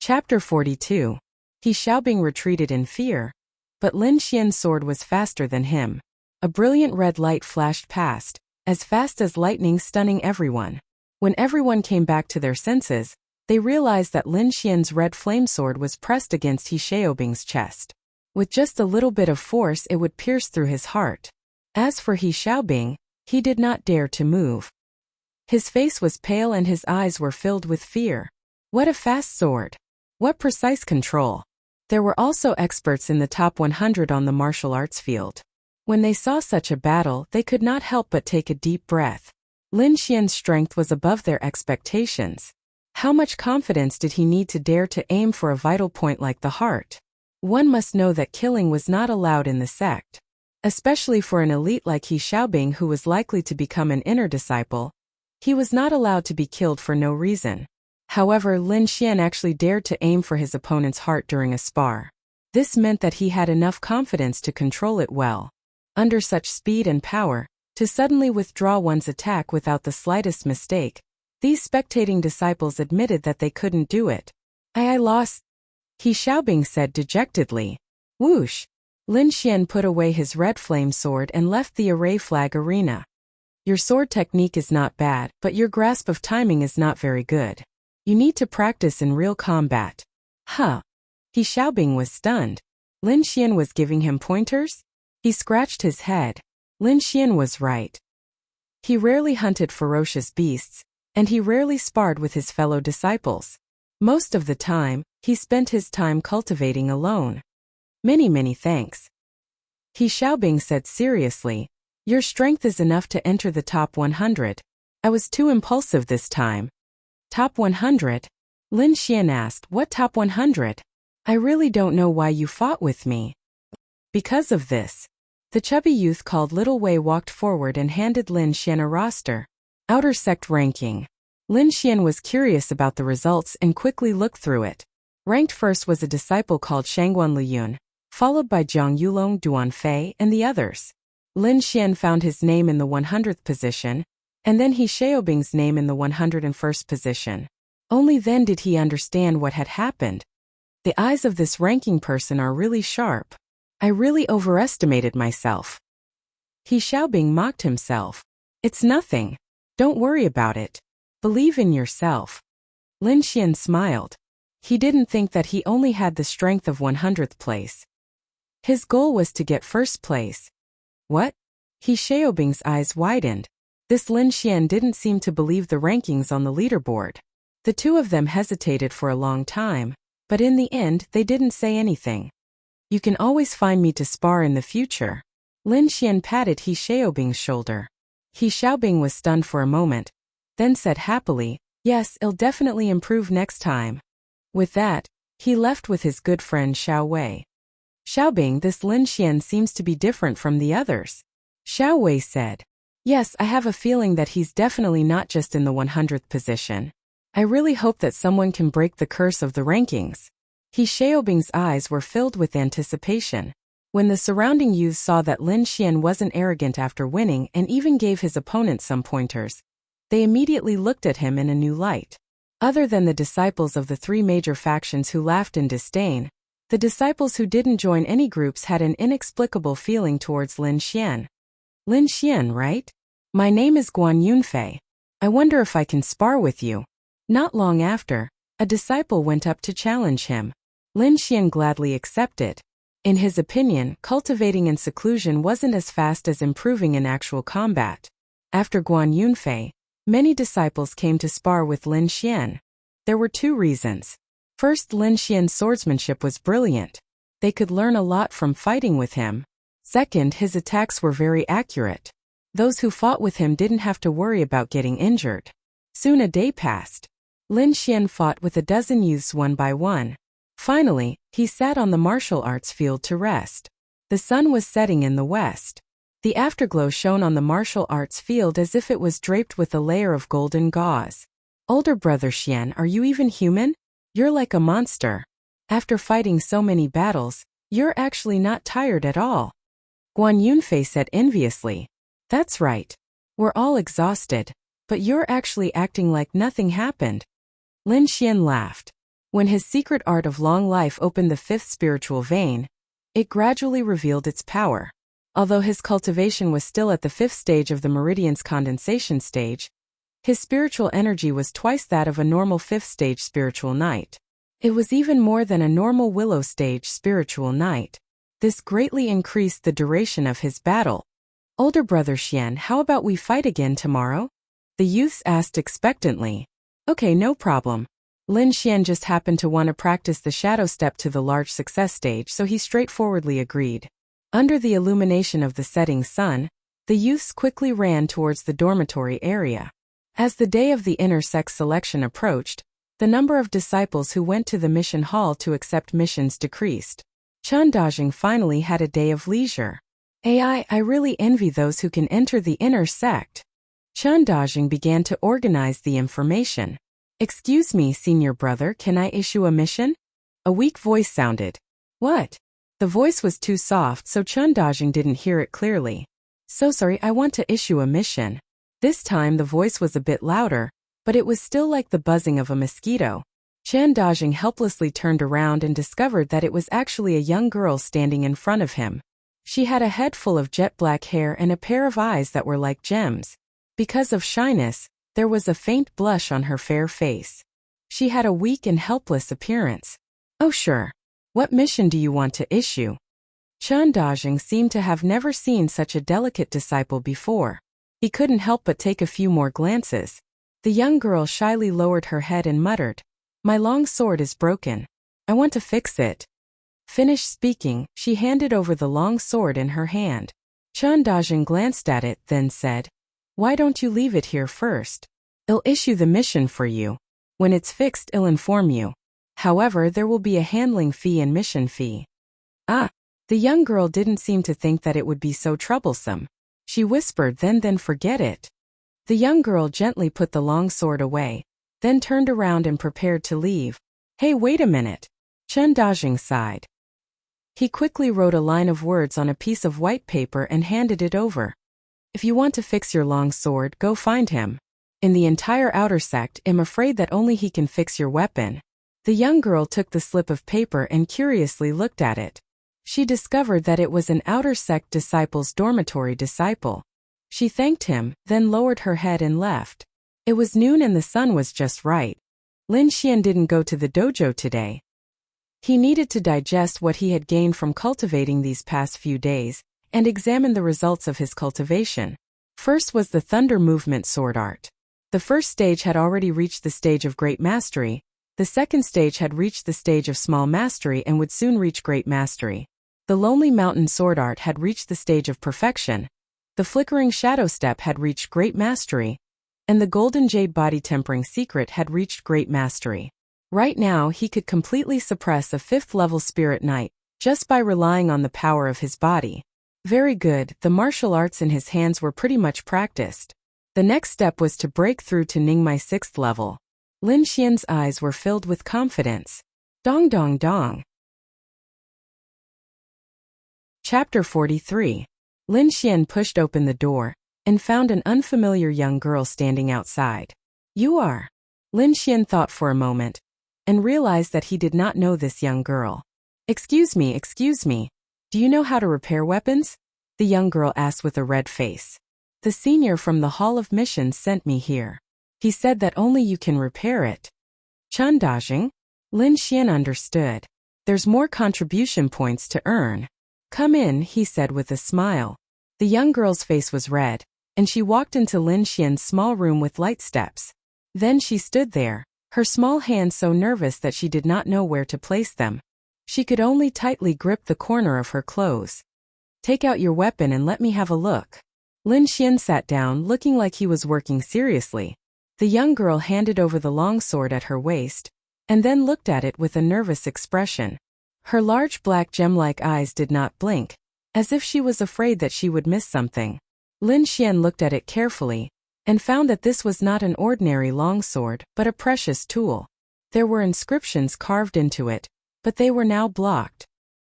Chapter 42. He Xiaobing retreated in fear. But Lin Xian's sword was faster than him. A brilliant red light flashed past, as fast as lightning, stunning everyone. When everyone came back to their senses, they realized that Lin Xian's red flame sword was pressed against He Xiaobing's chest. With just a little bit of force it would pierce through his heart. As for He Xiaobing, he did not dare to move. His face was pale and his eyes were filled with fear. What a fast sword! What precise control! There were also experts in the top 100 on the martial arts field. When they saw such a battle, they could not help but take a deep breath. Lin Xian's strength was above their expectations. How much confidence did he need to dare to aim for a vital point like the heart? One must know that killing was not allowed in the sect. Especially for an elite like He Xiaobing who was likely to become an inner disciple. He was not allowed to be killed for no reason. However, Lin Xian actually dared to aim for his opponent's heart during a spar. This meant that he had enough confidence to control it well. Under such speed and power, to suddenly withdraw one's attack without the slightest mistake, these spectating disciples admitted that they couldn't do it. I lost, He Xiaobing said dejectedly. Whoosh! Lin Xian put away his red flame sword and left the array flag arena. Your sword technique is not bad, but your grasp of timing is not very good. You need to practice in real combat. Huh? He Xiaobing was stunned. Lin Xian was giving him pointers? He scratched his head. Lin Xian was right. He rarely hunted ferocious beasts, and he rarely sparred with his fellow disciples. Most of the time, he spent his time cultivating alone. Many thanks. He Xiaobing said seriously. Your strength is enough to enter the top 100. I was too impulsive this time. Top 100? Lin Xian asked, what top 100? I really don't know why you fought with me. Because of this. The chubby youth called Little Wei walked forward and handed Lin Xian a roster. Outer sect ranking. Lin Xian was curious about the results and quickly looked through it. Ranked first was a disciple called Shangguan Liyun, followed by Zhang Yulong, Duan Fei, and the others. Lin Xian found his name in the 100th position, and then He Xiaobing's name in the 101st position. Only then did he understand what had happened. The eyes of this ranking person are really sharp. I really overestimated myself. He Xiaobing mocked himself. It's nothing. Don't worry about it. Believe in yourself. Lin Xian smiled. He didn't think that he only had the strength of 100th place. His goal was to get first place. What? He Xiaobing's eyes widened. This Lin Xian didn't seem to believe the rankings on the leaderboard. The two of them hesitated for a long time, but in the end they didn't say anything. You can always find me to spar in the future. Lin Xian patted He Xiaobing's shoulder. He Xiaobing was stunned for a moment, then said happily, yes, it'll definitely improve next time. With that, he left with his good friend Xiao Wei. Xiaobing, this Lin Xian seems to be different from the others. Xiao Wei said. Yes, I have a feeling that he's definitely not just in the 100th position. I really hope that someone can break the curse of the rankings. He Xiaobing's eyes were filled with anticipation. When the surrounding youths saw that Lin Xian wasn't arrogant after winning and even gave his opponent some pointers, they immediately looked at him in a new light. Other than the disciples of the three major factions who laughed in disdain, the disciples who didn't join any groups had an inexplicable feeling towards Lin Xian. Lin Xian, right? My name is Guan Yunfei. I wonder if I can spar with you. Not long after, a disciple went up to challenge him. Lin Xian gladly accepted. In his opinion, cultivating in seclusion wasn't as fast as improving in actual combat. After Guan Yunfei, many disciples came to spar with Lin Xian. There were two reasons. First, Lin Xian's swordsmanship was brilliant. They could learn a lot from fighting with him. Second, his attacks were very accurate. Those who fought with him didn't have to worry about getting injured. Soon a day passed. Lin Xian fought with a dozen youths one by one. Finally, he sat on the martial arts field to rest. The sun was setting in the west. The afterglow shone on the martial arts field as if it was draped with a layer of golden gauze. Older brother Xian, are you even human? You're like a monster. After fighting so many battles, you're actually not tired at all. Guan Yunfei said enviously. That's right. We're all exhausted, but you're actually acting like nothing happened. Lin Xian laughed. When his secret art of long life opened the fifth spiritual vein, it gradually revealed its power. Although his cultivation was still at the fifth stage of the meridian's condensation stage, his spiritual energy was twice that of a normal fifth stage spiritual knight. It was even more than a normal willow stage spiritual knight. This greatly increased the duration of his battle. Older brother Xian, how about we fight again tomorrow? The youths asked expectantly. Okay, no problem. Lin Xian just happened to want to practice the shadow step to the large success stage, so he straightforwardly agreed. Under the illumination of the setting sun, the youths quickly ran towards the dormitory area. As the day of the inner sex selection approached, the number of disciples who went to the mission hall to accept missions decreased. Chen Dajing finally had a day of leisure. I really envy those who can enter the inner sect. Chen Dajing began to organize the information. Excuse me, senior brother, can I issue a mission? A weak voice sounded. What? The voice was too soft, so Chen Dajing didn't hear it clearly. So sorry, I want to issue a mission. This time the voice was a bit louder, but it was still like the buzzing of a mosquito. Chen Dajing helplessly turned around and discovered that it was actually a young girl standing in front of him. She had a head full of jet black hair and a pair of eyes that were like gems. Because of shyness, there was a faint blush on her fair face. She had a weak and helpless appearance. Oh sure. What mission do you want to issue? Chen Dajing seemed to have never seen such a delicate disciple before. He couldn't help but take a few more glances. The young girl shyly lowered her head and muttered, "My long sword is broken. I want to fix it." Finished speaking, she handed over the long sword in her hand. Chen Dajing glanced at it, then said, "Why don't you leave it here first? I'll issue the mission for you. When it's fixed, I'll inform you. However, there will be a handling fee and mission fee." Ah, the young girl didn't seem to think that it would be so troublesome. She whispered, then forget it. The young girl gently put the long sword away, then turned around and prepared to leave. Hey, wait a minute. Chen Dajing sighed. He quickly wrote a line of words on a piece of white paper and handed it over. If you want to fix your long sword, go find him. In the entire outer sect, I'm afraid that only he can fix your weapon. The young girl took the slip of paper and curiously looked at it. She discovered that it was an outer sect disciple's dormitory disciple. She thanked him, then lowered her head and left. It was noon and the sun was just right. Lin Xian didn't go to the dojo today. He needed to digest what he had gained from cultivating these past few days, and examine the results of his cultivation. First was the thunder movement sword art. The first stage had already reached the stage of great mastery, the second stage had reached the stage of small mastery and would soon reach great mastery. The lonely mountain sword art had reached the stage of perfection, the flickering shadow step had reached great mastery, and the golden jade body tempering secret had reached great mastery. Right now he could completely suppress a 5th level spirit knight, just by relying on the power of his body. Very good, the martial arts in his hands were pretty much practiced. The next step was to break through to Ningmai 6th level. Lin Xian's eyes were filled with confidence. Dong dong dong. Chapter 43. Lin Xian pushed open the door, and found an unfamiliar young girl standing outside. You are? Lin Xian thought for a moment, and realized that he did not know this young girl. Excuse me, do you know how to repair weapons? The young girl asked with a red face. The senior from the Hall of Missions sent me here. He said that only you can repair it. Chen Dajing? Lin Xian understood. There's more contribution points to earn. Come in, he said with a smile. The young girl's face was red, and she walked into Lin Xian's small room with light steps. Then she stood there, her small hands so nervous that she did not know where to place them. She could only tightly grip the corner of her clothes. Take out your weapon and let me have a look. Lin Xian sat down, looking like he was working seriously. The young girl handed over the long sword at her waist, and then looked at it with a nervous expression. Her large black gem-like eyes did not blink, as if she was afraid that she would miss something. Lin Xian looked at it carefully, and found that this was not an ordinary longsword, but a precious tool. There were inscriptions carved into it, but they were now blocked.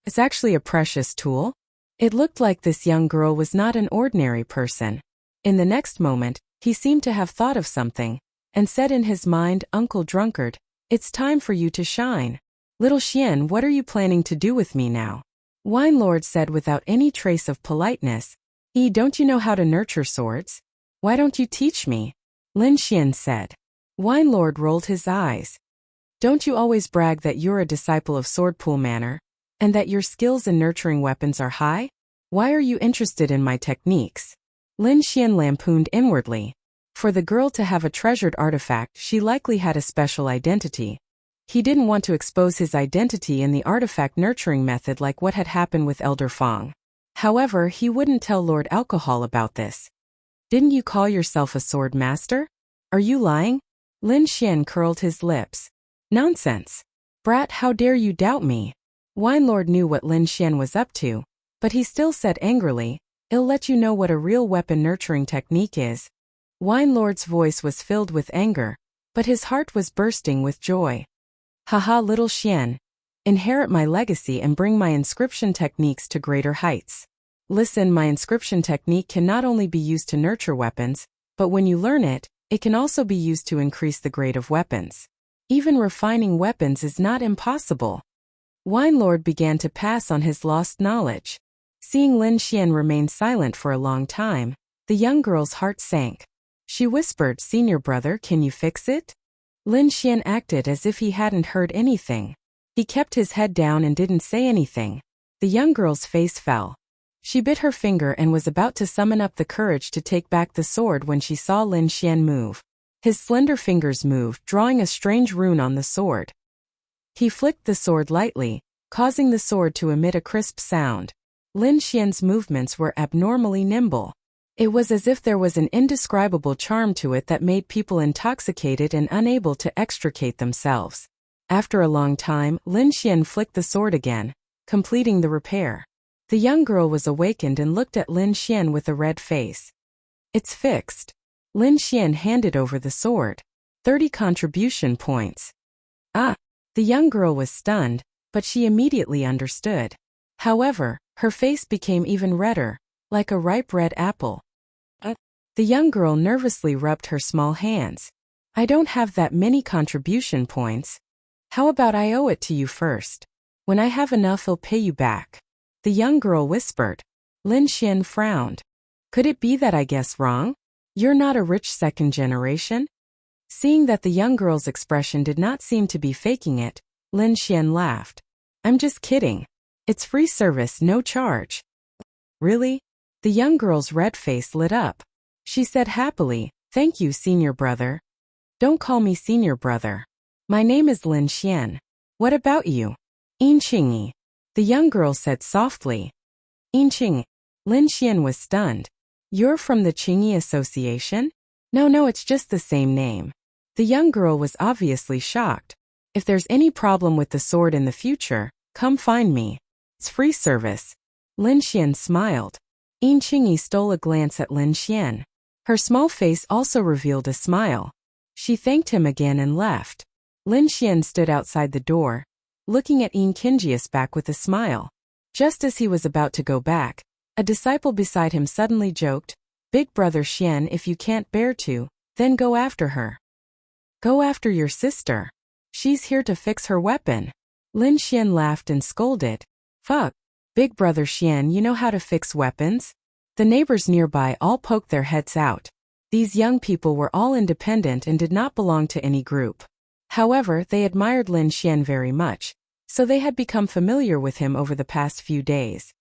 It's actually a precious tool? It looked like this young girl was not an ordinary person. In the next moment, he seemed to have thought of something, and said in his mind, Uncle Drunkard, It's time for you to shine. Little Xian, what are you planning to do with me now? Wine Lord said without any trace of politeness. Don't you know how to nurture swords? Why don't you teach me? Lin Xian said. Wine Lord rolled his eyes. Don't you always brag that you're a disciple of Swordpool Manor, and that your skills in nurturing weapons are high? Why are you interested in my techniques? Lin Xian lampooned inwardly. For the girl to have a treasured artifact, she likely had a special identity. He didn't want to expose his identity in the artifact nurturing method like what had happened with Elder Fong. However, he wouldn't tell Lord Alcohol about this. Didn't you call yourself a sword master? Are you lying? Lin Xian curled his lips. Nonsense. Brat, how dare you doubt me? Wine Lord knew what Lin Xian was up to, but he still said angrily, I'll let you know what a real weapon nurturing technique is. Wine Lord's voice was filled with anger, but his heart was bursting with joy. Haha, little Xian. Inherit my legacy and bring my inscription techniques to greater heights. Listen, my inscription technique can not only be used to nurture weapons, but when you learn it, it can also be used to increase the grade of weapons. Even refining weapons is not impossible. Wine Lord began to pass on his lost knowledge. Seeing Lin Xian remain silent for a long time, the young girl's heart sank. She whispered, Senior brother, can you fix it? Lin Xian acted as if he hadn't heard anything. He kept his head down and didn't say anything. The young girl's face fell. She bit her finger and was about to summon up the courage to take back the sword when she saw Lin Xian move. His slender fingers moved, drawing a strange rune on the sword. He flicked the sword lightly, causing the sword to emit a crisp sound. Lin Xian's movements were abnormally nimble. It was as if there was an indescribable charm to it that made people intoxicated and unable to extricate themselves. After a long time, Lin Xian flicked the sword again, completing the repair. The young girl was awakened and looked at Lin Xian with a red face. It's fixed. Lin Xian handed over the sword. 30 contribution points. Ah! The young girl was stunned, but she immediately understood. However, her face became even redder, like a ripe red apple. The young girl nervously rubbed her small hands. I don't have that many contribution points. How about I owe it to you first? When I have enough, I'll pay you back. The young girl whispered. Lin Xian frowned. Could it be that I guess wrong? You're not a rich second generation? Seeing that the young girl's expression did not seem to be faking it, Lin Xian laughed. I'm just kidding. It's free service, no charge. Really? The young girl's red face lit up. She said happily, Thank you, senior brother. Don't call me senior brother. My name is Lin Xian. What about you? Yin Qingyi. The young girl said softly. Yin Qing. Lin Xian was stunned. You're from the Qingyi Association? No, it's just the same name. The young girl was obviously shocked. If there's any problem with the sword in the future, come find me. It's free service. Lin Xian smiled. Yin Qingyi stole a glance at Lin Xian. Her small face also revealed a smile. She thanked him again and left. Lin Xian stood outside the door, looking at Yin Qingyi's back with a smile. Just as he was about to go back, a disciple beside him suddenly joked, Big brother Xian, if you can't bear to, then go after her. Go after your sister. She's here to fix her weapon. Lin Xian laughed and scolded. Fuck. Big brother Xian, you know how to fix weapons? The neighbors nearby all poked their heads out. These young people were all independent and did not belong to any group. However, they admired Lin Xian very much, so they had become familiar with him over the past few days.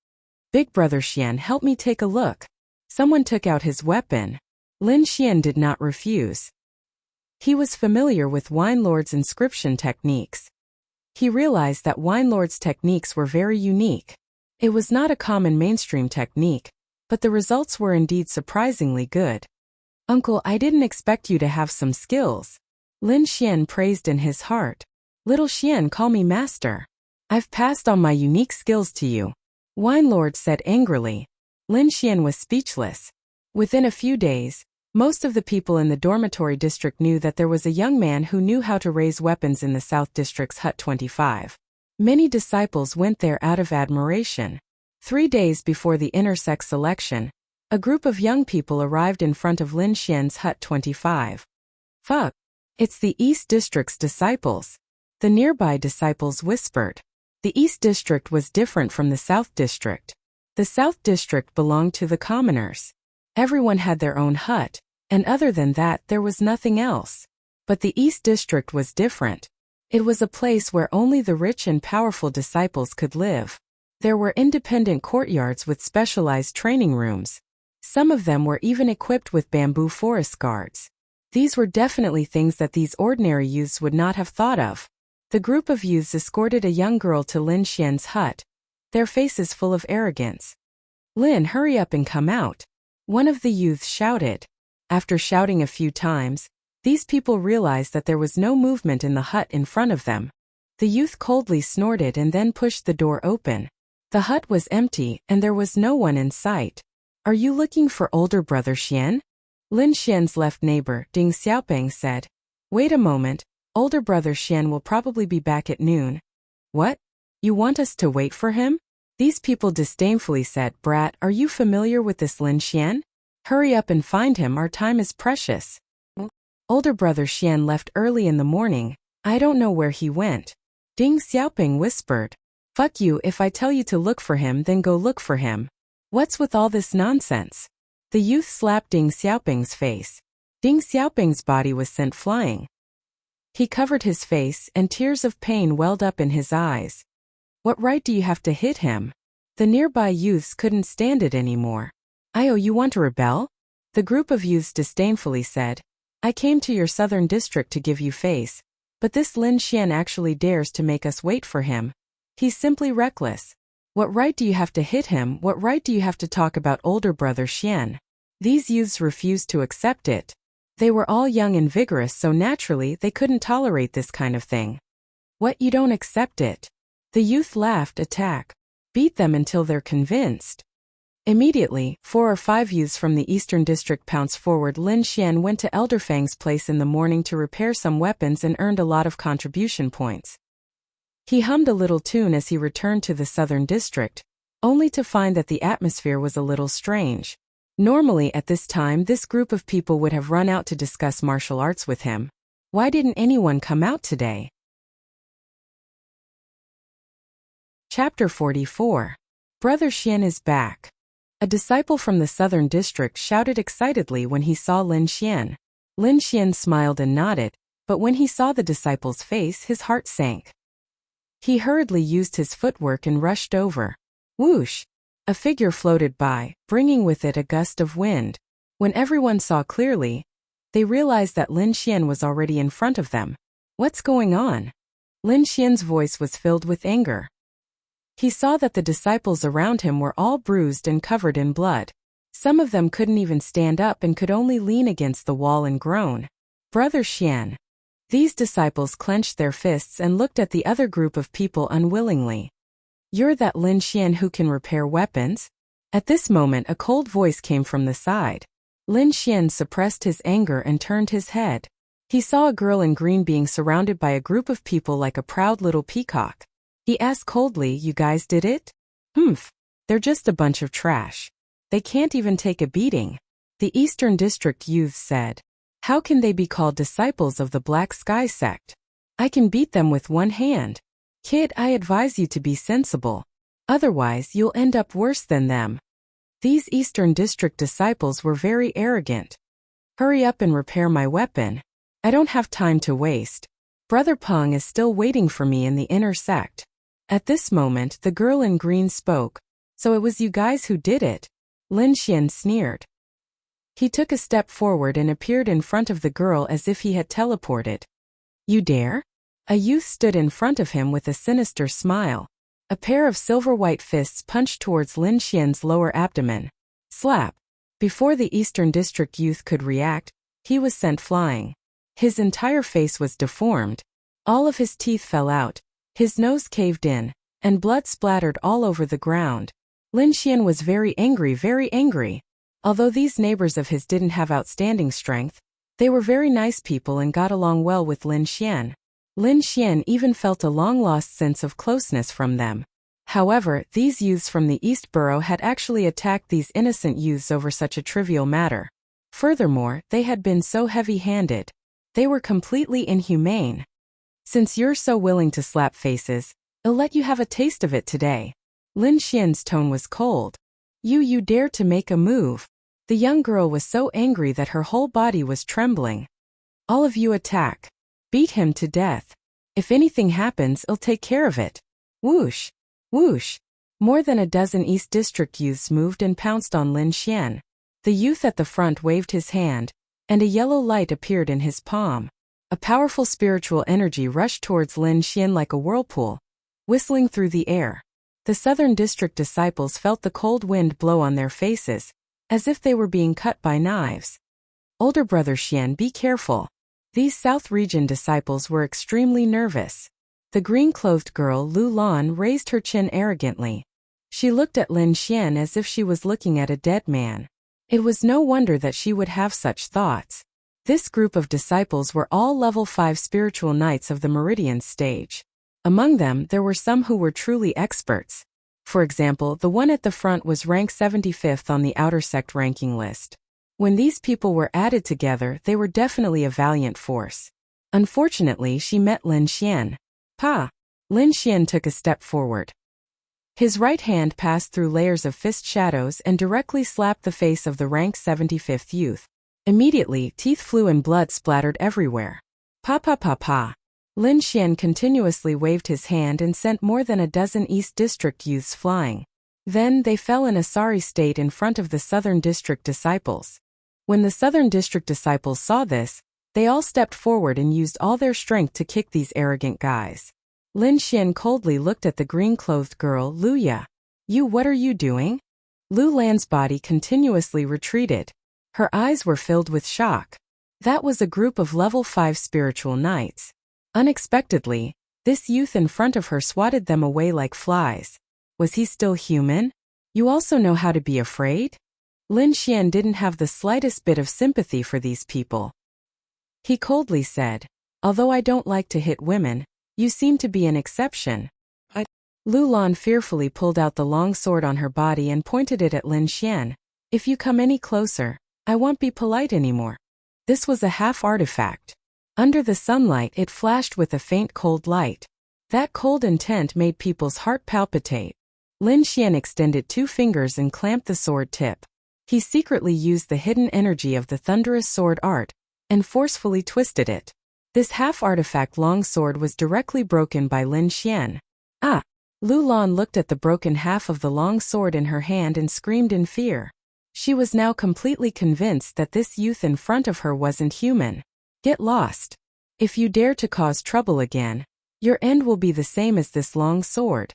Big brother Xian, help me take a look. Someone took out his weapon. Lin Xian did not refuse. He was familiar with Wine Lord's inscription techniques. He realized that Wine Lord's techniques were very unique. It was not a common mainstream technique, but the results were indeed surprisingly good. Uncle, I didn't expect you to have some skills. Lin Xian praised in his heart. Little Xian, call me master. I've passed on my unique skills to you. Wine Lord said angrily. Lin Xian was speechless. Within a few days, most of the people in the dormitory district knew that there was a young man who knew how to raise weapons in the South District's Hut 25. Many disciples went there out of admiration. 3 days before the intersex selection, a group of young people arrived in front of Lin Xian's Hut 25. Fuck. It's the East District's disciples. The nearby disciples whispered. The East District was different from the South District. The South District belonged to the commoners. Everyone had their own hut, and other than that there was nothing else. But the East District was different. It was a place where only the rich and powerful disciples could live. There were independent courtyards with specialized training rooms. Some of them were even equipped with bamboo forest guards. These were definitely things that these ordinary youths would not have thought of. The group of youths escorted a young girl to Lin Xian's hut, their faces full of arrogance. "Lin, hurry up and come out," one of the youths shouted. After shouting a few times, these people realized that there was no movement in the hut in front of them. The youth coldly snorted and then pushed the door open. The hut was empty and there was no one in sight. "Are you looking for older brother Xian?" Lin Xian's left neighbor, Ding Xiaoping, said. "Wait a moment, older brother Xian will probably be back at noon." "What? You want us to wait for him?" These people disdainfully said. "Brat, are you familiar with this Lin Xian? Hurry up and find him, our time is precious." Older brother Xian left early in the morning. "I don't know where he went." Ding Xiaoping whispered. "Fuck you, if I tell you to look for him then go look for him. What's with all this nonsense?" The youth slapped Ding Xiaoping's face. Ding Xiaoping's body was sent flying. He covered his face and tears of pain welled up in his eyes. "What right do you have to hit him?" The nearby youths couldn't stand it anymore. "Oh, you want to rebel?" The group of youths disdainfully said. "I came to your southern district to give you face, but this Lin Xian actually dares to make us wait for him. He's simply reckless. What right do you have to hit him? What right do you have to talk about older brother Xian?" These youths refused to accept it. They were all young and vigorous, so naturally they couldn't tolerate this kind of thing. "What, you don't accept it?" The youth laughed. "Attack. Beat them until they're convinced." Immediately, 4 or 5 youths from the Eastern District pounced forward. Lin Xian went to Elder Fang's place in the morning to repair some weapons and earned a lot of contribution points. He hummed a little tune as he returned to the Southern District, only to find that the atmosphere was a little strange. Normally at this time this group of people would have run out to discuss martial arts with him. Why didn't anyone come out today? Chapter 44. Brother Xian is back. A disciple from the Southern District shouted excitedly when he saw Lin Xian. Lin Xian smiled and nodded, but when he saw the disciple's face his heart sank. He hurriedly used his footwork and rushed over. Whoosh! A figure floated by, bringing with it a gust of wind. When everyone saw clearly, they realized that Lin Xian was already in front of them. "What's going on?" Lin Xian's voice was filled with anger. He saw that the disciples around him were all bruised and covered in blood. Some of them couldn't even stand up and could only lean against the wall and groan. "Brother Xian." These disciples clenched their fists and looked at the other group of people unwillingly. "You're that Lin Xian who can repair weapons?" At this moment a cold voice came from the side. Lin Xian suppressed his anger and turned his head. He saw a girl in green being surrounded by a group of people like a proud little peacock. He asked coldly, "You guys did it?" "Humph. They're just a bunch of trash. They can't even take a beating." The Eastern District youths said. "How can they be called disciples of the Black Sky sect? I can beat them with one hand. Kid, I advise you to be sensible. Otherwise you'll end up worse than them." These Eastern District disciples were very arrogant. "Hurry up and repair my weapon. I don't have time to waste. Brother Peng is still waiting for me in the inner sect." At this moment the girl in green spoke. "So it was you guys who did it?" Lin Xian sneered. He took a step forward and appeared in front of the girl as if he had teleported. "You dare?" A youth stood in front of him with a sinister smile. A pair of silver-white fists punched towards Lin Xian's lower abdomen. Slap! Before the Eastern District youth could react, he was sent flying. His entire face was deformed. All of his teeth fell out, his nose caved in, and blood splattered all over the ground. Lin Xian was very angry, very angry. Although these neighbors of his didn't have outstanding strength, they were very nice people and got along well with Lin Xian. Lin Xian even felt a long-lost sense of closeness from them. However, these youths from the East Borough had actually attacked these innocent youths over such a trivial matter. Furthermore, they had been so heavy-handed. They were completely inhumane. Since you're so willing to slap faces, I'll let you have a taste of it today. Lin Xian's tone was cold. You dare to make a move. The young girl was so angry that her whole body was trembling. All of you attack. Beat him to death. If anything happens, I'll take care of it. Whoosh! Whoosh! More than a dozen East District youths moved and pounced on Lin Xian. The youth at the front waved his hand, and a yellow light appeared in his palm. A powerful spiritual energy rushed towards Lin Xian like a whirlpool, whistling through the air. The Southern District disciples felt the cold wind blow on their faces, as if they were being cut by knives. Older brother Xian, be careful. These South Region disciples were extremely nervous. The green-clothed girl Lu Lan raised her chin arrogantly. She looked at Lin Xian as if she was looking at a dead man. It was no wonder that she would have such thoughts. This group of disciples were all level 5 spiritual knights of the Meridian stage. Among them, there were some who were truly experts. For example, the one at the front was ranked 75th on the outer sect ranking list. When these people were added together, they were definitely a valiant force. Unfortunately, she met Lin Xian. Pa! Lin Xian took a step forward. His right hand passed through layers of fist shadows and directly slapped the face of the ranked 75th youth. Immediately, teeth flew and blood splattered everywhere. Pa pa pa pa. Lin Xian continuously waved his hand and sent more than a dozen East District youths flying. Then they fell in a sorry state in front of the Southern District disciples. When the Southern District disciples saw this, they all stepped forward and used all their strength to kick these arrogant guys. Lin Xian coldly looked at the green-clothed girl Lu Ya. What are you doing? Lu Lan's body continuously retreated. Her eyes were filled with shock. That was a group of level 5 spiritual knights. Unexpectedly, this youth in front of her swatted them away like flies. Was he still human? You also know how to be afraid? Lin Xian didn't have the slightest bit of sympathy for these people. He coldly said, although I don't like to hit women, you seem to be an exception. Lu Lan fearfully pulled out the long sword on her body and pointed it at Lin Xian. If you come any closer, I won't be polite anymore. This was a half artifact. Under the sunlight it flashed with a faint cold light. That cold intent made people's heart palpitate. Lin Xian extended 2 fingers and clamped the sword tip. He secretly used the hidden energy of the thunderous sword art, and forcefully twisted it. This half-artifact long sword was directly broken by Lin Xian. Ah! Lu Lan looked at the broken half of the long sword in her hand and screamed in fear. She was now completely convinced that this youth in front of her wasn't human. Get lost. If you dare to cause trouble again, your end will be the same as this long sword.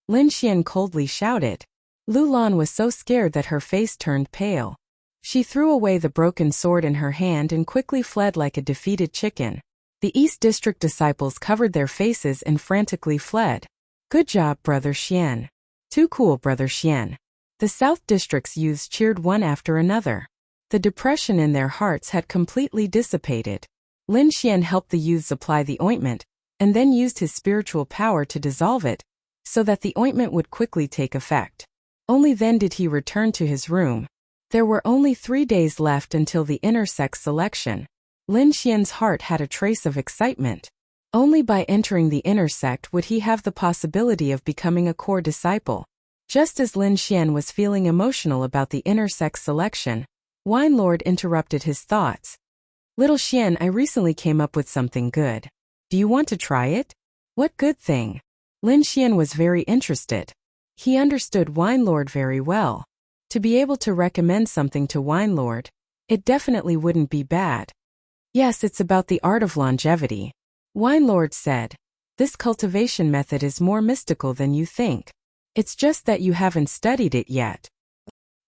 Lin Xian coldly shouted. Lu Lan was so scared that her face turned pale. She threw away the broken sword in her hand and quickly fled like a defeated chicken. The East District disciples covered their faces and frantically fled. Good job, Brother Xian. Too cool, Brother Xian. The South District's youths cheered one after another. The depression in their hearts had completely dissipated. Lin Xian helped the youths apply the ointment, and then used his spiritual power to dissolve it, so that the ointment would quickly take effect. Only then did he return to his room. There were only 3 days left until the inner sect selection. Lin Xian's heart had a trace of excitement. Only by entering the inner sect would he have the possibility of becoming a core disciple. Just as Lin Xian was feeling emotional about the inner sect selection, Wine Lord interrupted his thoughts. Little Xian, I recently came up with something good. Do you want to try it? What good thing? Lin Xian was very interested. He understood Wine Lord very well. To be able to recommend something to Wine Lord, it definitely wouldn't be bad. Yes, it's about the art of longevity. Wine Lord said. This cultivation method is more mystical than you think. It's just that you haven't studied it yet.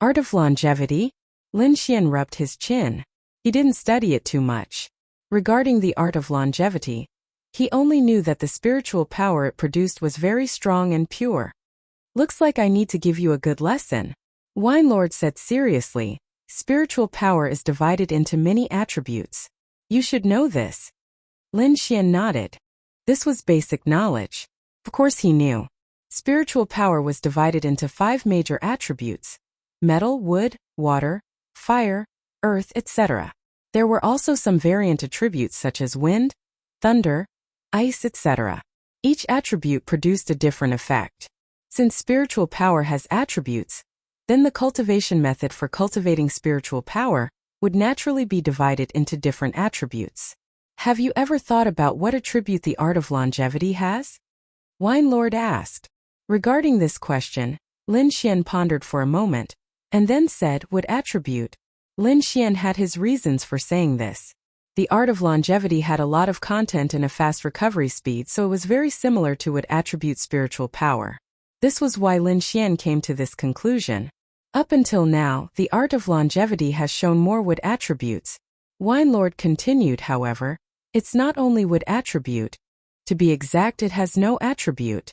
Art of longevity? Lin Xian rubbed his chin. He didn't study it too much. Regarding the art of longevity, he only knew that the spiritual power it produced was very strong and pure. Looks like I need to give you a good lesson. Wine Lord said seriously. Spiritual power is divided into many attributes. You should know this. Lin Xian nodded. This was basic knowledge. Of course he knew. Spiritual power was divided into 5 major attributes: metal, wood, water, fire, earth, etc. There were also some variant attributes such as wind, thunder, ice, etc. Each attribute produced a different effect. Since spiritual power has attributes, then the cultivation method for cultivating spiritual power would naturally be divided into different attributes. Have you ever thought about what attribute the art of longevity has? Wine Lord asked. Regarding this question, Lin Xian pondered for a moment, and then said, "Would attribute." Lin Xian had his reasons for saying this. The art of longevity had a lot of content and a fast recovery speed, so it was very similar to would attribute spiritual power. This was why Lin Xian came to this conclusion. Up until now, the art of longevity has shown more would attributes. Wine Lord continued, however, it's not only would attribute. To be exact, it has no attribute.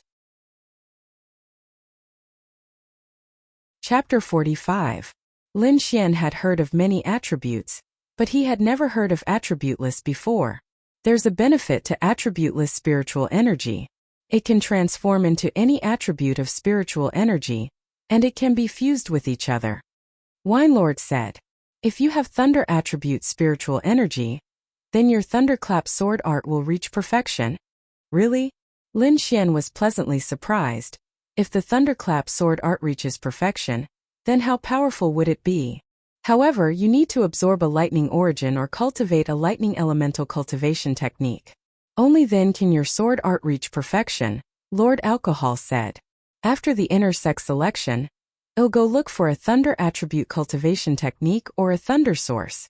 Chapter 45. Lin Xian had heard of many attributes, but he had never heard of attributeless before. There's a benefit to attributeless spiritual energy. It can transform into any attribute of spiritual energy, and it can be fused with each other. Wine Lord said, if you have thunder attribute spiritual energy, then your thunderclap sword art will reach perfection. Really? Lin Xian was pleasantly surprised. If the thunderclap sword art reaches perfection, then how powerful would it be? However, you need to absorb a lightning origin or cultivate a lightning elemental cultivation technique. Only then can your sword art reach perfection, Lord Alcohol said. After the inner sex selection, I'll go look for a thunder attribute cultivation technique or a thunder source.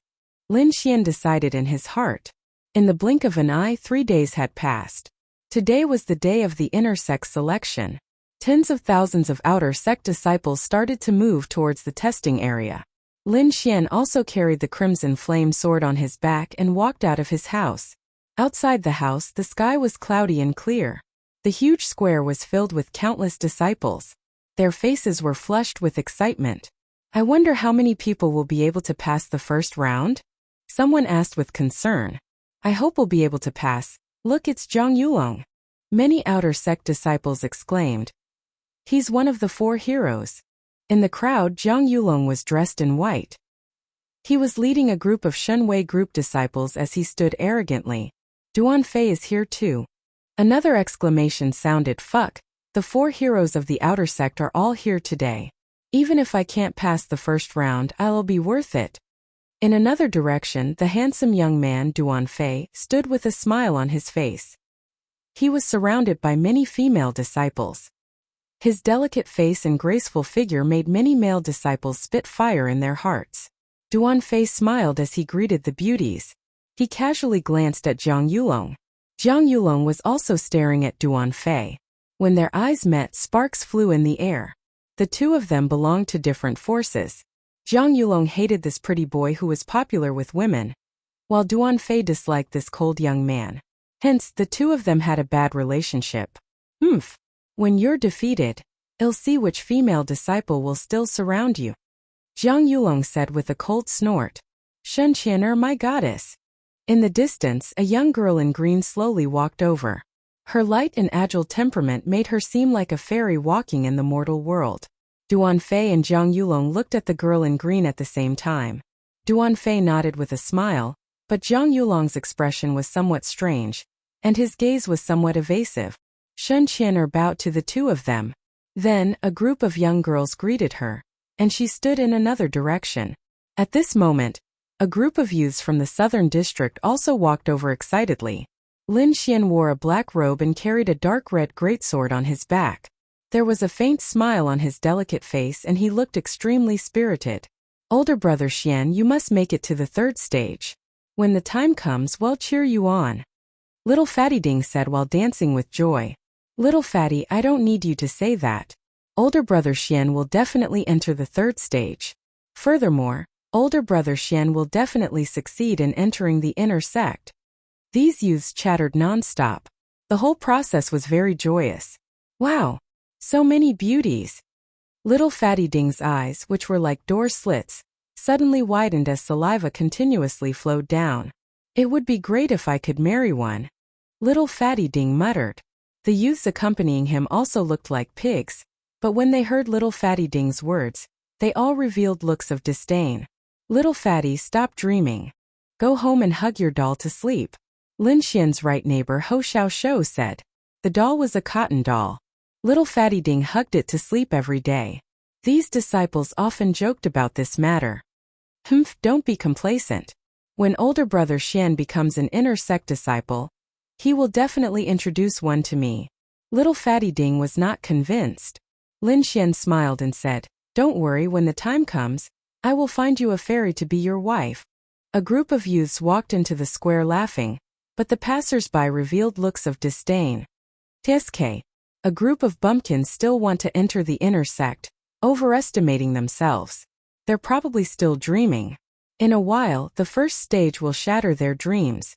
Lin Xian decided in his heart. In the blink of an eye, 3 days had passed. Today was the day of the inner sex selection. Tens of thousands of outer sect disciples started to move towards the testing area. Lin Xian also carried the crimson flame sword on his back and walked out of his house. Outside the house, the sky was cloudy and clear. The huge square was filled with countless disciples. Their faces were flushed with excitement. I wonder how many people will be able to pass the first round? Someone asked with concern. I hope we'll be able to pass. Look, it's Zhang Yulong. Many outer sect disciples exclaimed. He's one of the 4 heroes. In the crowd, Zhang Yulong was dressed in white. He was leading a group of Shunwei group disciples as he stood arrogantly. Duan Fei is here too. Another exclamation sounded, fuck, the 4 heroes of the outer sect are all here today. Even if I can't pass the first round, I'll be worth it. In another direction, the handsome young man, Duan Fei, stood with a smile on his face. He was surrounded by many female disciples. His delicate face and graceful figure made many male disciples spit fire in their hearts. Duan Fei smiled as he greeted the beauties. He casually glanced at Zhang Yulong. Zhang Yulong was also staring at Duan Fei. When their eyes met, sparks flew in the air. The two of them belonged to different forces. Zhang Yulong hated this pretty boy who was popular with women, while Duan Fei disliked this cold young man. Hence, the two of them had a bad relationship. When you're defeated, I'll see which female disciple will still surround you. Zhang Yulong said with a cold snort. Shen Qianer, my goddess. In the distance, a young girl in green slowly walked over. Her light and agile temperament made her seem like a fairy walking in the mortal world. Duan Fei and Zhang Yulong looked at the girl in green at the same time. Duan Fei nodded with a smile, but Zhang Yulong's expression was somewhat strange, and his gaze was somewhat evasive. Shen Qianer bowed to the two of them. Then, a group of young girls greeted her, and she stood in another direction. At this moment, a group of youths from the southern district also walked over excitedly. Lin Xian wore a black robe and carried a dark red greatsword on his back. There was a faint smile on his delicate face and he looked extremely spirited. Older brother Xian, you must make it to the 3rd stage. When the time comes, we'll cheer you on. Little Fatty Ding said while dancing with joy. Little Fatty, I don't need you to say that. Older brother Xian will definitely enter the 3rd stage. Furthermore, older brother Xian will definitely succeed in entering the inner sect. These youths chattered non-stop. The whole process was very joyous. Wow! So many beauties! Little Fatty Ding's eyes, which were like door slits, suddenly widened as saliva continuously flowed down. It would be great if I could marry one. Little Fatty Ding muttered. The youths accompanying him also looked like pigs, but when they heard Little Fatty Ding's words, they all revealed looks of disdain. Little Fatty, stop dreaming. Go home and hug your doll to sleep. Lin Xian's right neighbor Ho Xiao said. The doll was a cotton doll. Little Fatty Ding hugged it to sleep every day. These disciples often joked about this matter. Humph, don't be complacent. When older brother Xian becomes an inner sect disciple, he will definitely introduce one to me. Little Fatty Ding was not convinced. Lin Xian smiled and said, Don't worry, when the time comes, I will find you a fairy to be your wife. A group of youths walked into the square laughing, but the passers-by revealed looks of disdain. TSK. A group of bumpkins still want to enter the inner sect, overestimating themselves. They're probably still dreaming. In a while, the first stage will shatter their dreams.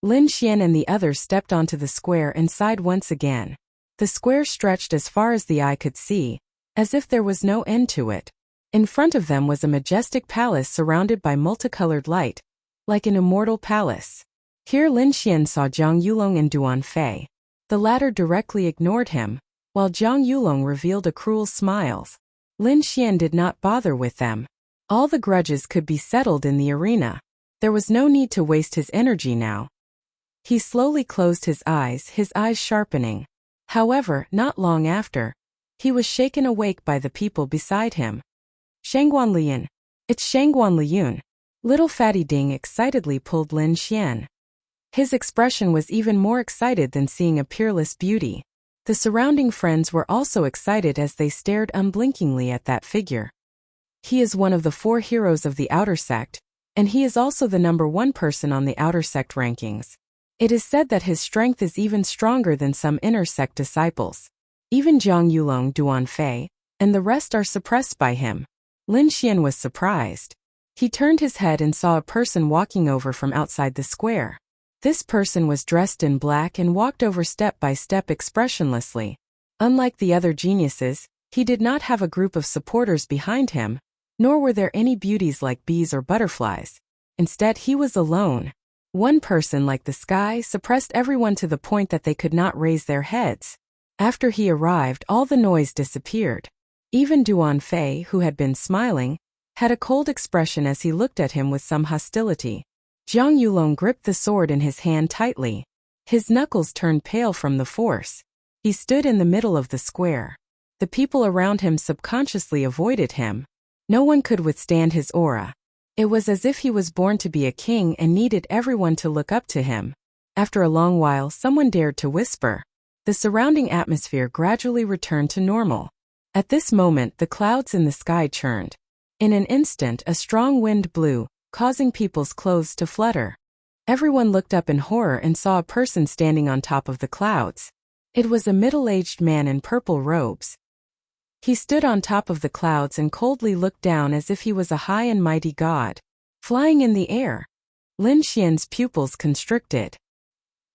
Lin Xian and the others stepped onto the square and sighed once again. The square stretched as far as the eye could see, as if there was no end to it. In front of them was a majestic palace surrounded by multicolored light, like an immortal palace. Here Lin Xian saw Zhang Yulong and Duan Fei. The latter directly ignored him, while Zhang Yulong revealed a cruel smile. Lin Xian did not bother with them. All the grudges could be settled in the arena. There was no need to waste his energy now. He slowly closed his eyes sharpening. However, not long after, he was shaken awake by the people beside him. Shangguan Liyun. It's Shangguan Liyun. Little Fatty Ding excitedly pulled Lin Xian. His expression was even more excited than seeing a peerless beauty. The surrounding friends were also excited as they stared unblinkingly at that figure. He is one of the 4 heroes of the outer sect, and he is also the #1 person on the outer sect rankings. It is said that his strength is even stronger than some inner sect disciples. Even Zhang Yulong, Duan Fei, and the rest are suppressed by him. Lin Xian was surprised. He turned his head and saw a person walking over from outside the square. This person was dressed in black and walked over step by step expressionlessly. Unlike the other geniuses, he did not have a group of supporters behind him, nor were there any beauties like bees or butterflies. Instead, he was alone. One person, like the sky, suppressed everyone to the point that they could not raise their heads. After he arrived, all the noise disappeared. Even Duan Fei, who had been smiling, had a cold expression as he looked at him with some hostility. Zhang Yulong gripped the sword in his hand tightly. His knuckles turned pale from the force. He stood in the middle of the square. The people around him subconsciously avoided him. No one could withstand his aura. It was as if he was born to be a king and needed everyone to look up to him. After a long while, someone dared to whisper. The surrounding atmosphere gradually returned to normal. At this moment, the clouds in the sky churned. In an instant, a strong wind blew, causing people's clothes to flutter. Everyone looked up in horror and saw a person standing on top of the clouds. It was a middle-aged man in purple robes. He stood on top of the clouds and coldly looked down as if he was a high and mighty god. Flying in the air. Lin Xian's pupils constricted.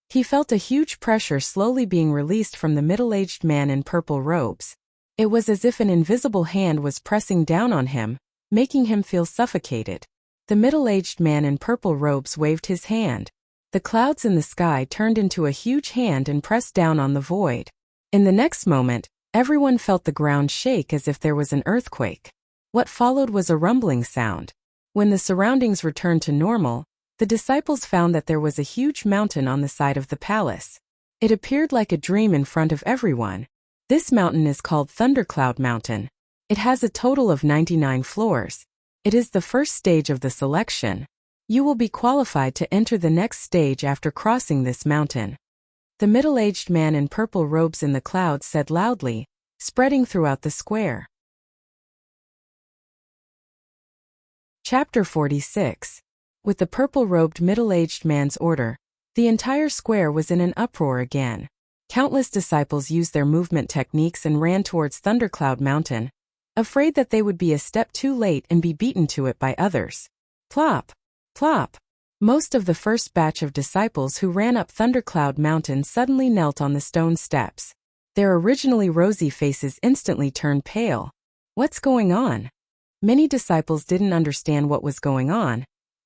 He felt a huge pressure slowly being released from the middle-aged man in purple robes. It was as if an invisible hand was pressing down on him, making him feel suffocated. The middle-aged man in purple robes waved his hand. The clouds in the sky turned into a huge hand and pressed down on the void. In the next moment, everyone felt the ground shake as if there was an earthquake. What followed was a rumbling sound. When the surroundings returned to normal, the disciples found that there was a huge mountain on the side of the palace. It appeared like a dream in front of everyone. This mountain is called Thundercloud Mountain. It has a total of 99 floors. It is the first stage of the selection. You will be qualified to enter the next stage after crossing this mountain. The middle-aged man in purple robes in the clouds said loudly, spreading throughout the square. Chapter 46. With the purple-robed middle-aged man's order, the entire square was in an uproar again. Countless disciples used their movement techniques and ran towards Thundercloud Mountain, afraid that they would be a step too late and be beaten to it by others. Plop! Plop! Most of the first batch of disciples who ran up Thundercloud Mountain suddenly knelt on the stone steps. Their originally rosy faces instantly turned pale. What's going on? Many disciples didn't understand what was going on,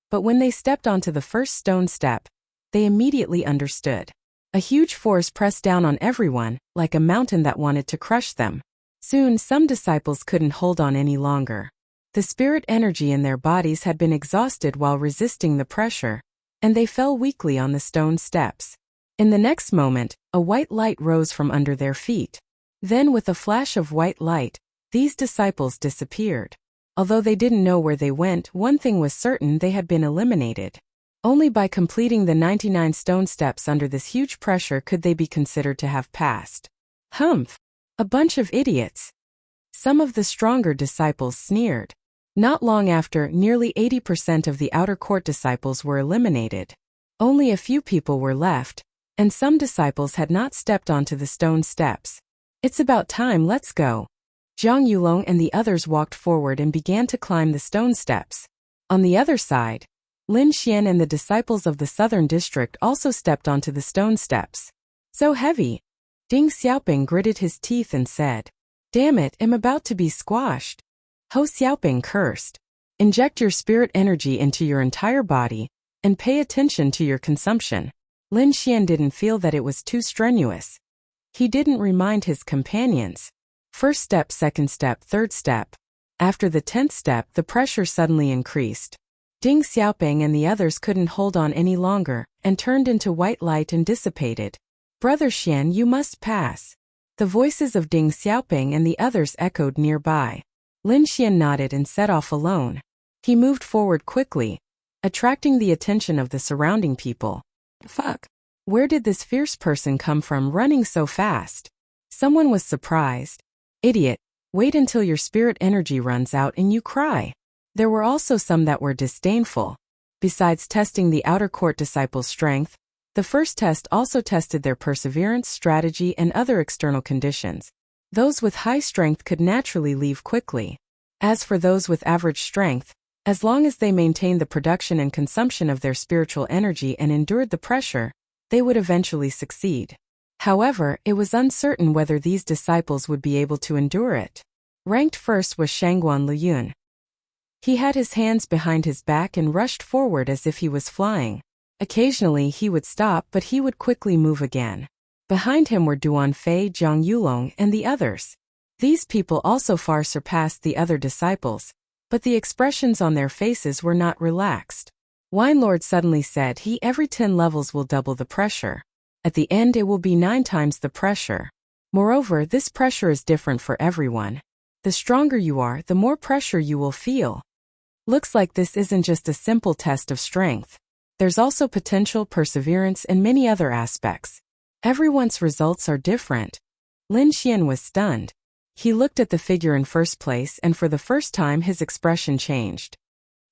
but when they stepped onto the first stone step, they immediately understood. A huge force pressed down on everyone, like a mountain that wanted to crush them. Soon, some disciples couldn't hold on any longer. The spirit energy in their bodies had been exhausted while resisting the pressure, and they fell weakly on the stone steps. In the next moment, a white light rose from under their feet. Then with a flash of white light, these disciples disappeared. Although they didn't know where they went, one thing was certain: they had been eliminated. Only by completing the 99 stone steps under this huge pressure could they be considered to have passed. Humph! A bunch of idiots. Some of the stronger disciples sneered. Not long after, nearly 80% of the outer court disciples were eliminated. Only a few people were left, and some disciples had not stepped onto the stone steps. It's about time, let's go. Zhang Yulong and the others walked forward and began to climb the stone steps. On the other side, Lin Xian and the disciples of the southern district also stepped onto the stone steps. So heavy. Ding Xiaoping gritted his teeth and said, "Damn it, I'm about to be squashed." Ho Xiaoping cursed. Inject your spirit energy into your entire body, and pay attention to your consumption. Lin Xian didn't feel that it was too strenuous. He didn't remind his companions. First step, second step, third step. After the 10th step, the pressure suddenly increased. Ding Xiaoping and the others couldn't hold on any longer, and turned into white light and dissipated. "Brother Xian, you must pass." The voices of Ding Xiaoping and the others echoed nearby. Lin Xian nodded and set off alone. He moved forward quickly, attracting the attention of the surrounding people. Fuck! Where did this fierce person come from running so fast? Someone was surprised. Idiot, wait until your spirit energy runs out and you cry. There were also some that were disdainful. Besides testing the outer court disciples' strength, the first test also tested their perseverance, strategy, and other external conditions. Those with high strength could naturally leave quickly. As for those with average strength, as long as they maintained the production and consumption of their spiritual energy and endured the pressure, they would eventually succeed. However, it was uncertain whether these disciples would be able to endure it. Ranked first was Shangguan Liyun. He had his hands behind his back and rushed forward as if he was flying. Occasionally he would stop, but he would quickly move again. Behind him were Duan Fei, Zhang Yulong, and the others. These people also far surpassed the other disciples, but the expressions on their faces were not relaxed. Wine Lord suddenly said, every 10 levels will double the pressure. At the end it will be 9 times the pressure. Moreover, this pressure is different for everyone. The stronger you are, the more pressure you will feel. Looks like this isn't just a simple test of strength. There's also potential, perseverance, and many other aspects. Everyone's results are different. Lin Xian was stunned. He looked at the figure in first place, and for the first time his expression changed.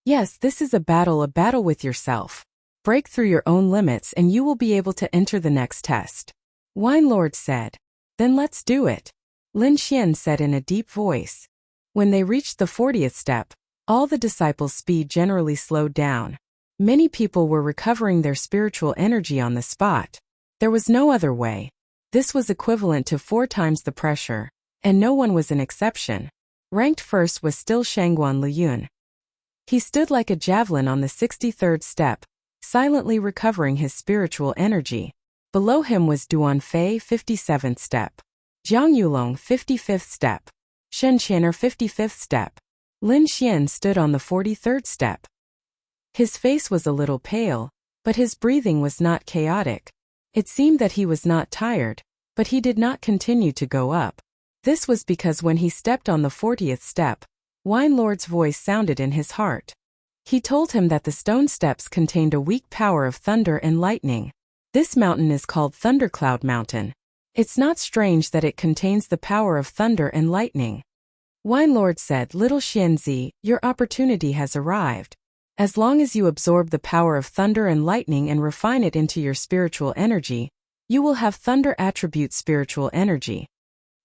Yes, this is a battle with yourself. Break through your own limits and you will be able to enter the next test. Wine Lord said. Then let's do it. Lin Xian said in a deep voice. When they reached the 40th step, all the disciples' speed generally slowed down. Many people were recovering their spiritual energy on the spot. There was no other way. This was equivalent to 4 times the pressure, and no one was an exception. Ranked first was still Shangguan Liyun. He stood like a javelin on the 63rd step, silently recovering his spiritual energy. Below him was Duan Fei, 57th step. Zhang Yulong, 55th step. Shen Qianer, 55th step. Lin Xian stood on the 43rd step. His face was a little pale, but his breathing was not chaotic. It seemed that he was not tired, but he did not continue to go up. This was because when he stepped on the 40th step, Wine Lord's voice sounded in his heart. He told him that the stone steps contained a weak power of thunder and lightning. This mountain is called Thundercloud Mountain. It's not strange that it contains the power of thunder and lightning. Wine Lord said, Little Xianzi, your opportunity has arrived. As long as you absorb the power of thunder and lightning and refine it into your spiritual energy, you will have thunder attribute spiritual energy.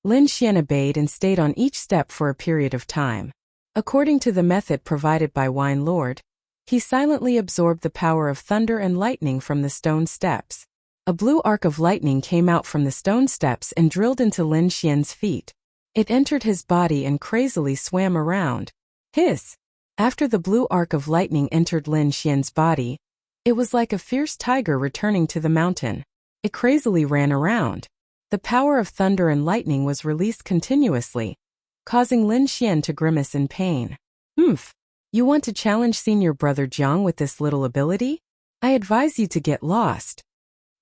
Lin Xian obeyed and stayed on each step for a period of time. According to the method provided by Wine Lord, he silently absorbed the power of thunder and lightning from the stone steps. A blue arc of lightning came out from the stone steps and drilled into Lin Xian's feet. It entered his body and crazily swam around. Hiss! After the blue arc of lightning entered Lin Xian's body, it was like a fierce tiger returning to the mountain. It crazily ran around. The power of thunder and lightning was released continuously, causing Lin Xian to grimace in pain. Humph. You want to challenge senior brother Jiang with this little ability? I advise you to get lost.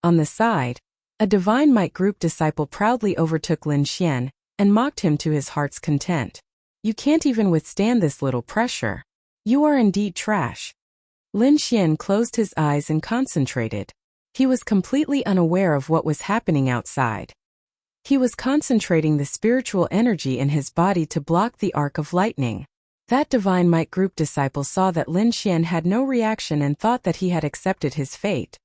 On the side, a Divine Might group disciple proudly overtook Lin Xian and mocked him to his heart's content. You can't even withstand this little pressure. You are indeed trash. Lin Xian closed his eyes and concentrated. He was completely unaware of what was happening outside. He was concentrating the spiritual energy in his body to block the arc of lightning. That Divine Might group disciple saw that Lin Xian had no reaction and thought that he had accepted his fate.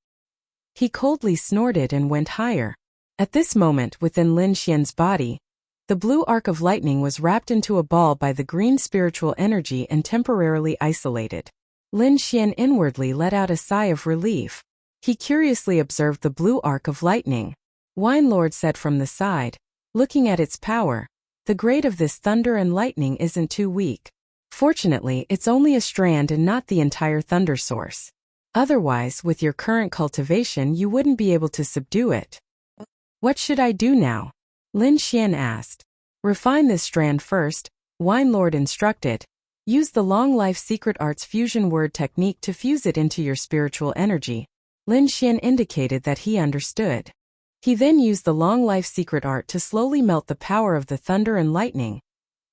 He coldly snorted and went higher. At this moment within Lin Xian's body, the blue arc of lightning was wrapped into a ball by the green spiritual energy and temporarily isolated. Lin Xian inwardly let out a sigh of relief. He curiously observed the blue arc of lightning. Wine Lord said from the side, looking at its power, the grade of this thunder and lightning isn't too weak. Fortunately, it's only a strand and not the entire thunder source. Otherwise, with your current cultivation, you wouldn't be able to subdue it. What should I do now? Lin Xian asked. Refine this strand first, Wine Lord instructed. Use the Long Life Secret Arts fusion word technique to fuse it into your spiritual energy. Lin Xian indicated that he understood. He then used the Long Life Secret Art to slowly melt the power of the thunder and lightning.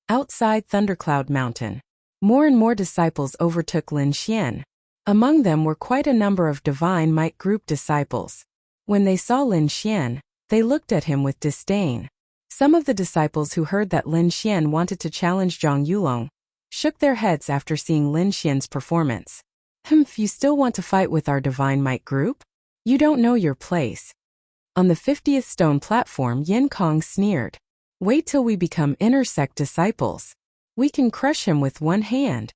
Outside Thundercloud Mountain, more and more disciples overtook Lin Xian. Among them were quite a number of Divine Might group disciples. When they saw Lin Xian, they looked at him with disdain. Some of the disciples who heard that Lin Xian wanted to challenge Zhang Yulong shook their heads after seeing Lin Xian's performance. Humph, you still want to fight with our Divine Might group? You don't know your place. On the 50th stone platform, Yin Kong sneered. Wait till we become inner sect disciples. We can crush him with one hand.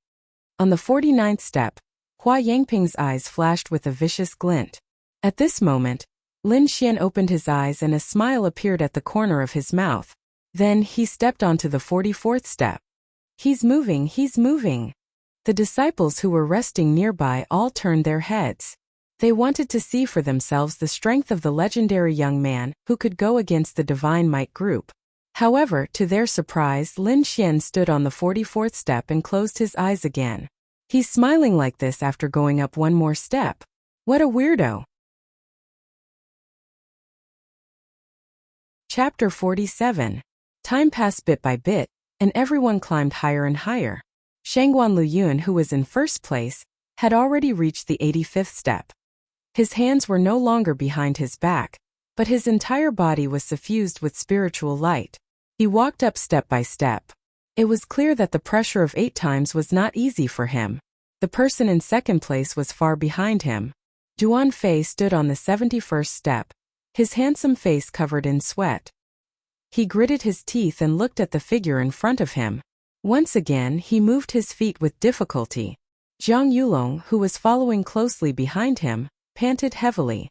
On the 49th step, Hua Yangping's eyes flashed with a vicious glint. At this moment, Lin Xian opened his eyes and a smile appeared at the corner of his mouth. Then he stepped onto the 44th step. He's moving, he's moving. The disciples who were resting nearby all turned their heads. They wanted to see for themselves the strength of the legendary young man who could go against the Divine Might group. However, to their surprise, Lin Xian stood on the 44th step and closed his eyes again. He's smiling like this after going up one more step. What a weirdo. Chapter 47. Time passed bit by bit, and everyone climbed higher and higher. Shangguan Luyun, who was in first place, had already reached the 85th step. His hands were no longer behind his back, but his entire body was suffused with spiritual light. He walked up step by step. It was clear that the pressure of 8 times was not easy for him. The person in second place was far behind him. Duan Fei stood on the 71st step, his handsome face covered in sweat. He gritted his teeth and looked at the figure in front of him. Once again, he moved his feet with difficulty. Zhang Yulong, who was following closely behind him, panted heavily.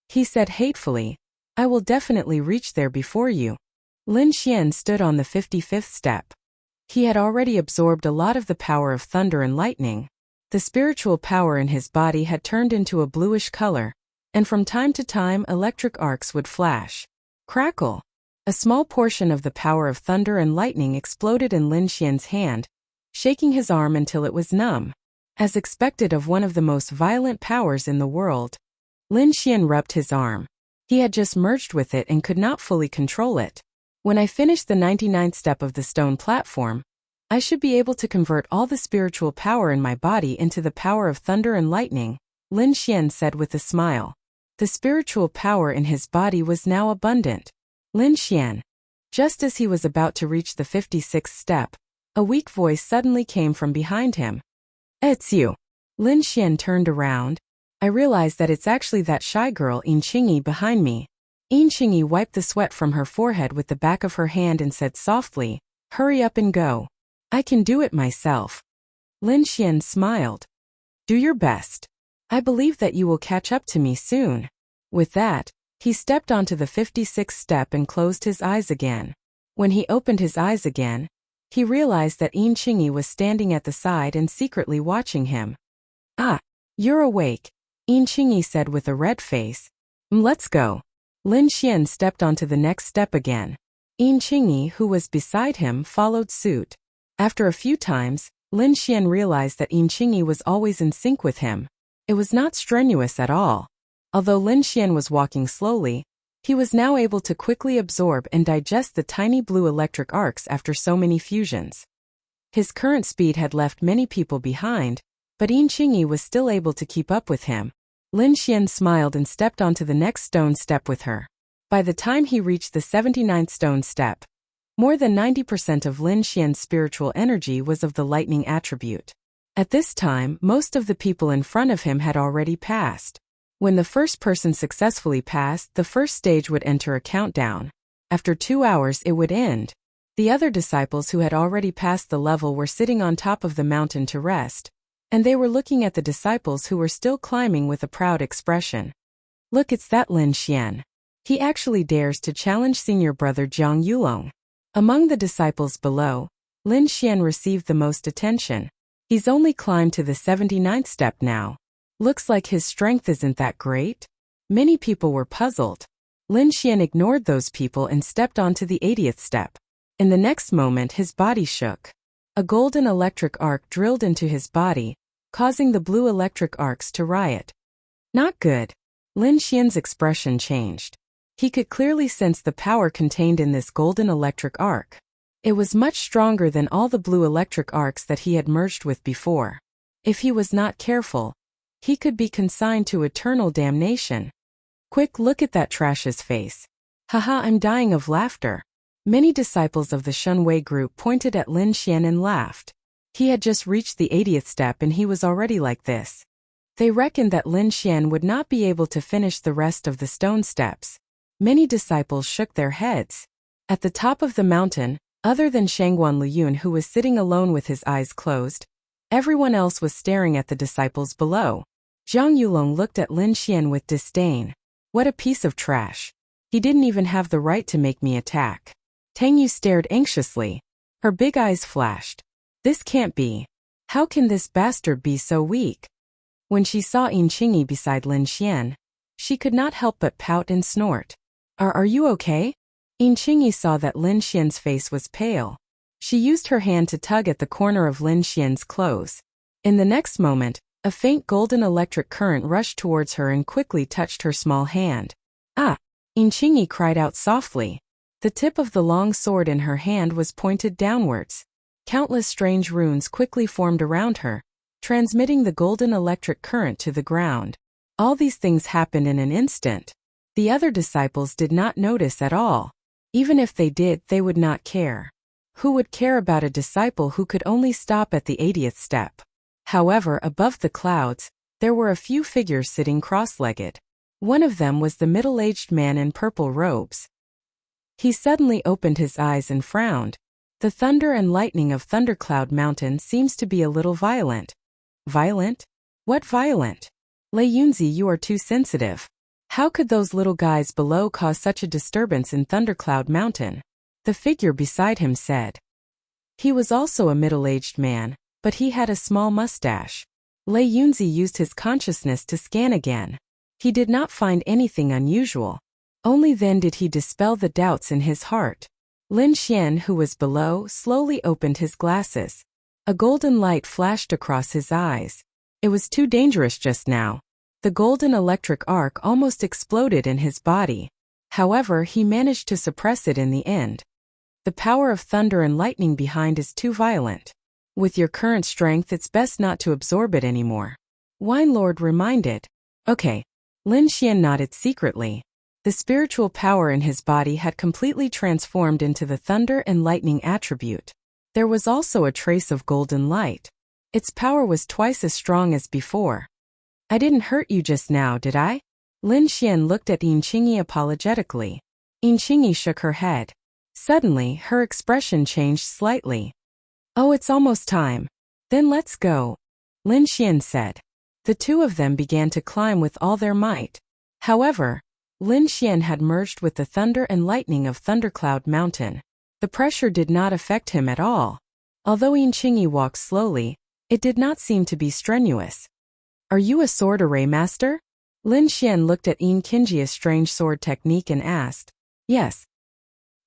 He said hatefully, I will definitely reach there before you. Lin Xian stood on the 55th step. He had already absorbed a lot of the power of thunder and lightning. The spiritual power in his body had turned into a bluish color, and from time to time electric arcs would flash. Crackle! A small portion of the power of thunder and lightning exploded in Lin Xian's hand, shaking his arm until it was numb. As expected of one of the most violent powers in the world, Lin Xian rubbed his arm. He had just merged with it and could not fully control it. When I finish the 99th step of the stone platform, I should be able to convert all the spiritual power in my body into the power of thunder and lightning, Lin Xian said with a smile. The spiritual power in his body was now abundant. Lin Xian. Just as he was about to reach the 56th step, a weak voice suddenly came from behind him. It's you. Lin Xian turned around. I realized that it's actually that shy girl Yin Qingyi behind me. Yin Qingyi wiped the sweat from her forehead with the back of her hand and said softly, hurry up and go. I can do it myself. Lin Xian smiled. Do your best. I believe that you will catch up to me soon. With that, he stepped onto the 56th step and closed his eyes again. When he opened his eyes again, he realized that Yin Qingyi was standing at the side and secretly watching him. Ah, you're awake, Yin Qingyi said with a red face. Let's go. Lin Xian stepped onto the next step again. Yin Qingyi, who was beside him, followed suit. After a few times, Lin Xian realized that Yin Qingyi was always in sync with him. It was not strenuous at all. Although Lin Xian was walking slowly, he was now able to quickly absorb and digest the tiny blue electric arcs after so many fusions. His current speed had left many people behind, but Yin Qingyi was still able to keep up with him. Lin Xian smiled and stepped onto the next stone step with her. By the time he reached the 79th stone step, more than 90% of Lin Xian's spiritual energy was of the lightning attribute. At this time, most of the people in front of him had already passed. When the first person successfully passed, the first stage would enter a countdown. After 2 hours it would end. The other disciples who had already passed the level were sitting on top of the mountain to rest, and they were looking at the disciples who were still climbing with a proud expression. Look, it's that Lin Xian. He actually dares to challenge senior brother Jiang Yulong. Among the disciples below, Lin Xian received the most attention. He's only climbed to the 79th step now. Looks like his strength isn't that great. Many people were puzzled. Lin Xian ignored those people and stepped onto the 80th step. In the next moment his body shook. A golden electric arc drilled into his body, causing the blue electric arcs to riot. Not good. Lin Xian's expression changed. He could clearly sense the power contained in this golden electric arc. It was much stronger than all the blue electric arcs that he had merged with before. If he was not careful, he could be consigned to eternal damnation. Quick, look at that trash's face. Haha, I'm dying of laughter. Many disciples of the Shunwei group pointed at Lin Xian and laughed. He had just reached the 80th step and he was already like this. They reckoned that Lin Xian would not be able to finish the rest of the stone steps. Many disciples shook their heads. At the top of the mountain, other than Shangguan Liyun, who was sitting alone with his eyes closed, everyone else was staring at the disciples below. Jiang Yulong looked at Lin Xian with disdain. What a piece of trash. He didn't even have the right to make me attack. Tang Yu stared anxiously. Her big eyes flashed. This can't be. How can this bastard be so weak? When she saw Yin Qingyi beside Lin Xian, she could not help but pout and snort. Are you okay? Yin Qingyi saw that Lin Xian's face was pale. She used her hand to tug at the corner of Lin Xian's clothes. In the next moment, a faint golden electric current rushed towards her and quickly touched her small hand. Ah! Yin Qingyi cried out softly. The tip of the long sword in her hand was pointed downwards. Countless strange runes quickly formed around her, transmitting the golden electric current to the ground. All these things happened in an instant. The other disciples did not notice at all. Even if they did, they would not care. Who would care about a disciple who could only stop at the 80th step? However, above the clouds, there were a few figures sitting cross-legged. One of them was the middle-aged man in purple robes. He suddenly opened his eyes and frowned. The thunder and lightning of Thundercloud Mountain seems to be a little violent. Violent? What violent? Lei Yunzi, you are too sensitive. How could those little guys below cause such a disturbance in Thundercloud Mountain? The figure beside him said. He was also a middle-aged man, but he had a small mustache. Lei Yunzi used his consciousness to scan again. He did not find anything unusual. Only then did he dispel the doubts in his heart. Lin Xian, who was below, slowly opened his glasses. A golden light flashed across his eyes. It was too dangerous just now. The golden electric arc almost exploded in his body. However, he managed to suppress it in the end. The power of thunder and lightning behind is too violent. With your current strength, it's best not to absorb it anymore. Wine Lord reminded. Okay. Lin Xian nodded secretly. The spiritual power in his body had completely transformed into the thunder and lightning attribute. There was also a trace of golden light. Its power was twice as strong as before. I didn't hurt you just now, did I? Lin Xian looked at Yin Qingyi apologetically. Yin Qingyi shook her head. Suddenly, her expression changed slightly. Oh, it's almost time. Then let's go, Lin Xian said. The two of them began to climb with all their might. However, Lin Xian had merged with the thunder and lightning of Thundercloud Mountain. The pressure did not affect him at all. Although Yin Qingyi walked slowly, it did not seem to be strenuous. Are you a sword array master? Lin Xian looked at Yin Qingyi's strange sword technique and asked. Yes.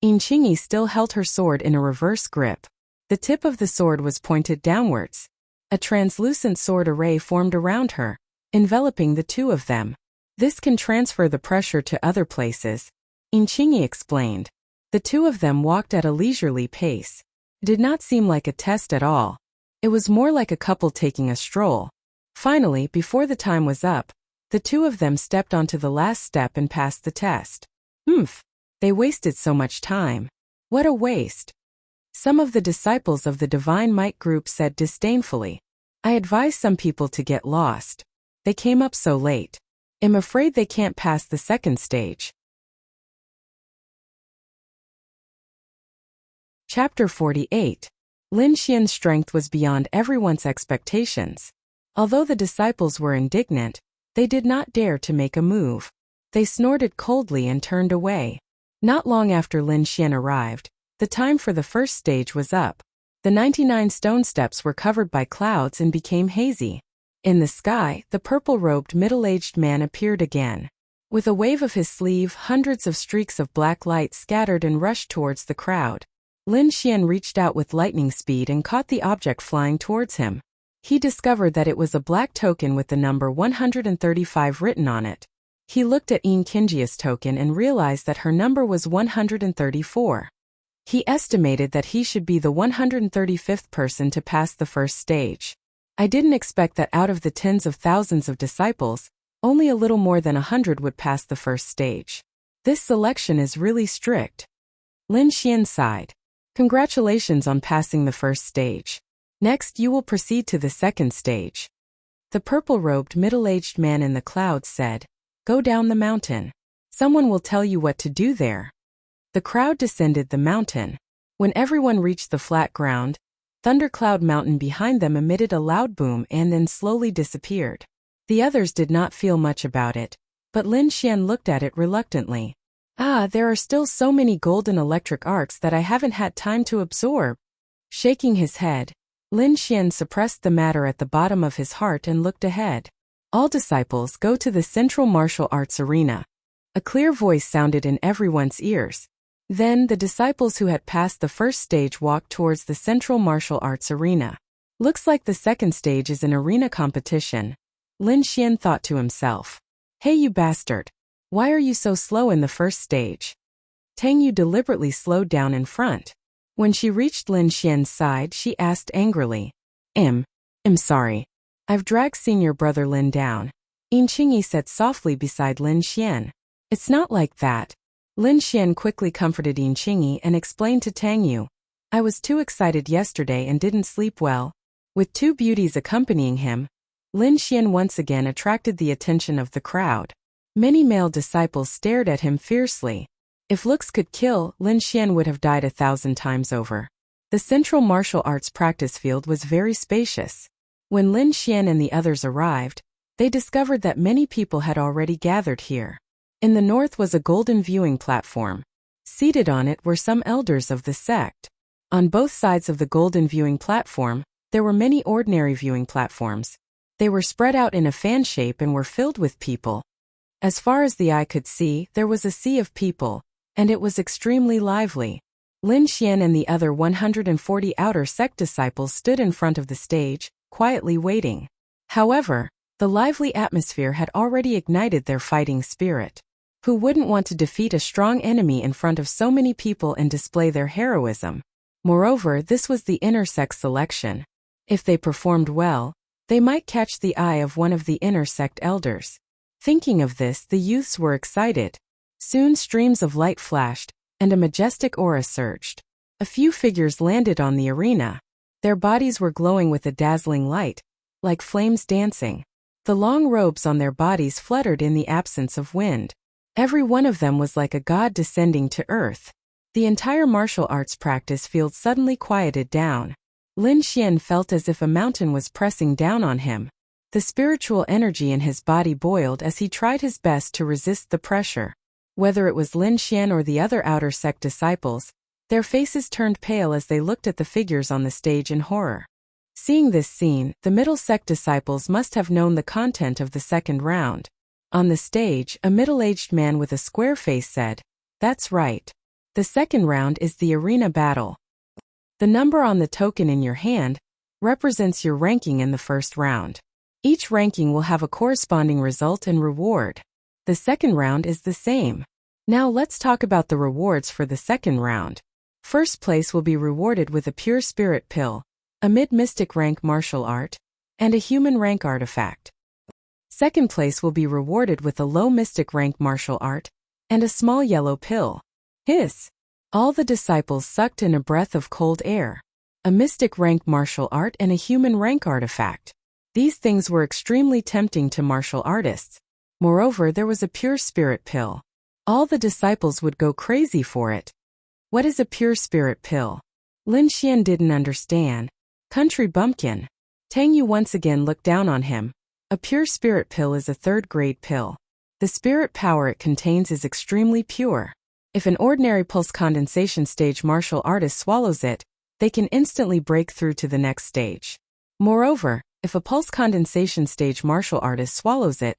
Yin Qingyi still held her sword in a reverse grip. The tip of the sword was pointed downwards. A translucent sword array formed around her, enveloping the two of them. This can transfer the pressure to other places, Inchingi explained. The two of them walked at a leisurely pace. It did not seem like a test at all. It was more like a couple taking a stroll. Finally, before the time was up, the two of them stepped onto the last step and passed the test. They wasted so much time. What a waste. Some of the disciples of the Divine Might group said disdainfully. I advise some people to get lost. They came up so late. I'm afraid they can't pass the second stage. Chapter 48. Lin Xian's strength was beyond everyone's expectations. Although the disciples were indignant, they did not dare to make a move. They snorted coldly and turned away. Not long after Lin Xian arrived, the time for the first stage was up. The 99 stone steps were covered by clouds and became hazy. In the sky, the purple-robed middle-aged man appeared again. With a wave of his sleeve, hundreds of streaks of black light scattered and rushed towards the crowd. Lin Xian reached out with lightning speed and caught the object flying towards him. He discovered that it was a black token with the number 135 written on it. He looked at Kinjia's token and realized that her number was 134. He estimated that he should be the 135th person to pass the first stage. I didn't expect that out of the tens of thousands of disciples, only a little more than 100 would pass the first stage. This selection is really strict. Lin Xian sighed. Congratulations on passing the first stage. Next, you will proceed to the second stage. The purple-robed middle-aged man in the clouds said, Go down the mountain. Someone will tell you what to do there. The crowd descended the mountain. When everyone reached the flat ground, Thundercloud Mountain behind them emitted a loud boom and then slowly disappeared. The others did not feel much about it, but Lin Xian looked at it reluctantly. There are still so many golden electric arcs that I haven't had time to absorb. Shaking his head, Lin Xian suppressed the matter at the bottom of his heart and looked ahead. All disciples go to the Central Martial Arts Arena. A clear voice sounded in everyone's ears. Then the disciples who had passed the first stage walked towards the Central Martial Arts Arena. Looks like the second stage is an arena competition. Lin Xian thought to himself. Hey you bastard. Why are you so slow in the first stage? Tang Yu deliberately slowed down in front. When she reached Lin Xian's side, she asked angrily. I'm sorry. I've dragged senior brother Lin down. Inchingi said softly beside Lin Xian. It's not like that. Lin Xian quickly comforted Inchingi and explained to Tang Yu. I was too excited yesterday and didn't sleep well. With two beauties accompanying him, Lin Xian once again attracted the attention of the crowd. Many male disciples stared at him fiercely. If looks could kill, Lin Xian would have died 1,000 times over. The Central Martial Arts practice field was very spacious. When Lin Xian and the others arrived, they discovered that many people had already gathered here. In the north was a golden viewing platform. Seated on it were some elders of the sect. On both sides of the golden viewing platform, there were many ordinary viewing platforms. They were spread out in a fan shape and were filled with people. As far as the eye could see, there was a sea of people, and it was extremely lively. Lin Xian and the other 140 outer sect disciples stood in front of the stage, quietly waiting. However, the lively atmosphere had already ignited their fighting spirit. Who wouldn't want to defeat a strong enemy in front of so many people and display their heroism? Moreover, this was the inner sect selection. If they performed well, they might catch the eye of one of the inner sect elders. Thinking of this, the youths were excited. Soon streams of light flashed, and a majestic aura surged. A few figures landed on the arena. Their bodies were glowing with a dazzling light, like flames dancing. The long robes on their bodies fluttered in the absence of wind. Every one of them was like a god descending to earth. The entire martial arts practice field suddenly quieted down. Lin Xian felt as if a mountain was pressing down on him. The spiritual energy in his body boiled as he tried his best to resist the pressure. Whether it was Lin Xian or the other outer sect disciples, their faces turned pale as they looked at the figures on the stage in horror. Seeing this scene, the middle sect disciples must have known the content of the second round. On the stage, a middle-aged man with a square face said, That's right. The second round is the arena battle. The number on the token in your hand represents your ranking in the first round. Each ranking will have a corresponding result and reward. The second round is the same. Now let's talk about the rewards for the second round. First place will be rewarded with a pure spirit pill, a mid-mystic rank martial art, and a human rank artifact. Second place will be rewarded with a low mystic rank martial art, and a small yellow pill. Hiss! All the disciples sucked in a breath of cold air. A mystic rank martial art and a human rank artifact. These things were extremely tempting to martial artists. Moreover, there was a pure spirit pill. All the disciples would go crazy for it. What is a pure spirit pill? Lin Xian didn't understand. Country bumpkin. Tang Yu once again looked down on him. A pure spirit pill is a third-grade pill. The spirit power it contains is extremely pure. If an ordinary pulse condensation stage martial artist swallows it, they can instantly break through to the next stage. Moreover, if a pulse condensation stage martial artist swallows it,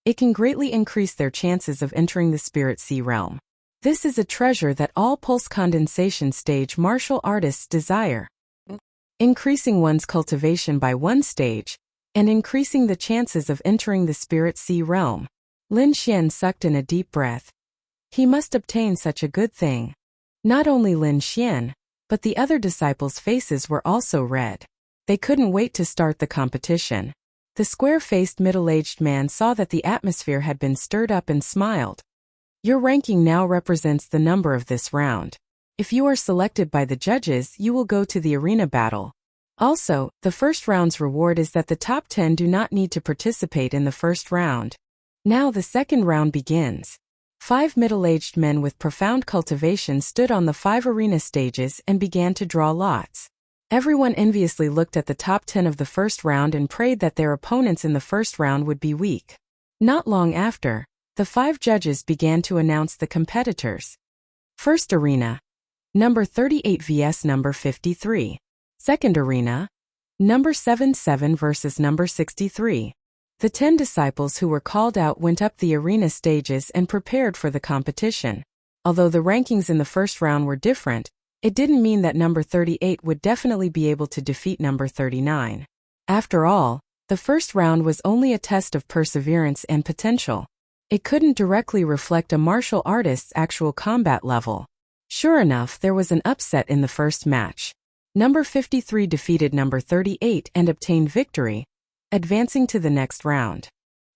it can greatly increase their chances of entering the spirit sea realm. This is a treasure that all pulse condensation stage martial artists desire. Increasing one's cultivation by one stage, and increasing the chances of entering the spirit sea realm. Lin Xian sucked in a deep breath. He must obtain such a good thing. Not only Lin Xian, but the other disciples' faces were also red. They couldn't wait to start the competition. The square-faced middle-aged man saw that the atmosphere had been stirred up and smiled. Your ranking now represents the number of this round. If you are selected by the judges, you will go to the arena battle. Also, the first round's reward is that the top 10 do not need to participate in the first round. Now the second round begins. 5 middle-aged men with profound cultivation stood on the 5 arena stages and began to draw lots. Everyone enviously looked at the top 10 of the first round and prayed that their opponents in the first round would be weak. Not long after, the 5 judges began to announce the competitors. First arena. Number 38 vs number 53. Second arena. Number 77 versus number 63. The 10 disciples who were called out went up the arena stages and prepared for the competition. Although the rankings in the first round were different, it didn't mean that number 38 would definitely be able to defeat number 39. After all, the first round was only a test of perseverance and potential. It couldn't directly reflect a martial artist's actual combat level. Sure enough, there was an upset in the first match. Number 53 defeated number 38 and obtained victory, advancing to the next round.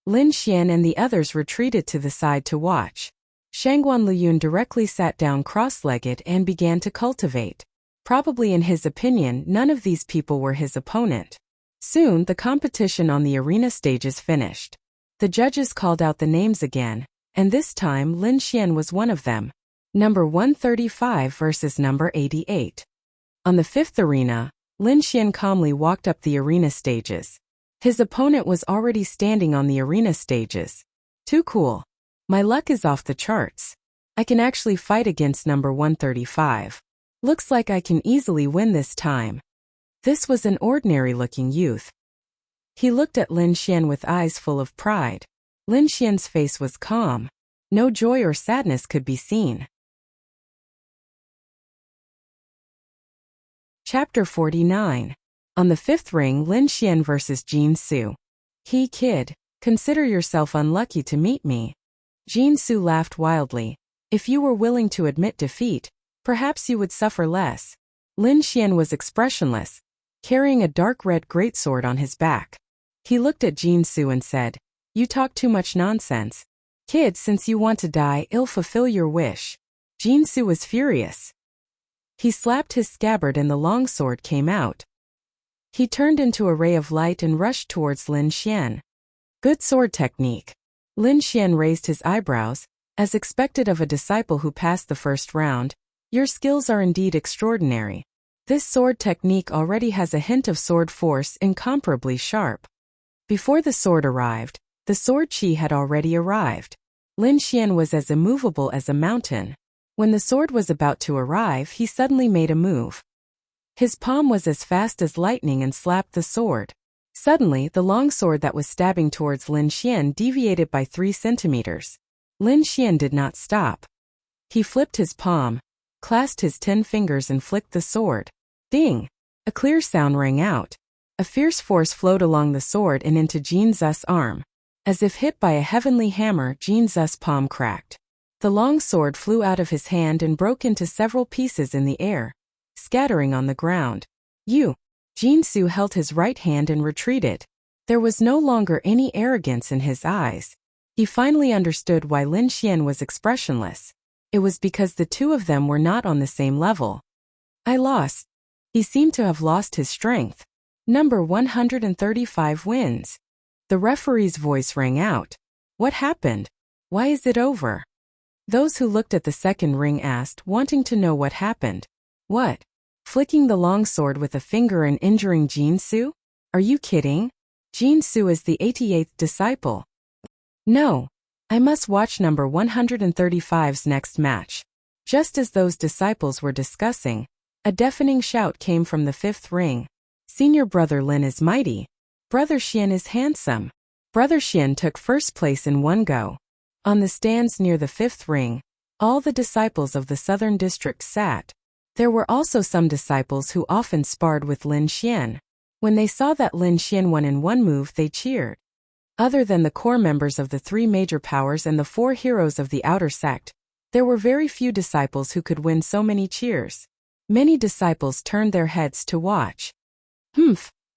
Lin Xian and the others retreated to the side to watch. Shangguan Liyun directly sat down cross-legged and began to cultivate. Probably in his opinion, none of these people were his opponent. Soon, the competition on the arena stages finished. The judges called out the names again, and this time Lin Xian was one of them. Number 135 versus number 88. On the fifth arena, Lin Xian calmly walked up the arena stages. His opponent was already standing on the arena stages. Too cool. My luck is off the charts. I can actually fight against number 135. Looks like I can easily win this time. This was an ordinary-looking youth. He looked at Lin Xian with eyes full of pride. Lin Xian's face was calm. No joy or sadness could be seen. Chapter 49. On the fifth ring, Lin Xian versus Jin Su. He kid, consider yourself unlucky to meet me. Jin Su laughed wildly. If you were willing to admit defeat, perhaps you would suffer less. Lin Xian was expressionless, carrying a dark red greatsword on his back. He looked at Jin Su and said, "You talk too much nonsense. Kid, since you want to die, I'll fulfill your wish." Jin Su was furious. He slapped his scabbard and the longsword came out. He turned into a ray of light and rushed towards Lin Xian. Good sword technique. Lin Xian raised his eyebrows, as expected of a disciple who passed the first round. Your skills are indeed extraordinary. This sword technique already has a hint of sword force incomparably sharp. Before the sword arrived, the sword chi had already arrived. Lin Xian was as immovable as a mountain. When the sword was about to arrive, he suddenly made a move. His palm was as fast as lightning and slapped the sword. Suddenly, the long sword that was stabbing towards Lin Xian deviated by 3 centimeters. Lin Xian did not stop. He flipped his palm, clasped his 10 fingers and flicked the sword. Ding! A clear sound rang out. A fierce force flowed along the sword and into Jin Zu's arm. As if hit by a heavenly hammer, Jin Zu's palm cracked. The long sword flew out of his hand and broke into several pieces in the air, scattering on the ground. Jin Su held his right hand and retreated. There was no longer any arrogance in his eyes. He finally understood why Lin Xian was expressionless. It was because the two of them were not on the same level. I lost. He seemed to have lost his strength. Number 135 wins. The referee's voice rang out. What happened? Why is it over? Those who looked at the second ring asked, wanting to know what happened. What? Flicking the long sword with a finger and injuring Jin Su? Are you kidding? Jin Su is the 88th disciple. No. I must watch number 135's next match. Just as those disciples were discussing, a deafening shout came from the fifth ring. Senior brother Lin is mighty. Brother Xian is handsome. Brother Xian took first place in one go. On the stands near the fifth ring, all the disciples of the southern district sat. There were also some disciples who often sparred with Lin Xian. When they saw that Lin Xian won in one move, they cheered. Other than the core members of the three major powers and the four heroes of the outer sect, there were very few disciples who could win so many cheers. Many disciples turned their heads to watch.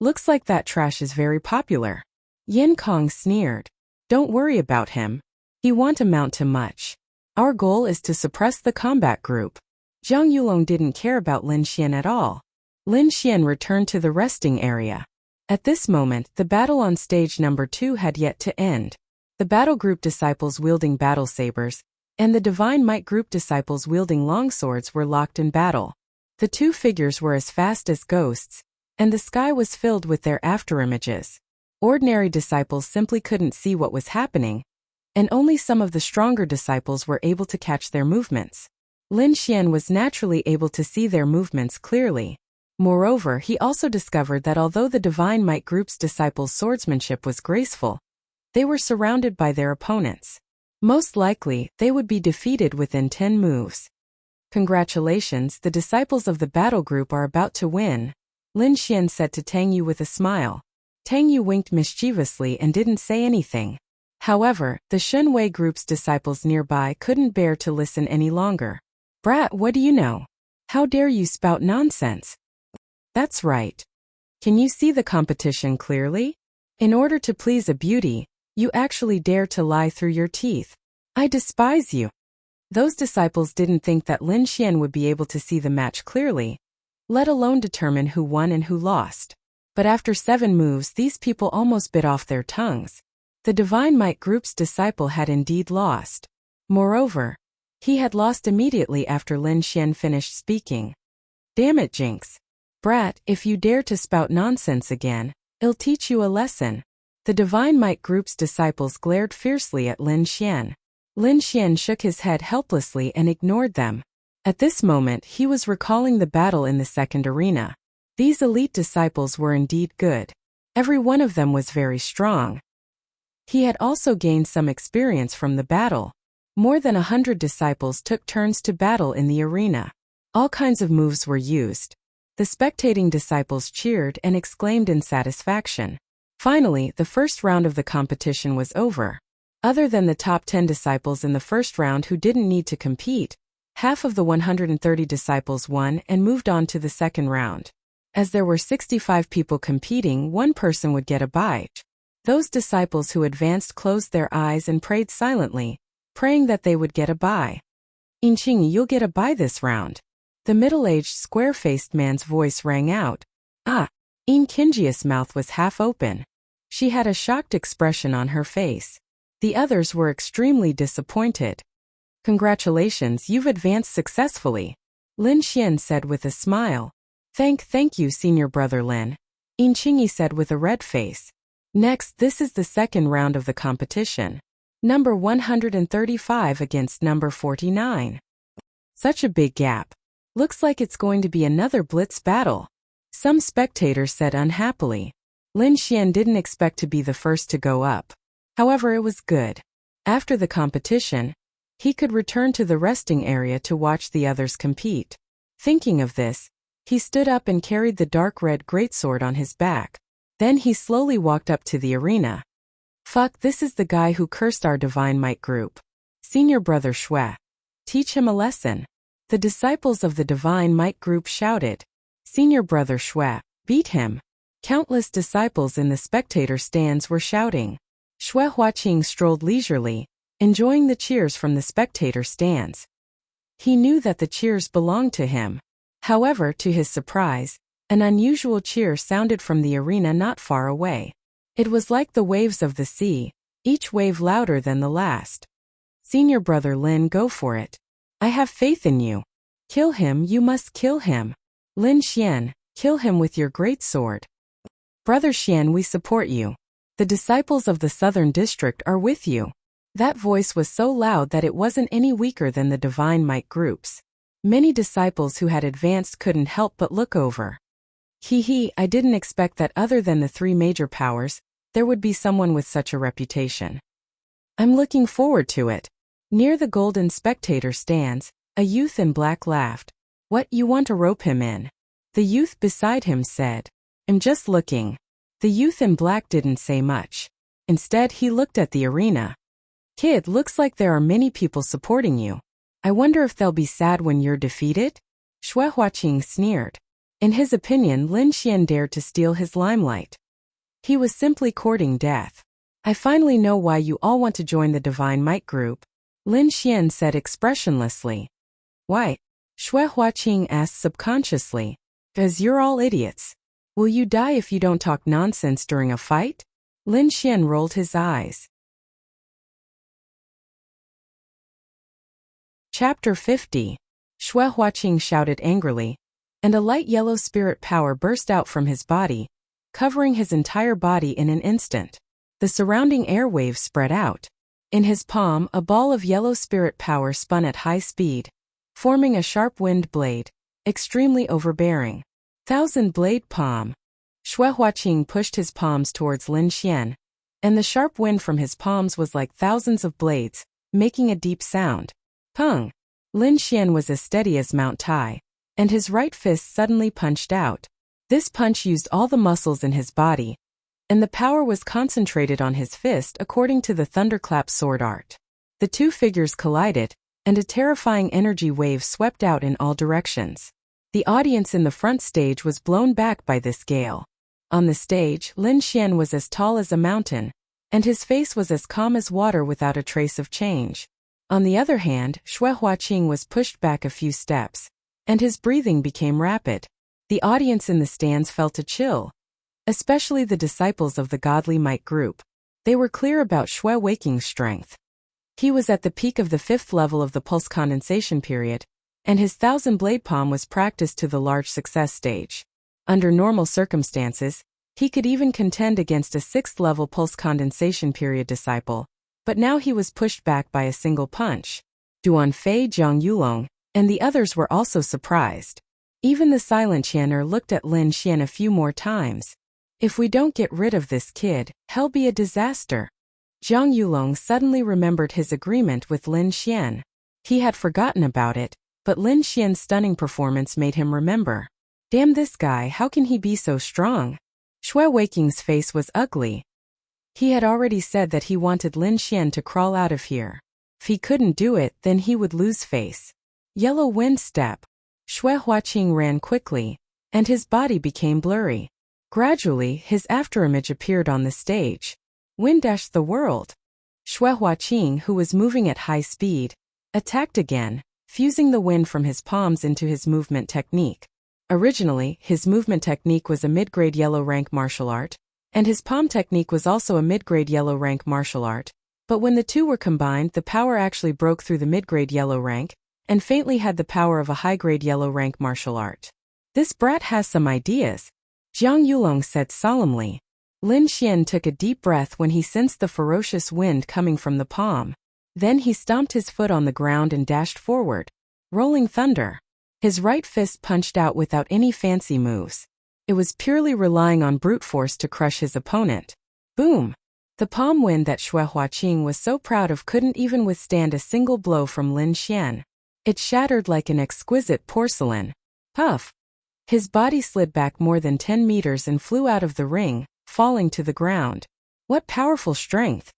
Looks like that trash is very popular. Yin Kong sneered. Don't worry about him. He won't amount to much. Our goal is to suppress the combat group. Zhang Yulong didn't care about Lin Xian at all. Lin Xian returned to the resting area. At this moment, the battle on stage number 2 had yet to end. The battle group disciples wielding battle sabers, and the divine might group disciples wielding longswords were locked in battle. The two figures were as fast as ghosts, and the sky was filled with their afterimages. Ordinary disciples simply couldn't see what was happening, and only some of the stronger disciples were able to catch their movements. Lin Xian was naturally able to see their movements clearly. Moreover, he also discovered that although the Divine Might Group's disciples' swordsmanship was graceful, they were surrounded by their opponents. Most likely, they would be defeated within 10 moves. Congratulations, the disciples of the battle group are about to win, Lin Xian said to Tang Yu with a smile. Tang Yu winked mischievously and didn't say anything. However, the Shun Wei group's disciples nearby couldn't bear to listen any longer. Brat, what do you know? How dare you spout nonsense? That's right. Can you see the competition clearly? In order to please a beauty, you actually dare to lie through your teeth. I despise you. Those disciples didn't think that Lin Xian would be able to see the match clearly, let alone determine who won and who lost. But after 7 moves, these people almost bit off their tongues. The Divine Might Group's disciple had indeed lost. Moreover, he had lost immediately after Lin Xian finished speaking. Damn it, Jinx. Brat, if you dare to spout nonsense again, I'll teach you a lesson. The Divine Might Group's disciples glared fiercely at Lin Xian. Lin Xian shook his head helplessly and ignored them. At this moment, he was recalling the battle in the second arena. These elite disciples were indeed good. Every one of them was very strong. He had also gained some experience from the battle. More than 100 disciples took turns to battle in the arena. All kinds of moves were used. The spectating disciples cheered and exclaimed in satisfaction. Finally, the first round of the competition was over. Other than the top 10 disciples in the first round who didn't need to compete, half of the 130 disciples won and moved on to the second round. As there were 65 people competing, one person would get a bite. Those disciples who advanced closed their eyes and prayed silently, praying that they would get a bye. Inqing, you'll get a bye this round. The middle-aged, square-faced man's voice rang out. In Kinjia's mouth was half open. She had a shocked expression on her face. The others were extremely disappointed. Congratulations, you've advanced successfully, Lin Xian said with a smile. Thank you, senior brother Lin, Inqing said with a red face. Next, this is the second round of the competition. Number 135 against number 49. Such a big gap. Looks like it's going to be another blitz battle, some spectators said unhappily. Lin Xian didn't expect to be the first to go up. However, it was good. After the competition, he could return to the resting area to watch the others compete. Thinking of this, He stood up and carried the dark red greatsword on his back. Then he slowly walked up to the arena. Fuck, this is the guy who cursed our Divine Might group. Senior Brother Shui. Teach him a lesson. The disciples of the Divine Might group shouted. Senior Brother Shui, beat him. Countless disciples in the spectator stands were shouting. Shui Huaqing strolled leisurely, enjoying the cheers from the spectator stands. He knew that the cheers belonged to him. However, to his surprise, an unusual cheer sounded from the arena not far away. It was like the waves of the sea, each wave louder than the last. Senior Brother Lin, go for it. I have faith in you. Kill him, you must kill him. Lin Xian, kill him with your great sword. Brother Xian, we support you. The disciples of the Southern District are with you. That voice was so loud that it wasn't any weaker than the Divine Might groups. Many disciples who had advanced couldn't help but look over. I didn't expect that other than the three major powers, there would be someone with such a reputation. I'm looking forward to it. Near the golden spectator stands, a youth in black laughed. What, you want to rope him in? The youth beside him said. I'm just looking. The youth in black didn't say much. Instead, he looked at the arena. Kid, looks like there are many people supporting you. I wonder if they'll be sad when you're defeated? Shui Huaqing sneered. In his opinion, Lin Xian dared to steal his limelight. He was simply courting death. I finally know why you all want to join the Divine Might group, Lin Xian said expressionlessly. Why? Shui Huaqing asked subconsciously. 'Cause you're all idiots. Will you die if you don't talk nonsense during a fight? Lin Xian rolled his eyes. Chapter 50. Shui Huaqing shouted angrily, and a light yellow spirit power burst out from his body, covering his entire body in an instant. The surrounding airwaves spread out. In his palm, a ball of yellow spirit power spun at high speed, forming a sharp wind blade, extremely overbearing. Thousand blade palm. Shui Huaqing pushed his palms towards Lin Xian, and the sharp wind from his palms was like thousands of blades, making a deep sound. Pung! Lin Xian was as steady as Mount Tai, and his right fist suddenly punched out. This punch used all the muscles in his body, and the power was concentrated on his fist according to the thunderclap sword art. The two figures collided, and a terrifying energy wave swept out in all directions. The audience in the front stage was blown back by this gale. On the stage, Lin Xian was as tall as a mountain, and his face was as calm as water without a trace of change. On the other hand, Shui Huaqing was pushed back a few steps, and his breathing became rapid. The audience in the stands felt a chill, especially the disciples of the Godly Might group. They were clear about Shui Huaqing's strength. He was at the peak of the 5th level of the pulse condensation period, and his thousand blade palm was practiced to the large success stage. Under normal circumstances, he could even contend against a 6th level pulse condensation period disciple, but now he was pushed back by a single punch. Duan Fei, Zhang Yulong, and the others were also surprised. Even the silent Qianer looked at Lin Xian a few more times. If we don't get rid of this kid, hell be a disaster. Zhang Yulong suddenly remembered his agreement with Lin Xian. He had forgotten about it, but Lin Xian's stunning performance made him remember. Damn this guy, how can he be so strong? Shui Huaqing's face was ugly. He had already said that he wanted Lin Xian to crawl out of here. If he couldn't do it, then he would lose face. Yellow wind step. Shui Huaqing ran quickly, and his body became blurry. Gradually, his afterimage appeared on the stage. Wind dashed the world. Shui Huaqing, who was moving at high speed, attacked again, fusing the wind from his palms into his movement technique. Originally, his movement technique was a mid-grade yellow rank martial art, and his palm technique was also a mid-grade yellow rank martial art. But when the two were combined, the power actually broke through the mid-grade yellow rank, and faintly had the power of a high-grade yellow rank martial art. This brat has some ideas, Zhang Yulong said solemnly. Lin Xian took a deep breath when he sensed the ferocious wind coming from the palm. Then he stomped his foot on the ground and dashed forward. Rolling thunder. His right fist punched out without any fancy moves. It was purely relying on brute force to crush his opponent. Boom! The palm wind that Shui Huaqing was so proud of couldn't even withstand a single blow from Lin Xian. It shattered like an exquisite porcelain. Puff! His body slid back more than 10 meters and flew out of the ring, falling to the ground. What powerful strength!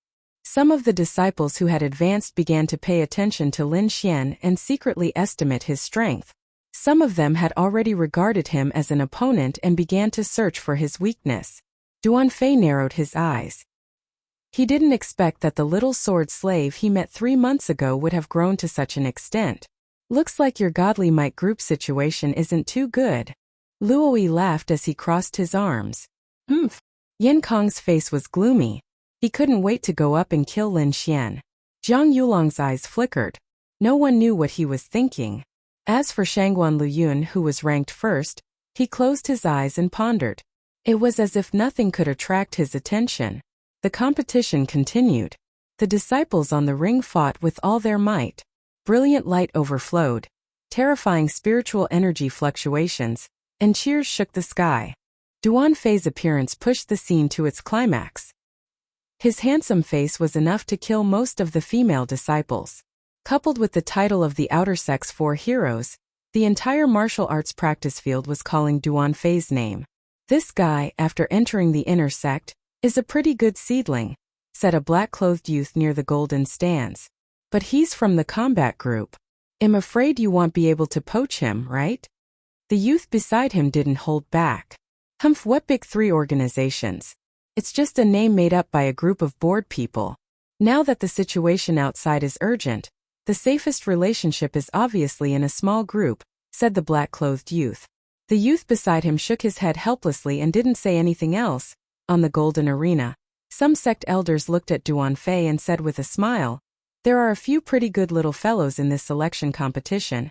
Some of the disciples who had advanced began to pay attention to Lin Xian and secretly estimate his strength. Some of them had already regarded him as an opponent and began to search for his weakness. Duanfei narrowed his eyes. He didn't expect that the little sword slave he met 3 months ago would have grown to such an extent. Looks like your godly might group situation isn't too good. Luoyi laughed as he crossed his arms. Yan Kong's face was gloomy. He couldn't wait to go up and kill Lin Xian. Zhang Yulong's eyes flickered. No one knew what he was thinking. As for Shangguan Luyun, who was ranked first, he closed his eyes and pondered. It was as if nothing could attract his attention. The competition continued. The disciples on the ring fought with all their might. Brilliant light overflowed, terrifying spiritual energy fluctuations, and cheers shook the sky. Duanfei's appearance pushed the scene to its climax. His handsome face was enough to kill most of the female disciples. Coupled with the title of the outer sex 4 heroes, the entire martial arts practice field was calling Duanfei's name. This guy, after entering the inner sect, is a pretty good seedling, said a black-clothed youth near the golden stands. But he's from the combat group. I'm afraid you won't be able to poach him, right? The youth beside him didn't hold back. What big 3 organizations? It's just a name made up by a group of bored people. Now that the situation outside is urgent, the safest relationship is obviously in a small group, said the black-clothed youth. The youth beside him shook his head helplessly and didn't say anything else. On the golden arena, some sect elders looked at Duanfei and said with a smile, "There are a few pretty good little fellows in this selection competition.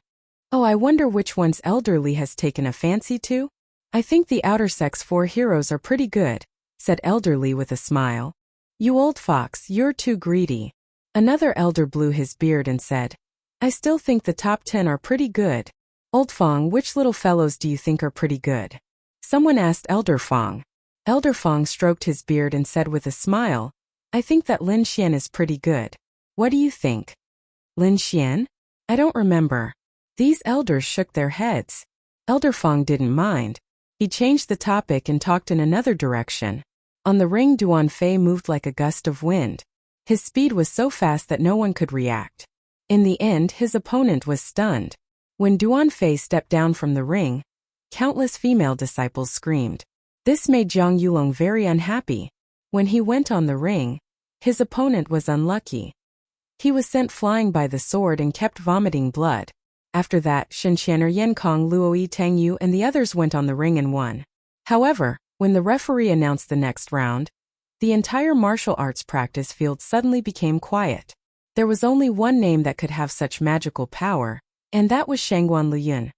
Oh, I wonder which one's elderly has taken a fancy to? I think the outer sex 4 heroes are pretty good," said Elderly with a smile. "You old fox, you're too greedy." Another elder blew his beard and said, "I still think the top 10 are pretty good." "Old Fong, which little fellows do you think are pretty good?" someone asked Elder Fong. Elder Fong stroked his beard and said with a smile, "I think that Lin Xian is pretty good. What do you think?" "Lin Xian? I don't remember." These elders shook their heads. Elder Fong didn't mind. He changed the topic and talked in another direction. On the ring, Duanfei moved like a gust of wind. His speed was so fast that no one could react. In the end, his opponent was stunned. When Duanfei stepped down from the ring, countless female disciples screamed. This made Zhang Yulong very unhappy. When he went on the ring, his opponent was unlucky. He was sent flying by the sword and kept vomiting blood. After that, Shenqianer, Yenkong, Luoyi, Tang Yu and the others went on the ring and won. However, when the referee announced the next round, the entire martial arts practice field suddenly became quiet. There was only one name that could have such magical power, and that was Shangguan Luyun.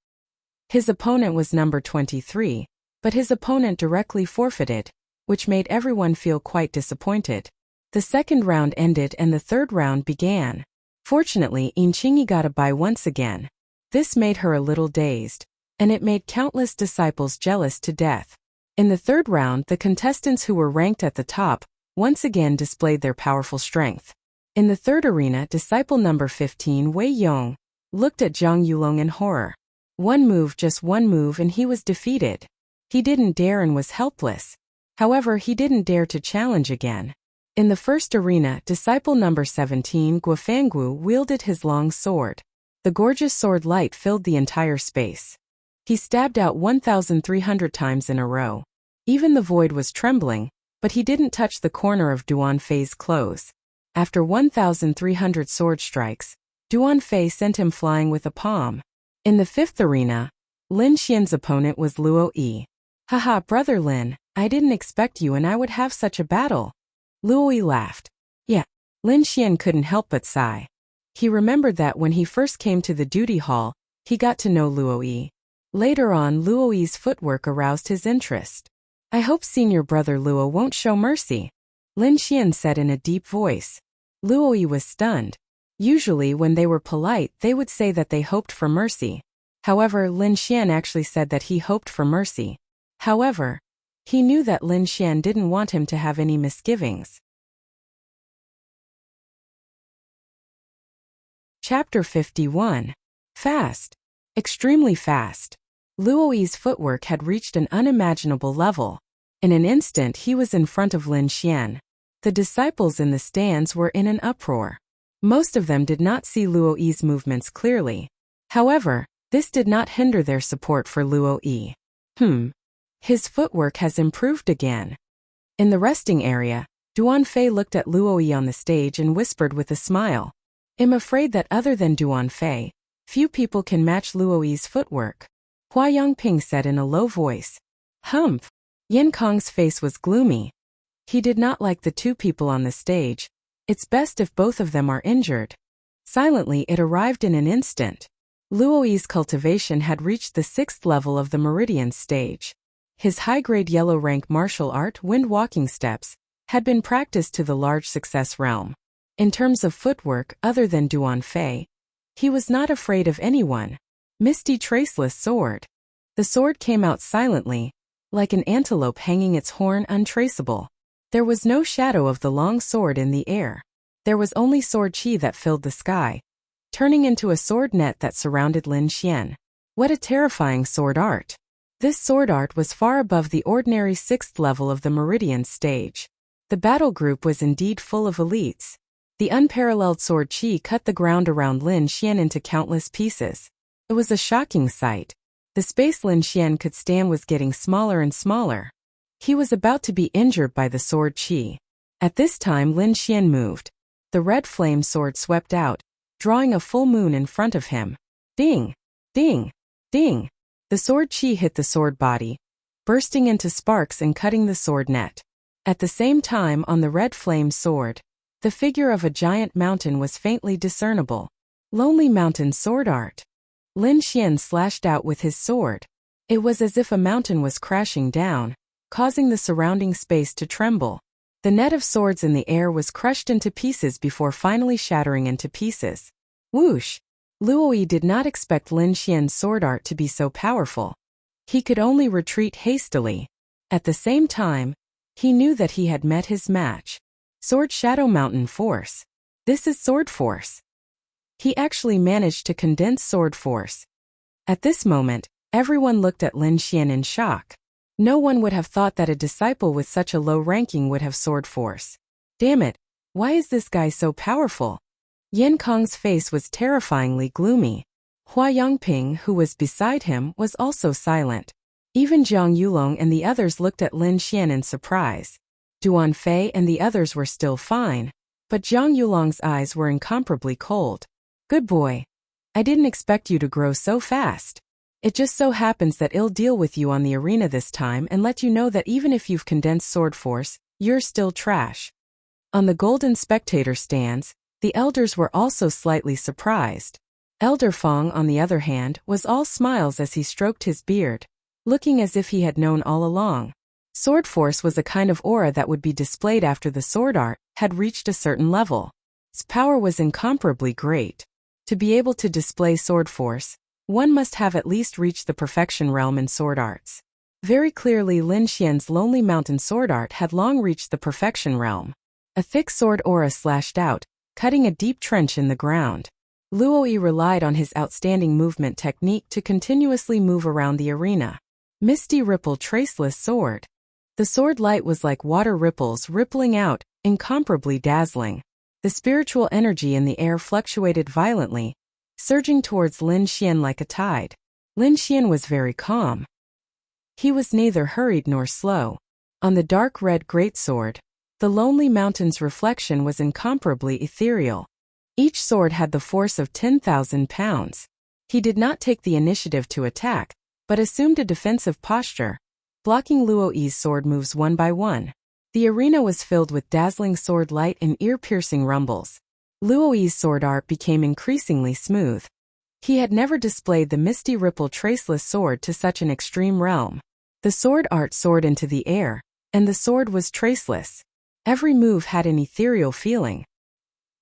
His opponent was number 23, but his opponent directly forfeited, which made everyone feel quite disappointed. The second round ended and the third round began. Fortunately, Yinqingyi got a bye once again. This made her a little dazed, and it made countless disciples jealous to death. In the third round, the contestants who were ranked at the top once again displayed their powerful strength. In the third arena, disciple number 15, Wei Yong, looked at Zhang Yulong in horror. Just one move and he was defeated. He didn't dare and was helpless. However, he didn't dare to challenge again. In the first arena, disciple number 17, Guofanggu, wielded his long sword. The gorgeous sword light filled the entire space. He stabbed out 1,300 times in a row. Even the void was trembling, but he didn't touch the corner of Duanfei's clothes. After 1,300 sword strikes, Duanfei sent him flying with a palm. In the fifth arena, Lin Xian's opponent was Luo Yi. "Haha, brother Lin, I didn't expect you and I would have such a battle." Luo Yi laughed. Yeah, Lin Xian couldn't help but sigh. He remembered that when he first came to the duty hall, he got to know Luo Yi. Later on, Luo Yi's footwork aroused his interest. "I hope senior brother Luo won't show mercy," Lin Xian said in a deep voice. Luo Yi was stunned. Usually when they were polite, they would say that they hoped for mercy. However, Lin Xian actually said that he hoped for mercy. However, he knew that Lin Xian didn't want him to have any misgivings. Chapter 51. Fast. Extremely fast. Luoyi's footwork had reached an unimaginable level. In an instant he was in front of Lin Xian. The disciples in the stands were in an uproar. Most of them did not see Luoyi's movements clearly. However, this did not hinder their support for Luoyi. His footwork has improved again. In the resting area, Duanfei looked at Luoyi on the stage and whispered with a smile. I'm afraid that other than Duanfei, few people can match Luoyi's footwork. Hua Yongping said in a low voice. Humph! Yin Kong's face was gloomy. He did not like the two people on the stage. It's best if both of them are injured. Silently it arrived in an instant. Luoyi's cultivation had reached the 6th level of the Meridian stage. His high-grade yellow-rank martial art wind walking steps had been practiced to the large success realm. In terms of footwork other than Duanfei, he was not afraid of anyone. Misty Traceless Sword. The sword came out silently, like an antelope hanging its horn untraceable. There was no shadow of the long sword in the air. There was only sword chi that filled the sky, turning into a sword net that surrounded Lin Xian. What a terrifying sword art! This sword art was far above the ordinary 6th level of the Meridian stage. The battle group was indeed full of elites. The unparalleled sword chi cut the ground around Lin Xian into countless pieces. It was a shocking sight. The space Lin Xian could stand was getting smaller and smaller. He was about to be injured by the sword chi. At this time Lin Xian moved. The red flame sword swept out, drawing a full moon in front of him. Ding! Ding! Ding! The sword chi hit the sword body, bursting into sparks and cutting the sword net. At the same time on the red flame sword, the figure of a giant mountain was faintly discernible. Lonely Mountain sword art. Lin Xian slashed out with his sword. It was as if a mountain was crashing down, causing the surrounding space to tremble. The net of swords in the air was crushed into pieces before finally shattering into pieces. Whoosh! Luoyi did not expect Lin Xian's sword art to be so powerful. He could only retreat hastily. At the same time, he knew that he had met his match. Sword Shadow Mountain Force. This is Sword Force. He actually managed to condense Sword Force. At this moment, everyone looked at Lin Xian in shock. No one would have thought that a disciple with such a low ranking would have sword force. Damn it, why is this guy so powerful? Yin Kong's face was terrifyingly gloomy. Hua Yongping, who was beside him, was also silent. Even Zhang Yulong and the others looked at Lin Xian in surprise. Duanfei and the others were still fine, but Zhang Yulong's eyes were incomparably cold. Good boy. I didn't expect you to grow so fast. It just so happens that I'll deal with you on the arena this time and let you know that even if you've condensed sword force, you're still trash. On the golden spectator stands, the elders were also slightly surprised. Elder Fong, on the other hand, was all smiles as he stroked his beard, looking as if he had known all along. Sword force was a kind of aura that would be displayed after the sword art had reached a certain level. Its power was incomparably great. To be able to display sword force, one must have at least reached the perfection realm in sword arts. Very clearly Lin Xian's Lonely Mountain sword art had long reached the perfection realm. A thick sword aura slashed out, cutting a deep trench in the ground. Luoyi relied on his outstanding movement technique to continuously move around the arena. Misty Ripple Traceless Sword. The sword light was like water ripples rippling out, incomparably dazzling. The spiritual energy in the air fluctuated violently, surging towards Lin Xian like a tide. Lin Xian was very calm. He was neither hurried nor slow. On the dark red greatsword, the Lonely Mountain's reflection was incomparably ethereal. Each sword had the force of 10,000 pounds. He did not take the initiative to attack, but assumed a defensive posture, blocking Luoyi's sword moves one by one. The arena was filled with dazzling sword light and ear-piercing rumbles. Luoyi's sword art became increasingly smooth. He had never displayed the Misty Ripple Traceless sword to such an extreme realm. The sword art soared into the air, and the sword was traceless. Every move had an ethereal feeling.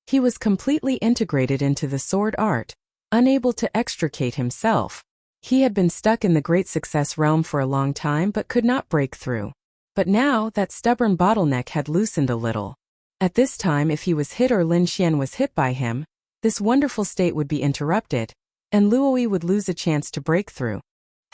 He was completely integrated into the sword art, unable to extricate himself. He had been stuck in the great success realm for a long time but could not break through. But now that stubborn bottleneck had loosened a little. At this time, if he was hit or Lin Xian was hit by him, this wonderful state would be interrupted, and Luoyi would lose a chance to break through.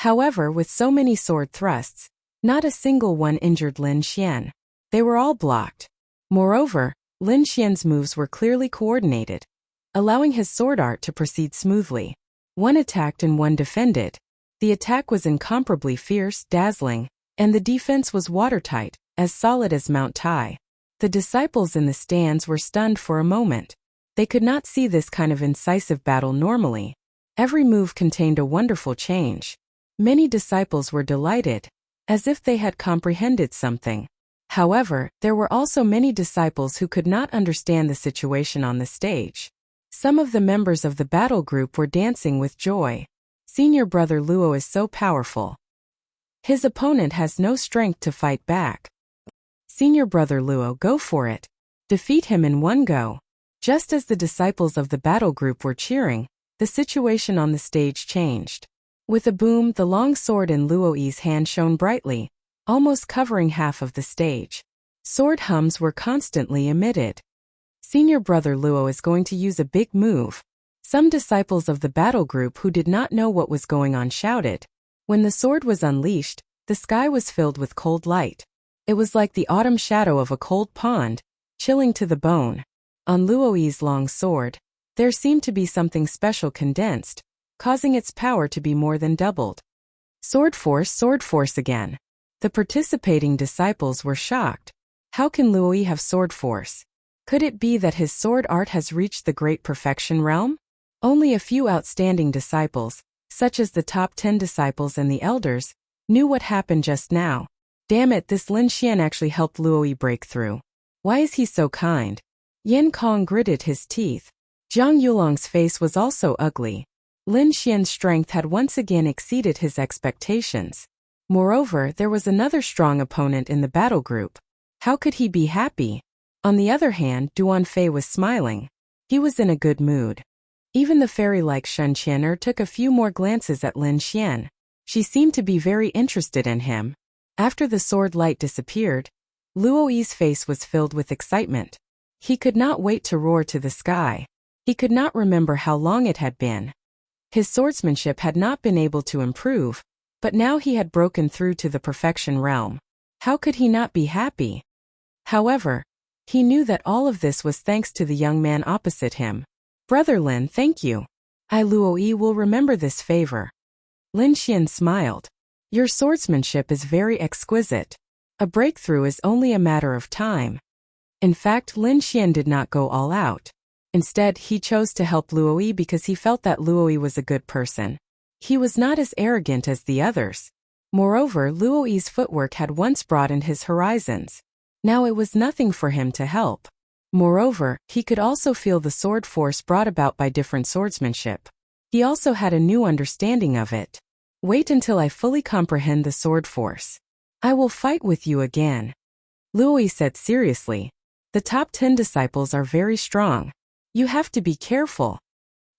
However, with so many sword thrusts, not a single one injured Lin Xian. They were all blocked. Moreover, Lin Xian's moves were clearly coordinated, allowing his sword art to proceed smoothly. One attacked and one defended. The attack was incomparably fierce, dazzling, and the defense was watertight, as solid as Mount Tai. The disciples in the stands were stunned for a moment. They could not see this kind of incisive battle normally. Every move contained a wonderful change. Many disciples were delighted, as if they had comprehended something. However, there were also many disciples who could not understand the situation on the stage. Some of the members of the battle group were dancing with joy. Senior brother Luo is so powerful. His opponent has no strength to fight back. Senior brother Luo, go for it. Defeat him in one go. Just as the disciples of the battle group were cheering, the situation on the stage changed. With a boom, the long sword in Luo Yi's hand shone brightly, almost covering half of the stage. Sword hums were constantly emitted. Senior brother Luo is going to use a big move. Some disciples of the battle group who did not know what was going on shouted. When the sword was unleashed, the sky was filled with cold light. It was like the autumn shadow of a cold pond, chilling to the bone. On Luo Yi's long sword, there seemed to be something special condensed, causing its power to be more than doubled. Sword force again. The participating disciples were shocked. How can Luo Yi have sword force? Could it be that his sword art has reached the great perfection realm? Only a few outstanding disciples, such as the top 10 disciples and the elders, knew what happened just now. Damn it, this Lin Xian actually helped Luo Yi break through. Why is he so kind? Yan Kong gritted his teeth. Zhang Yulong's face was also ugly. Lin Xian's strength had once again exceeded his expectations. Moreover, there was another strong opponent in the battle group. How could he be happy? On the other hand, Duan Fei was smiling. He was in a good mood. Even the fairy-like Shen Qianer took a few more glances at Lin Xian. She seemed to be very interested in him. After the sword light disappeared, Luo Yi's face was filled with excitement. He could not wait to roar to the sky. He could not remember how long it had been. His swordsmanship had not been able to improve, but now he had broken through to the perfection realm. How could he not be happy? However, he knew that all of this was thanks to the young man opposite him. Brother Lin, thank you. I Luo Yi will remember this favor. Lin Xian smiled. Your swordsmanship is very exquisite. A breakthrough is only a matter of time. In fact, Lin Xian did not go all out. Instead, he chose to help Luo Yi because he felt that Luo Yi was a good person. He was not as arrogant as the others. Moreover, Luo Yi's footwork had once broadened his horizons. Now it was nothing for him to help. Moreover, he could also feel the sword force brought about by different swordsmanship. He also had a new understanding of it. Wait until I fully comprehend the sword force. I will fight with you again. Luo Yi said seriously. The top 10 disciples are very strong. You have to be careful.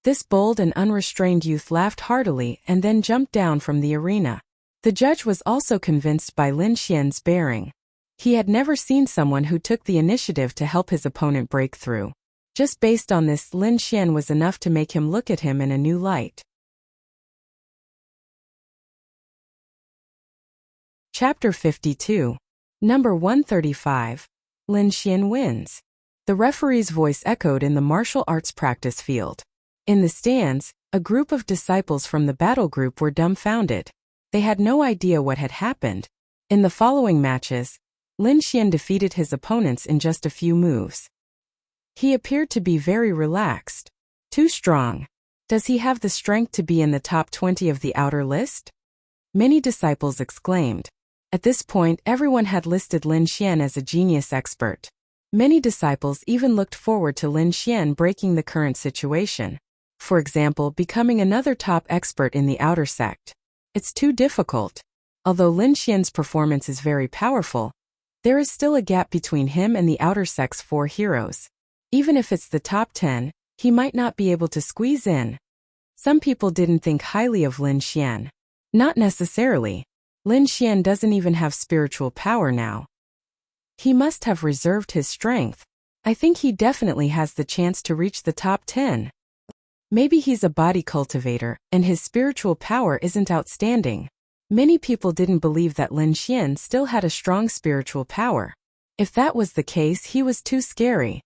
This bold and unrestrained youth laughed heartily and then jumped down from the arena. The judge was also convinced by Lin Xian's bearing. He had never seen someone who took the initiative to help his opponent break through. Just based on this, Lin Xian was enough to make him look at him in a new light. Chapter 52. Number 135. Lin Xian wins. The referee's voice echoed in the martial arts practice field. In the stands, a group of disciples from the battle group were dumbfounded. They had no idea what had happened. In the following matches, Lin Xian defeated his opponents in just a few moves. He appeared to be very relaxed. Too strong. Does he have the strength to be in the top 20 of the outer list? Many disciples exclaimed. At this point, everyone had listed Lin Xian as a genius expert. Many disciples even looked forward to Lin Xian breaking the current situation. For example, becoming another top expert in the outer sect. It's too difficult. Although Lin Xian's performance is very powerful, there is still a gap between him and the outer sect's 4 heroes. Even if it's the top 10, he might not be able to squeeze in. Some people didn't think highly of Lin Xian. Not necessarily. Lin Xian doesn't even have spiritual power now. He must have reserved his strength. I think he definitely has the chance to reach the top 10. Maybe he's a body cultivator, and his spiritual power isn't outstanding. Many people didn't believe that Lin Xian still had a strong spiritual power. If that was the case, he was too scary.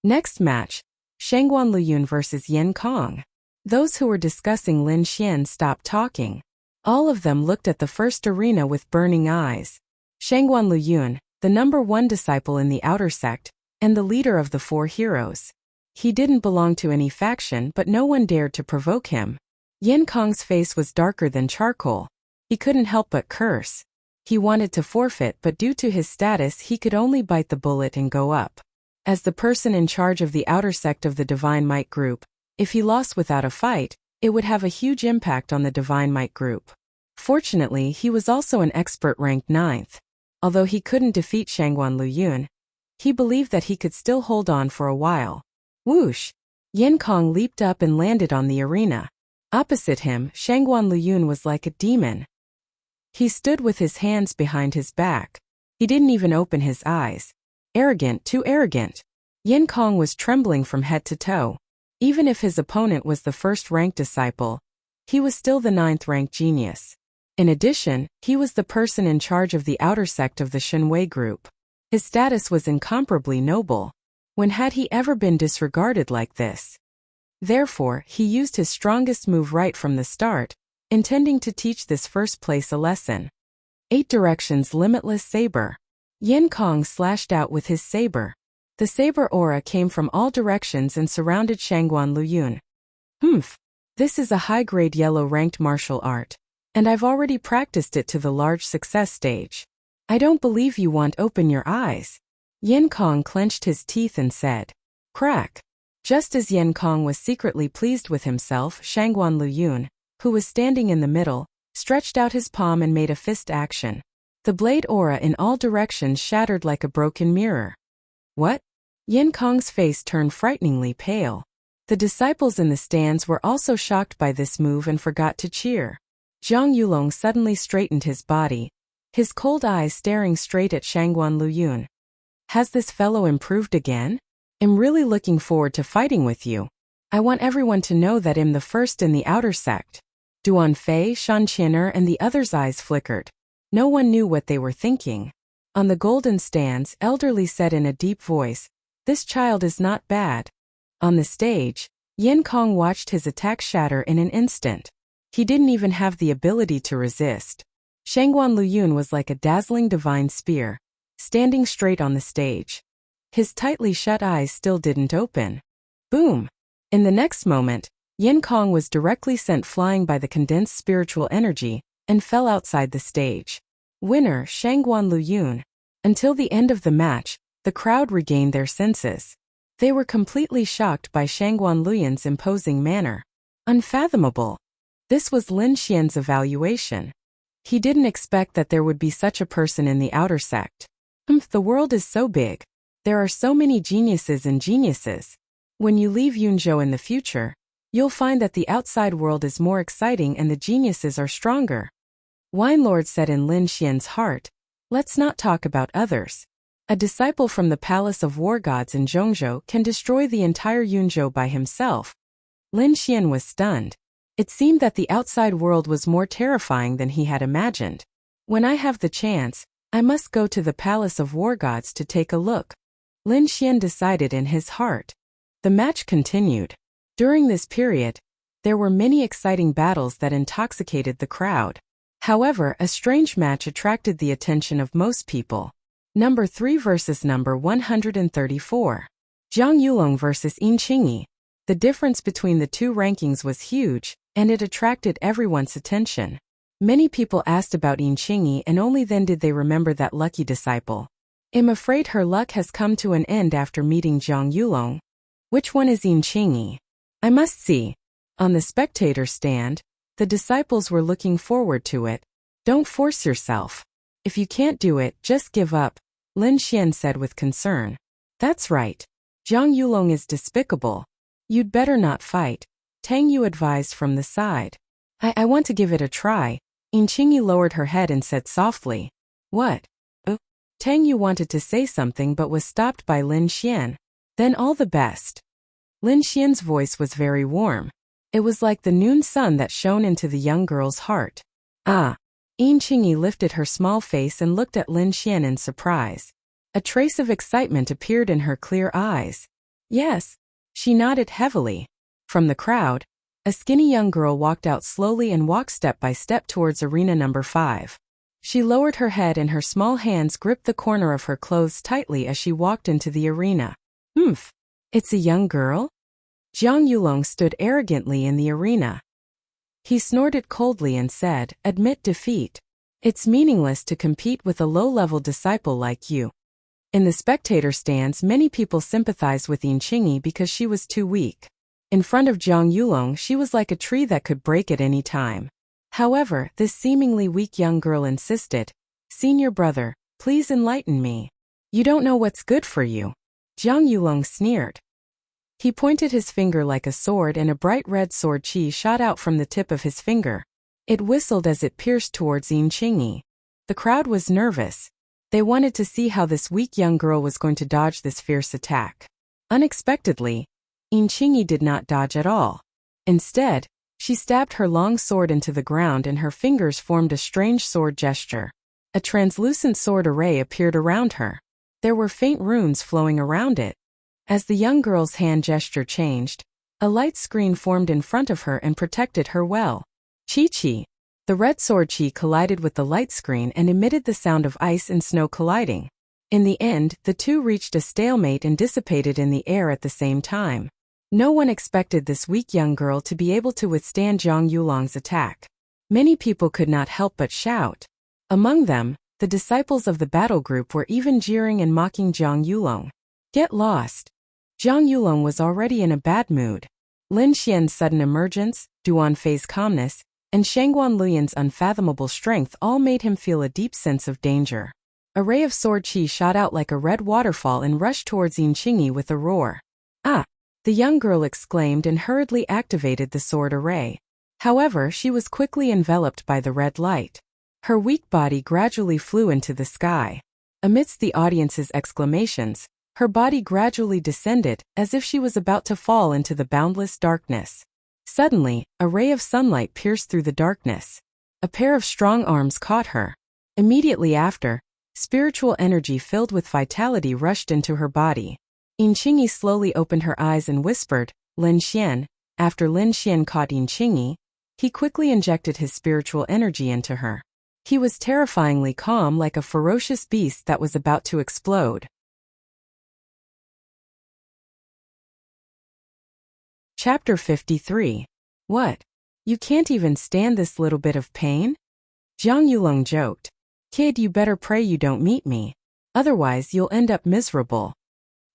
Next match, Shangguan Luyun versus Yan Kong. Those who were discussing Lin Xian stopped talking. All of them looked at the first arena with burning eyes. Shangguan Luyun, the #1 disciple in the outer sect, and the leader of the 4 heroes. He didn't belong to any faction, but no one dared to provoke him. Yan Kong's face was darker than charcoal. He couldn't help but curse. He wanted to forfeit, but due to his status he could only bite the bullet and go up. As the person in charge of the outer sect of the Divine Might group, if he lost without a fight, it would have a huge impact on the Divine Might group. Fortunately, he was also an expert ranked 9th. Although he couldn't defeat Shangguan Luyun, he believed that he could still hold on for a while. Whoosh! Yan Kong leaped up and landed on the arena. Opposite him, Shangguan Luyun was like a demon. He stood with his hands behind his back. He didn't even open his eyes. Arrogant, too arrogant. Yan Kong was trembling from head to toe. Even if his opponent was the 1st-ranked disciple, he was still the 9th-ranked genius. In addition, he was the person in charge of the outer sect of the Shenwei group. His status was incomparably noble. When had he ever been disregarded like this? Therefore, he used his strongest move right from the start, intending to teach this first place a lesson. 8 Directions Limitless Saber. Yan Kong slashed out with his saber. The saber aura came from all directions and surrounded Shangguan Luyun. This is a high-grade yellow-ranked martial art, and I've already practiced it to the large success stage. I don't believe you won't open your eyes. Yan Kong clenched his teeth and said, "Crack." Just as Yan Kong was secretly pleased with himself, Shangguan Luyun, who was standing in the middle, stretched out his palm and made a fist action. The blade aura in all directions shattered like a broken mirror. What? Yan Kong's face turned frighteningly pale. The disciples in the stands were also shocked by this move and forgot to cheer. Zhang Yulong suddenly straightened his body, his cold eyes staring straight at Shangguan Luyun. Has this fellow improved again? I'm really looking forward to fighting with you. I want everyone to know that I'm the first in the outer sect. Duan Fei, Shan Qianer and the others' eyes flickered. No one knew what they were thinking. On the golden stands, Elderly said in a deep voice, "This child is not bad." On the stage, Yan Kong watched his attack shatter in an instant. He didn't even have the ability to resist. Shangguan Luyun was like a dazzling divine spear, standing straight on the stage. His tightly shut eyes still didn't open. Boom! In the next moment, Yan Kong was directly sent flying by the condensed spiritual energy and fell outside the stage. Winner, Shangguan Luyun. Until the end of the match, the crowd regained their senses. They were completely shocked by Shangguan Luyun's imposing manner. Unfathomable. This was Lin Xian's evaluation. He didn't expect that there would be such a person in the outer sect. The world is so big. There are so many geniuses and geniuses. When you leave Yunzhou in the future, you'll find that the outside world is more exciting and the geniuses are stronger. Wine Lord said in Lin Xian's heart, "Let's not talk about others. A disciple from the Palace of War Gods in Zhongzhou can destroy the entire Yunzhou by himself." Lin Xian was stunned. It seemed that the outside world was more terrifying than he had imagined. When I have the chance, I must go to the Palace of War Gods to take a look. Lin Xian decided in his heart. The match continued. During this period, there were many exciting battles that intoxicated the crowd. However, a strange match attracted the attention of most people. Number 3 versus number 134. Zhang Yulong versus Yin Qingyi. The difference between the two rankings was huge, and it attracted everyone's attention. Many people asked about Yin Qingyi and only then did they remember that lucky disciple. I'm afraid her luck has come to an end after meeting Zhang Yulong. Which one is Yin Qingyi? I must see. On the spectator stand, the disciples were looking forward to it. Don't force yourself. If you can't do it, just give up, Lin Xian said with concern. That's right. Zhang Yulong is despicable. You'd better not fight, Tang Yu advised from the side. I want to give it a try. Yin Qingyi lowered her head and said softly. What? Tang Yu wanted to say something but was stopped by Lin Xian. Then all the best. Lin Xian's voice was very warm. It was like the noon sun that shone into the young girl's heart. Ah. Yin Qingyi lifted her small face and looked at Lin Xian in surprise. A trace of excitement appeared in her clear eyes. Yes. She nodded heavily. From the crowd, a skinny young girl walked out slowly and walked step by step towards arena number 5. She lowered her head and her small hands gripped the corner of her clothes tightly as she walked into the arena. Oomph! It's a young girl? Zhang Yulong stood arrogantly in the arena. He snorted coldly and said, "Admit defeat. It's meaningless to compete with a low-level disciple like you." In the spectator stands, many people sympathized with Yin Qingyi because she was too weak. In front of Zhang Yulong, she was like a tree that could break at any time. However, this seemingly weak young girl insisted, "Senior brother, please enlighten me. You don't know what's good for you." Zhang Yulong sneered. He pointed his finger like a sword and a bright red sword chi shot out from the tip of his finger. It whistled as it pierced towards Yin Qingyi. The crowd was nervous. They wanted to see how this weak young girl was going to dodge this fierce attack. Unexpectedly, Yin Qingyi did not dodge at all. Instead, she stabbed her long sword into the ground and her fingers formed a strange sword gesture. A translucent sword array appeared around her. There were faint runes flowing around it. As the young girl's hand gesture changed, a light screen formed in front of her and protected her well. Chi-chi. The red sword chi collided with the light screen and emitted the sound of ice and snow colliding. In the end, the two reached a stalemate and dissipated in the air at the same time. No one expected this weak young girl to be able to withstand Zhang Yulong's attack. Many people could not help but shout. Among them, the disciples of the battle group were even jeering and mocking Zhang Yulong. Get lost. Zhang Yulong was already in a bad mood. Lin Xian's sudden emergence, Duan Fei's calmness, and Shangguan Luyan's unfathomable strength all made him feel a deep sense of danger. A ray of sword chi shot out like a red waterfall and rushed towards Yin Qingyi with a roar. Ah! The young girl exclaimed and hurriedly activated the sword array. However, she was quickly enveloped by the red light. Her weak body gradually flew into the sky. Amidst the audience's exclamations, her body gradually descended, as if she was about to fall into the boundless darkness. Suddenly, a ray of sunlight pierced through the darkness. A pair of strong arms caught her. Immediately after, spiritual energy filled with vitality rushed into her body. Yin Qingyi slowly opened her eyes and whispered, "Lin Xian." After Lin Xian caught Yin Qingyi, he quickly injected his spiritual energy into her. He was terrifyingly calm, like a ferocious beast that was about to explode. Chapter 53. What? You can't even stand this little bit of pain? Zhang Yulong joked. Kid, you better pray you don't meet me. Otherwise you'll end up miserable.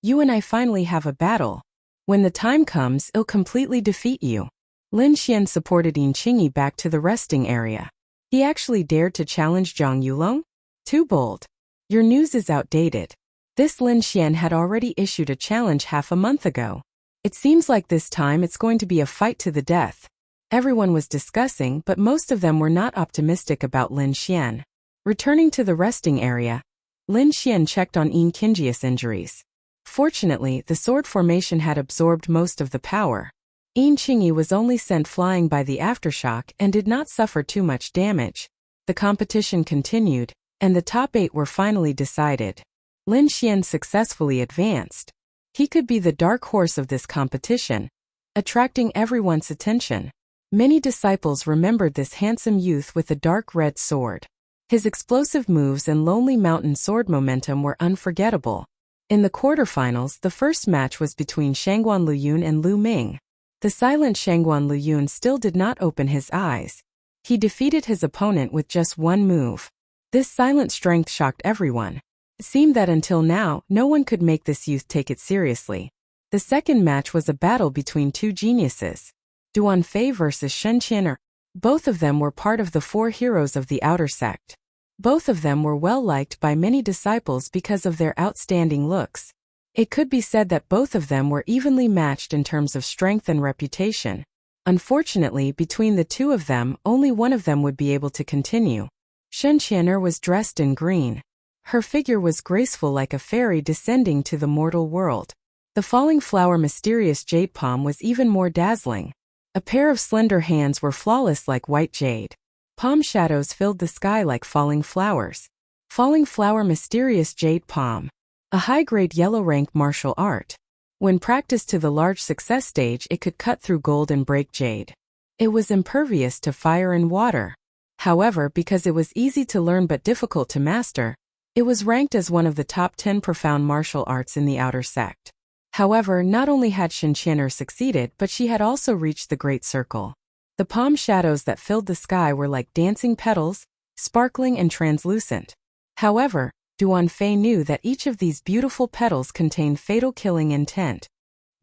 You and I finally have a battle. When the time comes, I'll completely defeat you. Lin Xian supported Yin Qingyi back to the resting area. He actually dared to challenge Zhang Yulong? Too bold. Your news is outdated. This Lin Xian had already issued a challenge half a month ago. It seems like this time it's going to be a fight to the death. Everyone was discussing, but most of them were not optimistic about Lin Xian. Returning to the resting area, Lin Xian checked on Yin Qingyi's injuries. Fortunately, the sword formation had absorbed most of the power. Yin Qingyi was only sent flying by the aftershock and did not suffer too much damage. The competition continued, and the top 8 were finally decided. Lin Xian successfully advanced. He could be the dark horse of this competition, attracting everyone's attention. Many disciples remembered this handsome youth with a dark red sword. His explosive moves and lonely mountain sword momentum were unforgettable. In the quarterfinals, the first match was between Shangguan Luyun and Lu Ming. The silent Shangguan Luyun still did not open his eyes. He defeated his opponent with just one move. This silent strength shocked everyone. It seemed that until now, no one could make this youth take it seriously. The second match was a battle between two geniuses. Duan Fei versus Shen Qian'er. Both of them were part of the 4 heroes of the outer sect. Both of them were well liked by many disciples because of their outstanding looks. It could be said that both of them were evenly matched in terms of strength and reputation. Unfortunately, between the two of them, only one of them would be able to continue. Shen Qian'er was dressed in green. Her figure was graceful like a fairy descending to the mortal world. The falling flower mysterious jade palm was even more dazzling. A pair of slender hands were flawless like white jade. Palm shadows filled the sky like falling flowers. Falling flower mysterious jade palm. A high-grade yellow rank martial art. When practiced to the large success stage, it could cut through gold and break jade. It was impervious to fire and water. However, because it was easy to learn but difficult to master, it was ranked as one of the top 10 profound martial arts in the outer sect. However, not only had Shinqianer succeeded, but she had also reached the Great Circle. The palm shadows that filled the sky were like dancing petals, sparkling and translucent. However, Duanfei knew that each of these beautiful petals contained fatal killing intent.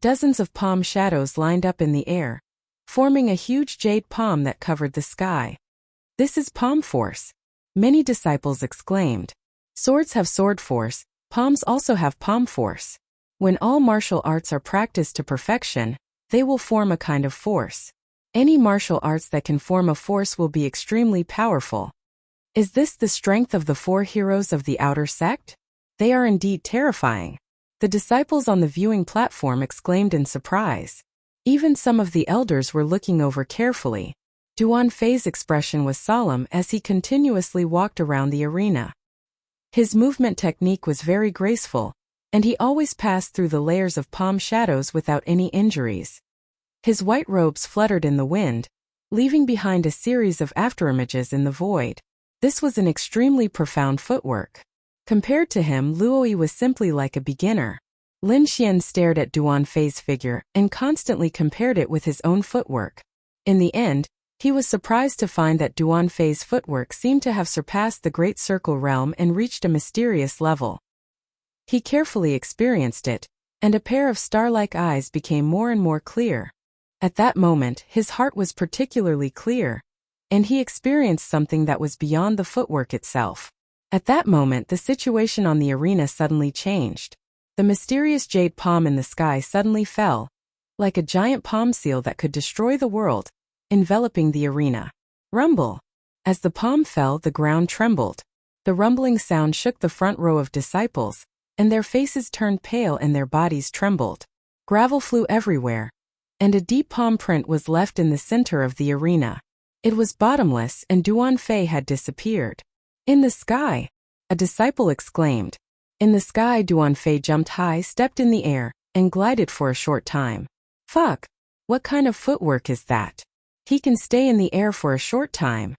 Dozens of palm shadows lined up in the air, forming a huge jade palm that covered the sky. This is palm force. Many disciples exclaimed. Swords have sword force, palms also have palm force. When all martial arts are practiced to perfection, they will form a kind of force. Any martial arts that can form a force will be extremely powerful. Is this the strength of the 4 heroes of the outer sect? They are indeed terrifying. The disciples on the viewing platform exclaimed in surprise. Even some of the elders were looking over carefully. Duanfei's expression was solemn as he continuously walked around the arena. His movement technique was very graceful, and he always passed through the layers of palm shadows without any injuries. His white robes fluttered in the wind, leaving behind a series of afterimages in the void. This was an extremely profound footwork. Compared to him, Luoyi was simply like a beginner. Lin Xian stared at Duanfei's figure and constantly compared it with his own footwork. In the end, he was surprised to find that Duanfei's footwork seemed to have surpassed the Great Circle realm and reached a mysterious level. He carefully experienced it, and a pair of star-like eyes became more and more clear. At that moment, his heart was particularly clear, and he experienced something that was beyond the footwork itself. At that moment, the situation on the arena suddenly changed. The mysterious jade palm in the sky suddenly fell, like a giant palm seal that could destroy the world, enveloping the arena. Rumble. As the palm fell, the ground trembled. The rumbling sound shook the front row of disciples, and their faces turned pale and their bodies trembled. Gravel flew everywhere, and a deep palm print was left in the center of the arena. It was bottomless, and Duanfei had disappeared. In the sky! A disciple exclaimed. In the sky, Duanfei jumped high, stepped in the air, and glided for a short time. Fuck! What kind of footwork is that? He can stay in the air for a short time.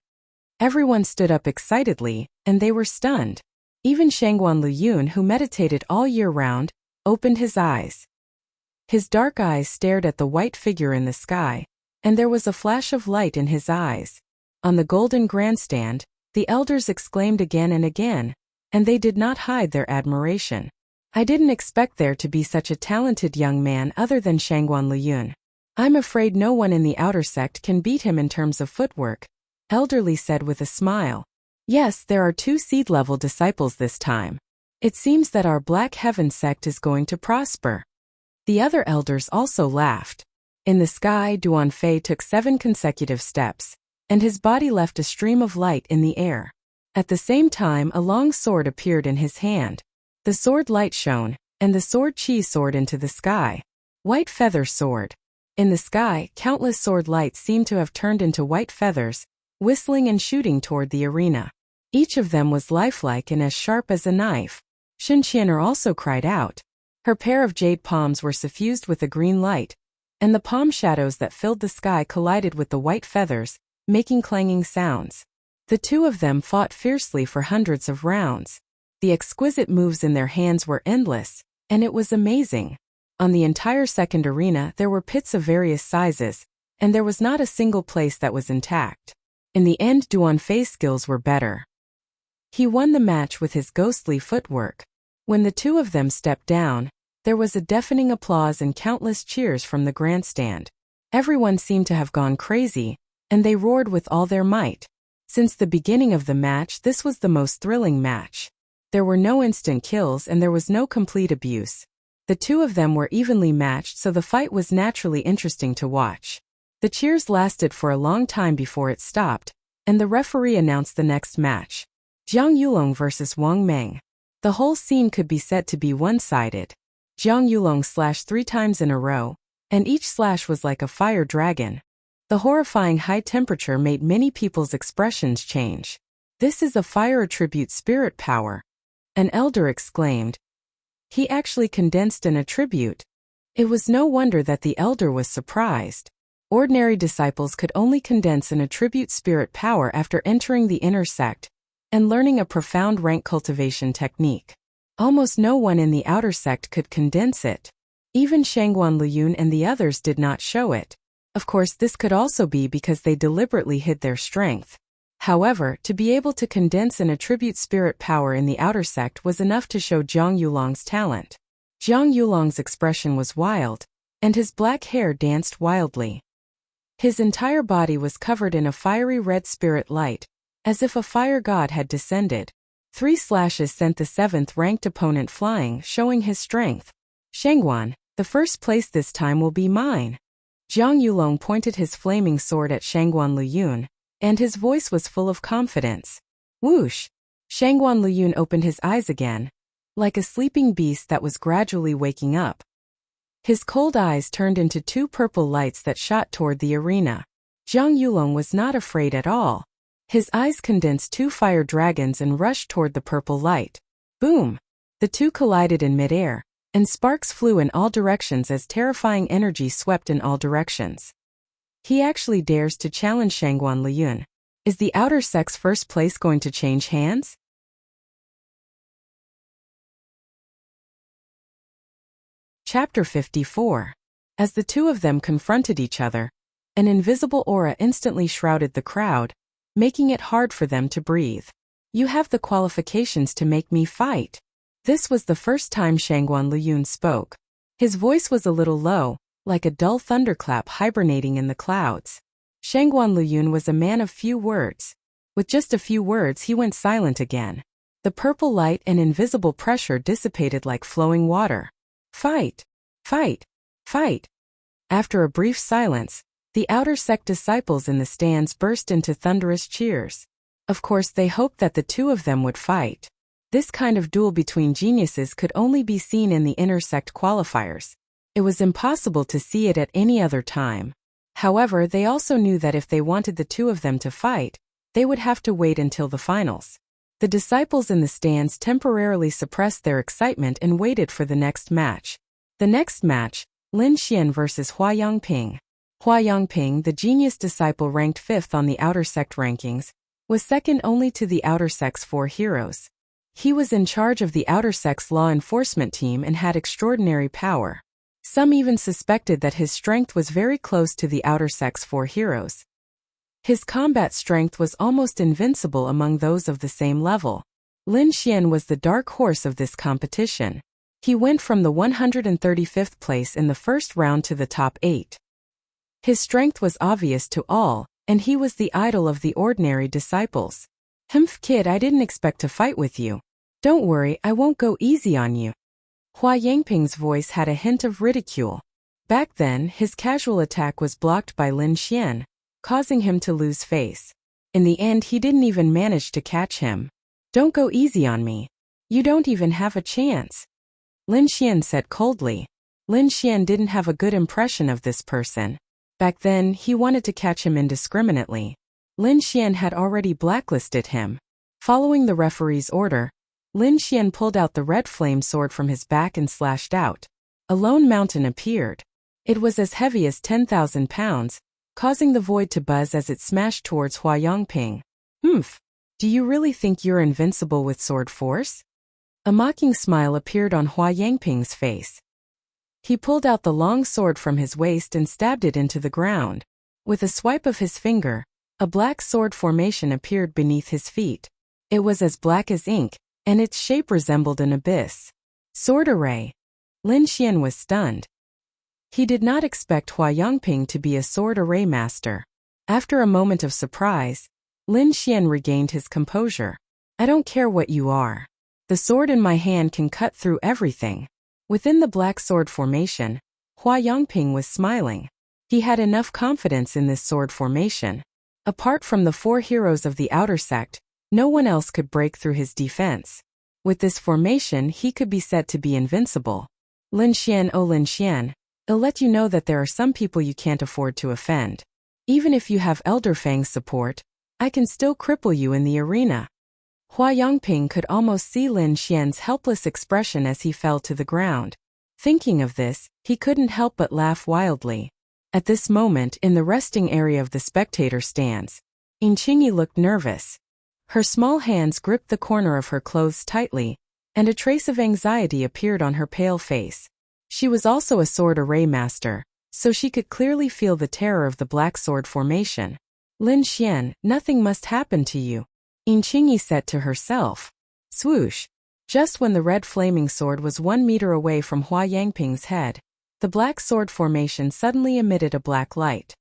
Everyone stood up excitedly, and they were stunned. Even Shangguan Luyun, who meditated all year round, opened his eyes. His dark eyes stared at the white figure in the sky, and there was a flash of light in his eyes. On the golden grandstand, the elders exclaimed again and again, and they did not hide their admiration. I didn't expect there to be such a talented young man other than Shangguan Luyun. I'm afraid no one in the outer sect can beat him in terms of footwork, Elderly said with a smile. Yes, there are 2 seed-level disciples this time. It seems that our Black Heaven sect is going to prosper. The other elders also laughed. In the sky, Duanfei took 7 consecutive steps, and his body left a stream of light in the air. At the same time, a long sword appeared in his hand. The sword light shone, and the sword chi soared into the sky. White feather sword. In the sky, countless sword lights seemed to have turned into white feathers, whistling and shooting toward the arena. Each of them was lifelike and as sharp as a knife. Shinqianer also cried out. Her pair of jade palms were suffused with a green light, and the palm shadows that filled the sky collided with the white feathers, making clanging sounds. The 2 of them fought fiercely for hundreds of rounds. The exquisite moves in their hands were endless, and it was amazing. On the entire second arena there were pits of various sizes, and there was not a single place that was intact. In the end, Duanfei's skills were better. He won the match with his ghostly footwork. When the 2 of them stepped down, there was a deafening applause and countless cheers from the grandstand. Everyone seemed to have gone crazy, and they roared with all their might. Since the beginning of the match, this was the most thrilling match. There were no instant kills and there was no complete abuse. The 2 of them were evenly matched, so the fight was naturally interesting to watch. The cheers lasted for a long time before it stopped, and the referee announced the next match. Jiang Yulong versus Wang Meng. The whole scene could be said to be one-sided. Jiang Yulong slashed 3 times in a row, and each slash was like a fire dragon. The horrifying high temperature made many people's expressions change. "This is a fire attribute spirit power," an elder exclaimed. He actually condensed an attribute. It was no wonder that the elder was surprised. Ordinary disciples could only condense an attribute spirit power after entering the inner sect and learning a profound rank cultivation technique. Almost no one in the outer sect could condense it. Even Shangguan Liyun and the others did not show it. Of course, this could also be because they deliberately hid their strength. However, to be able to condense an attribute spirit power in the outer sect was enough to show Zhang Yulong's talent. Zhang Yulong's expression was wild, and his black hair danced wildly. His entire body was covered in a fiery red spirit light, as if a fire god had descended. 3 slashes sent the 7th-ranked opponent flying, showing his strength. "Shangguan, the first place this time will be mine." Zhang Yulong pointed his flaming sword at Shangguan Liyun, and his voice was full of confidence. Whoosh! Shangguan Liyun opened his eyes again, like a sleeping beast that was gradually waking up. His cold eyes turned into 2 purple lights that shot toward the arena. Zhang Yulong was not afraid at all. His eyes condensed 2 fire dragons and rushed toward the purple light. Boom! The 2 collided in midair, and sparks flew in all directions as terrifying energy swept in all directions. He actually dares to challenge Shangguan Liyun. Is the outer sect's first place going to change hands? Chapter 54. As the 2 of them confronted each other, an invisible aura instantly shrouded the crowd, making it hard for them to breathe. "You have the qualifications to make me fight." This was the first time Shangguan Liyun spoke. His voice was a little low, like a dull thunderclap hibernating in the clouds. Shangguan Liyun was a man of few words. With just a few words he went silent again. The purple light and invisible pressure dissipated like flowing water. "Fight! Fight! Fight!" After a brief silence, the outer sect disciples in the stands burst into thunderous cheers. Of course, they hoped that the 2 of them would fight. This kind of duel between geniuses could only be seen in the inner sect qualifiers. It was impossible to see it at any other time. However, they also knew that if they wanted the 2 of them to fight, they would have to wait until the finals. The disciples in the stands temporarily suppressed their excitement and waited for the next match. The next match, Lin Xian versus Hua Yangping. Hua Yangping, the genius disciple ranked 5th on the outer sect rankings, was second only to the outer sect's 4 heroes. He was in charge of the outer sect's law enforcement team and had extraordinary power. Some even suspected that his strength was very close to the outer sect's 4 heroes. His combat strength was almost invincible among those of the same level. Lin Xian was the dark horse of this competition. He went from the 135th place in the first round to the top 8. His strength was obvious to all, and he was the idol of the ordinary disciples. "Humph, kid, I didn't expect to fight with you. Don't worry, I won't go easy on you." Hua Yangping's voice had a hint of ridicule. Back then, his casual attack was blocked by Lin Xian, causing him to lose face. In the end, he didn't even manage to catch him. "Don't go easy on me. You don't even have a chance," Lin Xian said coldly. Lin Xian didn't have a good impression of this person. Back then, he wanted to catch him indiscriminately. Lin Xian had already blacklisted him. Following the referee's order, Lin Xian pulled out the red flame sword from his back and slashed out. A lone mountain appeared. It was as heavy as 10,000 pounds, causing the void to buzz as it smashed towards Hua Yangping. "Humph! Do you really think you're invincible with sword force?" A mocking smile appeared on Hua Yangping's face. He pulled out the long sword from his waist and stabbed it into the ground. With a swipe of his finger, a black sword formation appeared beneath his feet. It was as black as ink, and its shape resembled an abyss. Sword array. Lin Xian was stunned. He did not expect Hua Yangping to be a sword array master. After a moment of surprise, Lin Xian regained his composure. "I don't care what you are. The sword in my hand can cut through everything." Within the black sword formation, Hua Yangping was smiling. He had enough confidence in this sword formation. Apart from the 4 heroes of the outer sect, no one else could break through his defense. With this formation, he could be said to be invincible. "Lin Xian, oh Lin Xian, I'll let you know that there are some people you can't afford to offend. Even if you have Elder Fang's support, I can still cripple you in the arena. Hua Yongping could almost see Lin Xian's helpless expression as he fell to the ground. Thinking of this, he couldn't help but laugh wildly. At this moment, in the resting area of the spectator stands, Qingyi looked nervous. Her small hands gripped the corner of her clothes tightly, and a trace of anxiety appeared on her pale face. She was also a sword array master, so she could clearly feel the terror of the black sword formation. Lin Xian, nothing must happen to you, Qingyi said to herself. Swoosh! Just when the red flaming sword was 1 meter away from Hua Yangping's head, the black sword formation suddenly emitted a black light.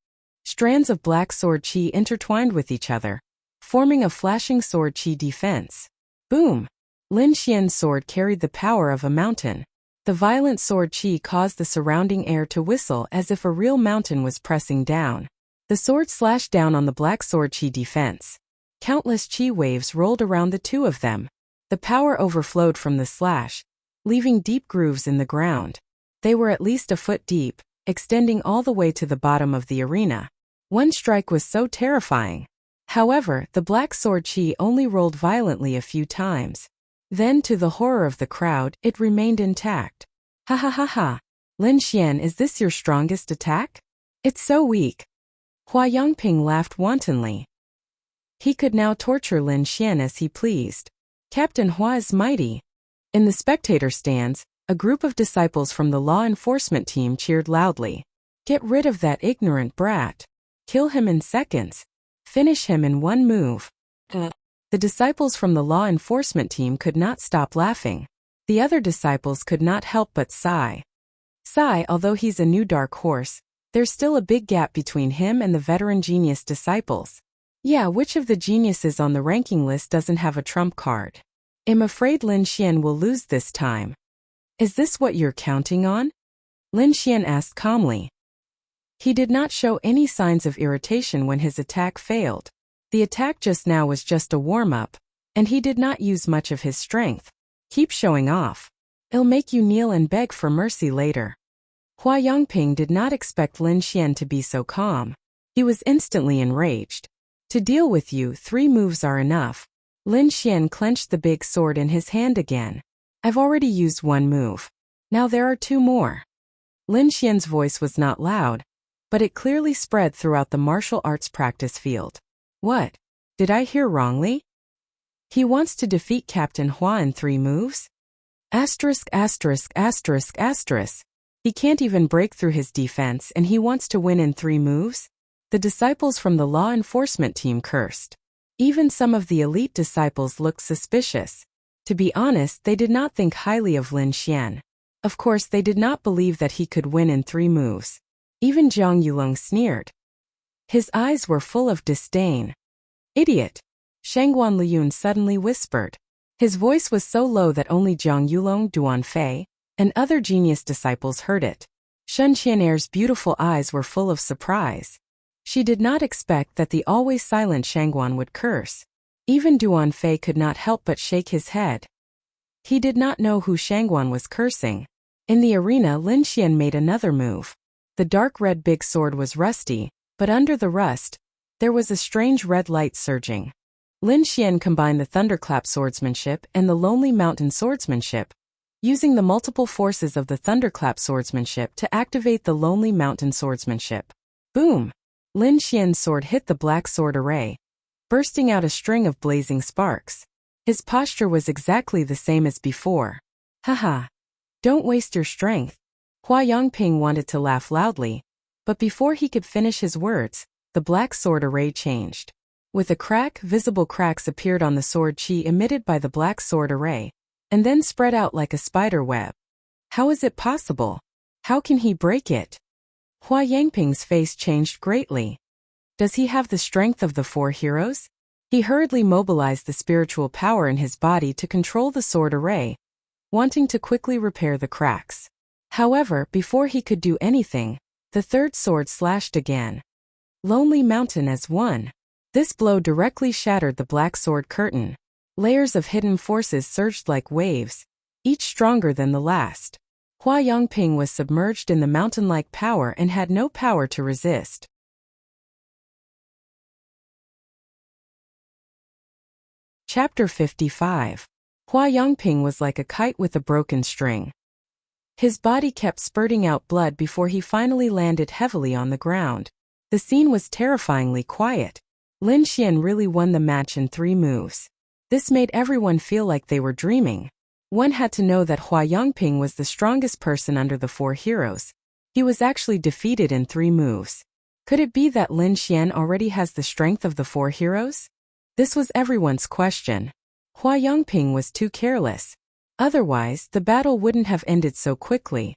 Strands of black sword qi intertwined with each other, forming a flashing sword qi defense. Boom! Lin Xian's sword carried the power of a mountain. The violent sword qi caused the surrounding air to whistle as if a real mountain was pressing down. The sword slashed down on the black sword qi defense. Countless qi waves rolled around the two of them. The power overflowed from the slash, leaving deep grooves in the ground. They were at least a foot deep, extending all the way to the bottom of the arena. One strike was so terrifying. However, the black sword qi only rolled violently a few times. Then, to the horror of the crowd, it remained intact. Ha ha ha ha! Lin Xian, is this your strongest attack? It's so weak. Hua Yongping laughed wantonly. He could now torture Lin Xian as he pleased. Captain Hua is mighty. In the spectator stands, a group of disciples from the law enforcement team cheered loudly. Get rid of that ignorant brat. Kill him in seconds. Finish him in one move. The disciples from the law enforcement team could not stop laughing. The other disciples could not help but sigh. Although he's a new dark horse, there's still a big gap between him and the veteran genius disciples. Yeah, which of the geniuses on the ranking list doesn't have a trump card? I'm afraid Lin Xian will lose this time. Is this what you're counting on? Lin Xian asked calmly. He did not show any signs of irritation when his attack failed. The attack just now was just a warm-up, and he did not use much of his strength. Keep showing off. It'll make you kneel and beg for mercy later. Hua Yongping did not expect Lin Xian to be so calm. He was instantly enraged. To deal with you, 3 moves are enough. Lin Xian clenched the big sword in his hand again. I've already used 1 move. Now there are 2 more. Lin Xian's voice was not loud, but it clearly spread throughout the martial arts practice field. What? Did I hear wrongly? He wants to defeat Captain Hua in 3 moves? Asterisk, asterisk, asterisk, asterisk. He can't even break through his defense and he wants to win in 3 moves? The disciples from the law enforcement team cursed. Even some of the elite disciples looked suspicious. To be honest, they did not think highly of Lin Xian. Of course, they did not believe that he could win in 3 moves. Even Zhang Yulong sneered. His eyes were full of disdain. Idiot! Shangguan Liyun suddenly whispered. His voice was so low that only Zhang Yulong, Duan Fei, and other genius disciples heard it. Shun Qianer's beautiful eyes were full of surprise. She did not expect that the always silent Shangguan would curse. Even Duan Fei could not help but shake his head. He did not know who Shangguan was cursing. In the arena, Lin Xian made another move. The dark red big sword was rusty, but under the rust, there was a strange red light surging. Lin Xian combined the thunderclap swordsmanship and the lonely mountain swordsmanship, using the multiple forces of the thunderclap swordsmanship to activate the lonely mountain swordsmanship. Boom! Lin Xian's sword hit the black sword array, bursting out a string of blazing sparks. His posture was exactly the same as before. Haha! Don't waste your strength. Hua Yongping wanted to laugh loudly, but before he could finish his words, the black sword array changed. With a crack, visible cracks appeared on the sword qi emitted by the black sword array, and then spread out like a spider web. How is it possible? How can he break it? Hua Yangping's face changed greatly. Does he have the strength of the 4 heroes? He hurriedly mobilized the spiritual power in his body to control the sword array, wanting to quickly repair the cracks. However, before he could do anything, the 3rd sword slashed again. Lonely Mountain as one. This blow directly shattered the black sword curtain. Layers of hidden forces surged like waves, each stronger than the last. Hua Yongping was submerged in the mountain-like power and had no power to resist. Chapter 55. Hua Yongping was like a kite with a broken string. His body kept spurting out blood before he finally landed heavily on the ground. The scene was terrifyingly quiet. Lin Xian really won the match in 3 moves. This made everyone feel like they were dreaming. One had to know that Hua Yongping was the strongest person under the 4 heroes. He was actually defeated in 3 moves. Could it be that Lin Xian already has the strength of the 4 heroes? This was everyone's question. Hua Yongping was too careless. Otherwise, the battle wouldn't have ended so quickly.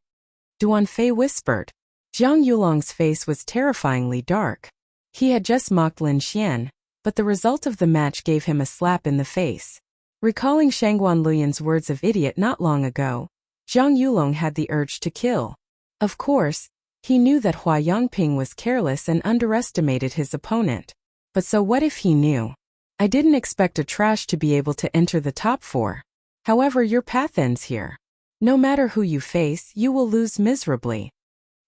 Duan Fei whispered. Zhang Yulong's face was terrifyingly dark. He had just mocked Lin Xian, but the result of the match gave him a slap in the face. Recalling Shangguan Luyuan's words of idiot not long ago, Zhang Yulong had the urge to kill. Of course, he knew that Hua Yongping was careless and underestimated his opponent. But so what if he knew? I didn't expect a trash to be able to enter the top 4. However, your path ends here. No matter who you face, you will lose miserably.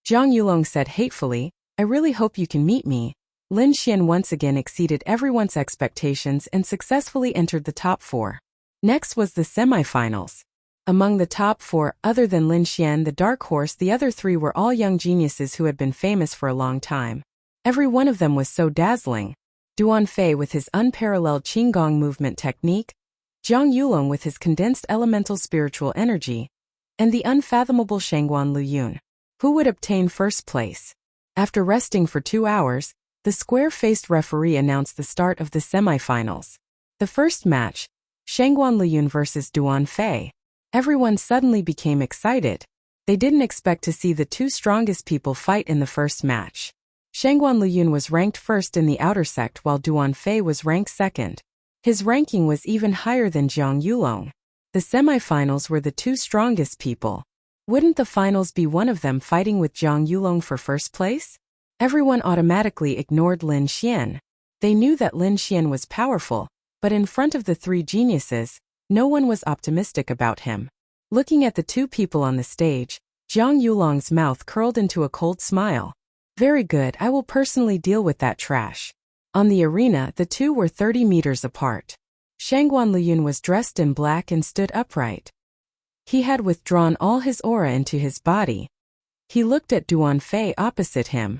Zhang Yulong said hatefully, I really hope you can meet me. Lin Xian once again exceeded everyone's expectations and successfully entered the top 4. Next was the semifinals. Among the top 4, other than Lin Xian the dark horse, the other 3 were all young geniuses who had been famous for a long time. Every one of them was so dazzling. Duan Fei with his unparalleled Qinggong movement technique, Zhang Yulong with his condensed elemental spiritual energy, and the unfathomable Shangguan Luyun. Who would obtain first place? After resting for 2 hours, the square-faced referee announced the start of the semifinals. The first match, Shangguan Luyun versus Duan Fei. Everyone suddenly became excited. They didn't expect to see the 2 strongest people fight in the first match. Shangguan Luyun was ranked first in the outer sect while Duan Fei was ranked second. His ranking was even higher than Zhang Yulong. The semifinals were the 2 strongest people. Wouldn't the finals be one of them fighting with Zhang Yulong for first place? Everyone automatically ignored Lin Xian. They knew that Lin Xian was powerful, but in front of the 3 geniuses, no one was optimistic about him. Looking at the 2 people on the stage, Zhang Yulong's mouth curled into a cold smile. Very good, I will personally deal with that trash. On the arena, the 2 were 30 meters apart. Shangguan Luyun was dressed in black and stood upright. He had withdrawn all his aura into his body. He looked at Duan Fei opposite him.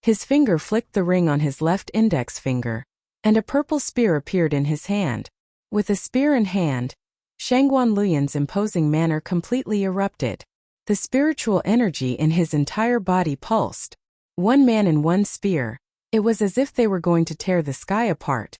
His finger flicked the ring on his left index finger, and a purple spear appeared in his hand. With a spear in hand, Shangguan Luyun's imposing manner completely erupted. The spiritual energy in his entire body pulsed. 1 man and 1 spear. It was as if they were going to tear the sky apart.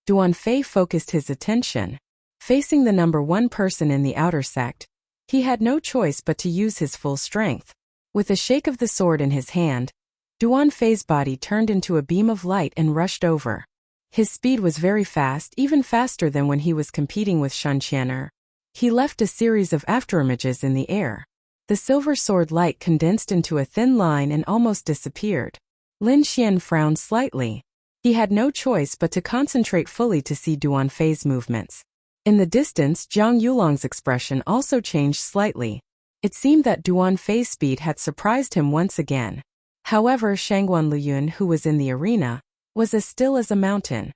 Duan Fei focused his attention. Facing the number 1 person in the outer sect, he had no choice but to use his full strength. With a shake of the sword in his hand, Duan Fei's body turned into a beam of light and rushed over. His speed was very fast, even faster than when he was competing with Shan Qianer. He left a series of afterimages in the air. The silver sword light condensed into a thin line and almost disappeared. Lin Xian frowned slightly. He had no choice but to concentrate fully to see Duan Fei's movements. In the distance, Zhang Yulong's expression also changed slightly. It seemed that Duan Fei's speed had surprised him once again. However, Shangguan Luyun, who was in the arena, was as still as a mountain.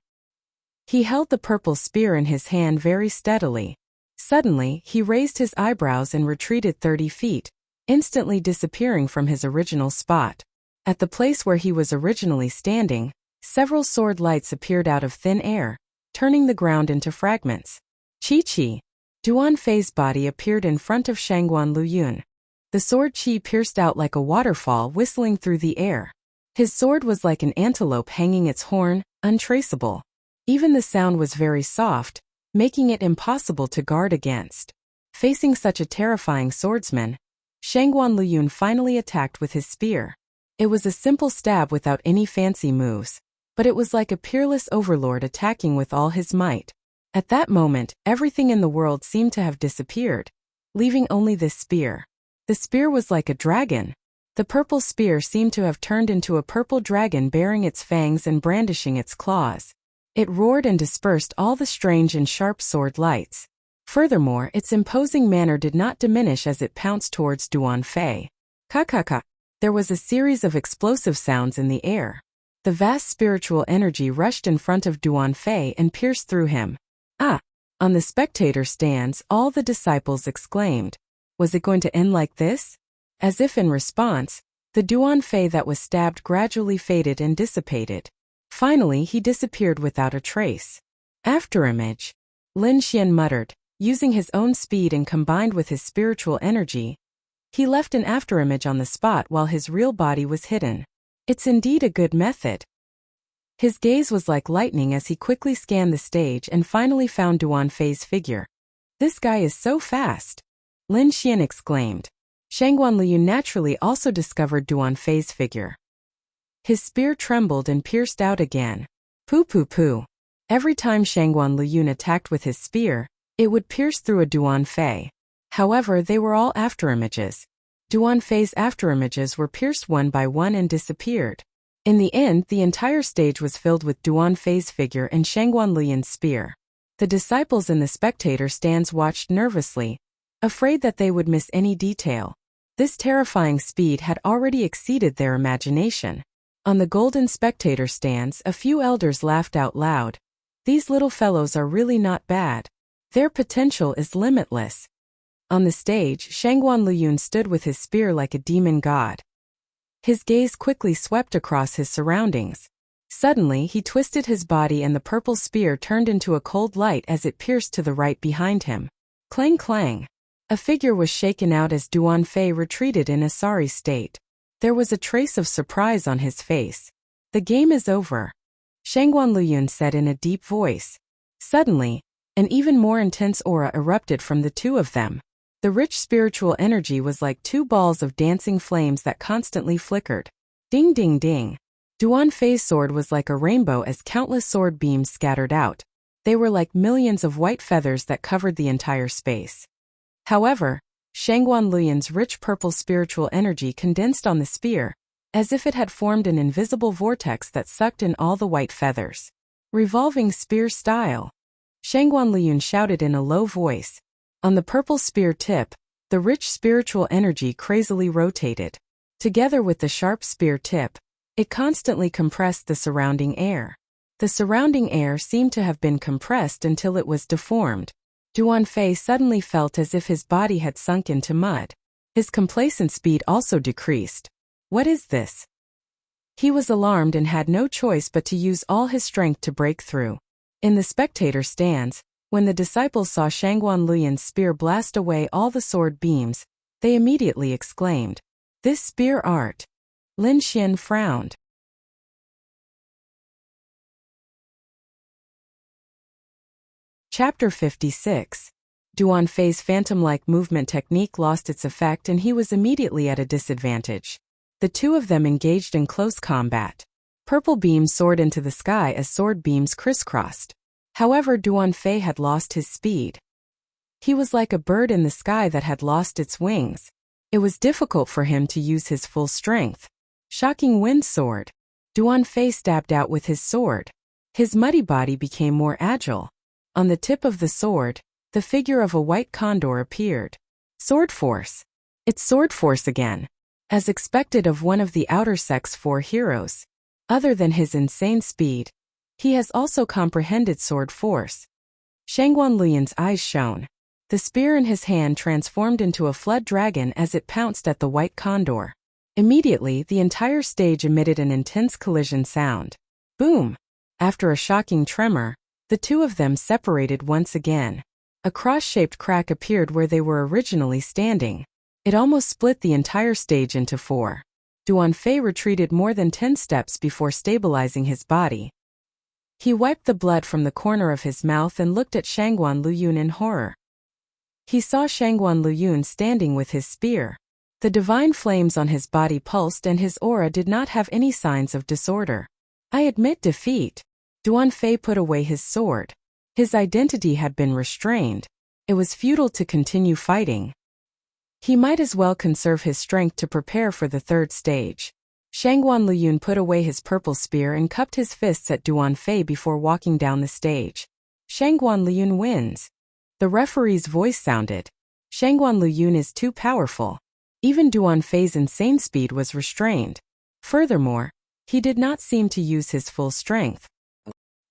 He held the purple spear in his hand very steadily. Suddenly, he raised his eyebrows and retreated 30 feet, instantly disappearing from his original spot. At the place where he was originally standing, several sword lights appeared out of thin air, turning the ground into fragments. Chi-chi! Duan Fei's body appeared in front of Shangguan Luyun. The sword chi pierced out like a waterfall whistling through the air. His sword was like an antelope hanging its horn, untraceable. Even the sound was very soft, making it impossible to guard against. Facing such a terrifying swordsman, Shangguan Luyun finally attacked with his spear. It was a simple stab without any fancy moves, but it was like a peerless overlord attacking with all his might. At that moment, everything in the world seemed to have disappeared, leaving only this spear. The spear was like a dragon. The purple spear seemed to have turned into a purple dragon bearing its fangs and brandishing its claws. It roared and dispersed all the strange and sharp sword lights. Furthermore, its imposing manner did not diminish as it pounced towards Duan Fei. Ka-ka-ka! There was a series of explosive sounds in the air. The vast spiritual energy rushed in front of Duan Fei and pierced through him. Ah! On the spectator stands, all the disciples exclaimed. Was it going to end like this? As if in response, the Duanfei that was stabbed gradually faded and dissipated. Finally, he disappeared without a trace. Afterimage. Lin Xian muttered, using his own speed and combined with his spiritual energy. He left an afterimage on the spot while his real body was hidden. It's indeed a good method. His gaze was like lightning as he quickly scanned the stage and finally found Duanfei's figure. This guy is so fast! Lin Xian exclaimed. Shangguan Liyun naturally also discovered Duanfei's figure. His spear trembled and pierced out again. Pooh pooh pooh. Every time Shangguan Liyun attacked with his spear, it would pierce through a Duanfei. However, they were all afterimages. Duanfei's afterimages were pierced one by one and disappeared. In the end, the entire stage was filled with Duanfei's figure and Shangguan Liyun's spear. The disciples in the spectator stands watched nervously, afraid that they would miss any detail. This terrifying speed had already exceeded their imagination. On the golden spectator stands, a few elders laughed out loud. These little fellows are really not bad. Their potential is limitless. On the stage, Shangguan Liyun stood with his spear like a demon god. His gaze quickly swept across his surroundings. Suddenly, he twisted his body and the purple spear turned into a cold light as it pierced to the right behind him. Clang clang. A figure was shaken out as Duanfei retreated in a sorry state. There was a trace of surprise on his face. The game is over, Shangguan Liyun said in a deep voice. Suddenly, an even more intense aura erupted from the two of them. The rich spiritual energy was like two balls of dancing flames that constantly flickered. Ding ding ding. Duanfei's sword was like a rainbow as countless sword beams scattered out. They were like millions of white feathers that covered the entire space. However, Shangguan Liyun's rich purple spiritual energy condensed on the spear, as if it had formed an invisible vortex that sucked in all the white feathers. Revolving spear style. Shangguan Liyun shouted in a low voice. On the purple spear tip, the rich spiritual energy crazily rotated. Together with the sharp spear tip, it constantly compressed the surrounding air. The surrounding air seemed to have been compressed until it was deformed. Duanfei suddenly felt as if his body had sunk into mud. His complacent speed also decreased. What is this? He was alarmed and had no choice but to use all his strength to break through. In the spectator stands, when the disciples saw Shangguan Liyun's spear blast away all the sword beams, they immediately exclaimed, "This spear art!" Lin Xian frowned. Chapter 56. Duanfei's phantom-like movement technique lost its effect and he was immediately at a disadvantage. The two of them engaged in close combat. Purple beams soared into the sky as sword beams crisscrossed. However, Duanfei had lost his speed. He was like a bird in the sky that had lost its wings. It was difficult for him to use his full strength. Shocking wind sword. Duanfei stabbed out with his sword. His muddy body became more agile. On the tip of the sword, the figure of a white condor appeared. Sword force. It's sword force again. As expected of one of the outer sect's four heroes. Other than his insane speed, he has also comprehended sword force. Shangguan Liyun's eyes shone. The spear in his hand transformed into a flood dragon as it pounced at the white condor. Immediately, the entire stage emitted an intense collision sound. Boom! After a shocking tremor, the two of them separated once again. A cross-shaped crack appeared where they were originally standing. It almost split the entire stage into four. Duanfei retreated more than 10 steps before stabilizing his body. He wiped the blood from the corner of his mouth and looked at Shangguan Liyun in horror. He saw Shangguan Liyun standing with his spear. The divine flames on his body pulsed and his aura did not have any signs of disorder. I admit defeat. Duanfei put away his sword. His identity had been restrained. It was futile to continue fighting. He might as well conserve his strength to prepare for the third stage. Shangguan Liyun put away his purple spear and cupped his fists at Duanfei before walking down the stage. Shangguan Liyun wins. The referee's voice sounded. Shangguan Liyun is too powerful. Even Duanfei's insane speed was restrained. Furthermore, he did not seem to use his full strength.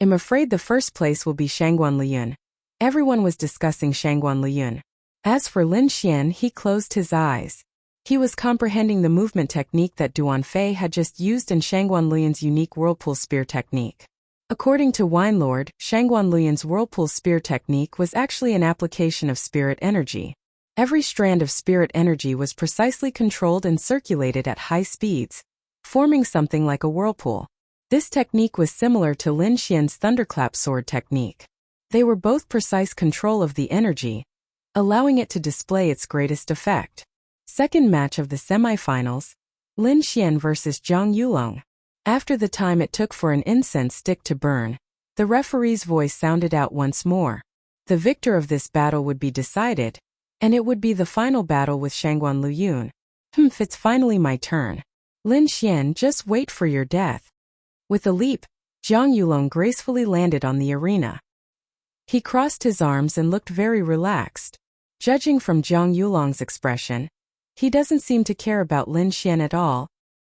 I'm afraid the first place will be Shangguan Liyun. Everyone was discussing Shangguan Liyun. As for Lin Xian, he closed his eyes. He was comprehending the movement technique that Duan Fei had just used in Shangguan Liyun's unique whirlpool spear technique. According to Wine Lord, Shangguan Liyun's whirlpool spear technique was actually an application of spirit energy. Every strand of spirit energy was precisely controlled and circulated at high speeds, forming something like a whirlpool. This technique was similar to Lin Xian's thunderclap sword technique. They were both precise control of the energy, allowing it to display its greatest effect. Second match of the semifinals, Lin Xian vs. Zhang Yulong. After the time it took for an incense stick to burn, the referee's voice sounded out once more. The victor of this battle would be decided, and it would be the final battle with Shangguan Liyun. It's finally my turn. Lin Xian, just wait for your death. With a leap, Zhang Yulong gracefully landed on the arena. He crossed his arms and looked very relaxed. Judging from Zhang Yulong's expression, he doesn't seem to care about Lin Xian at all.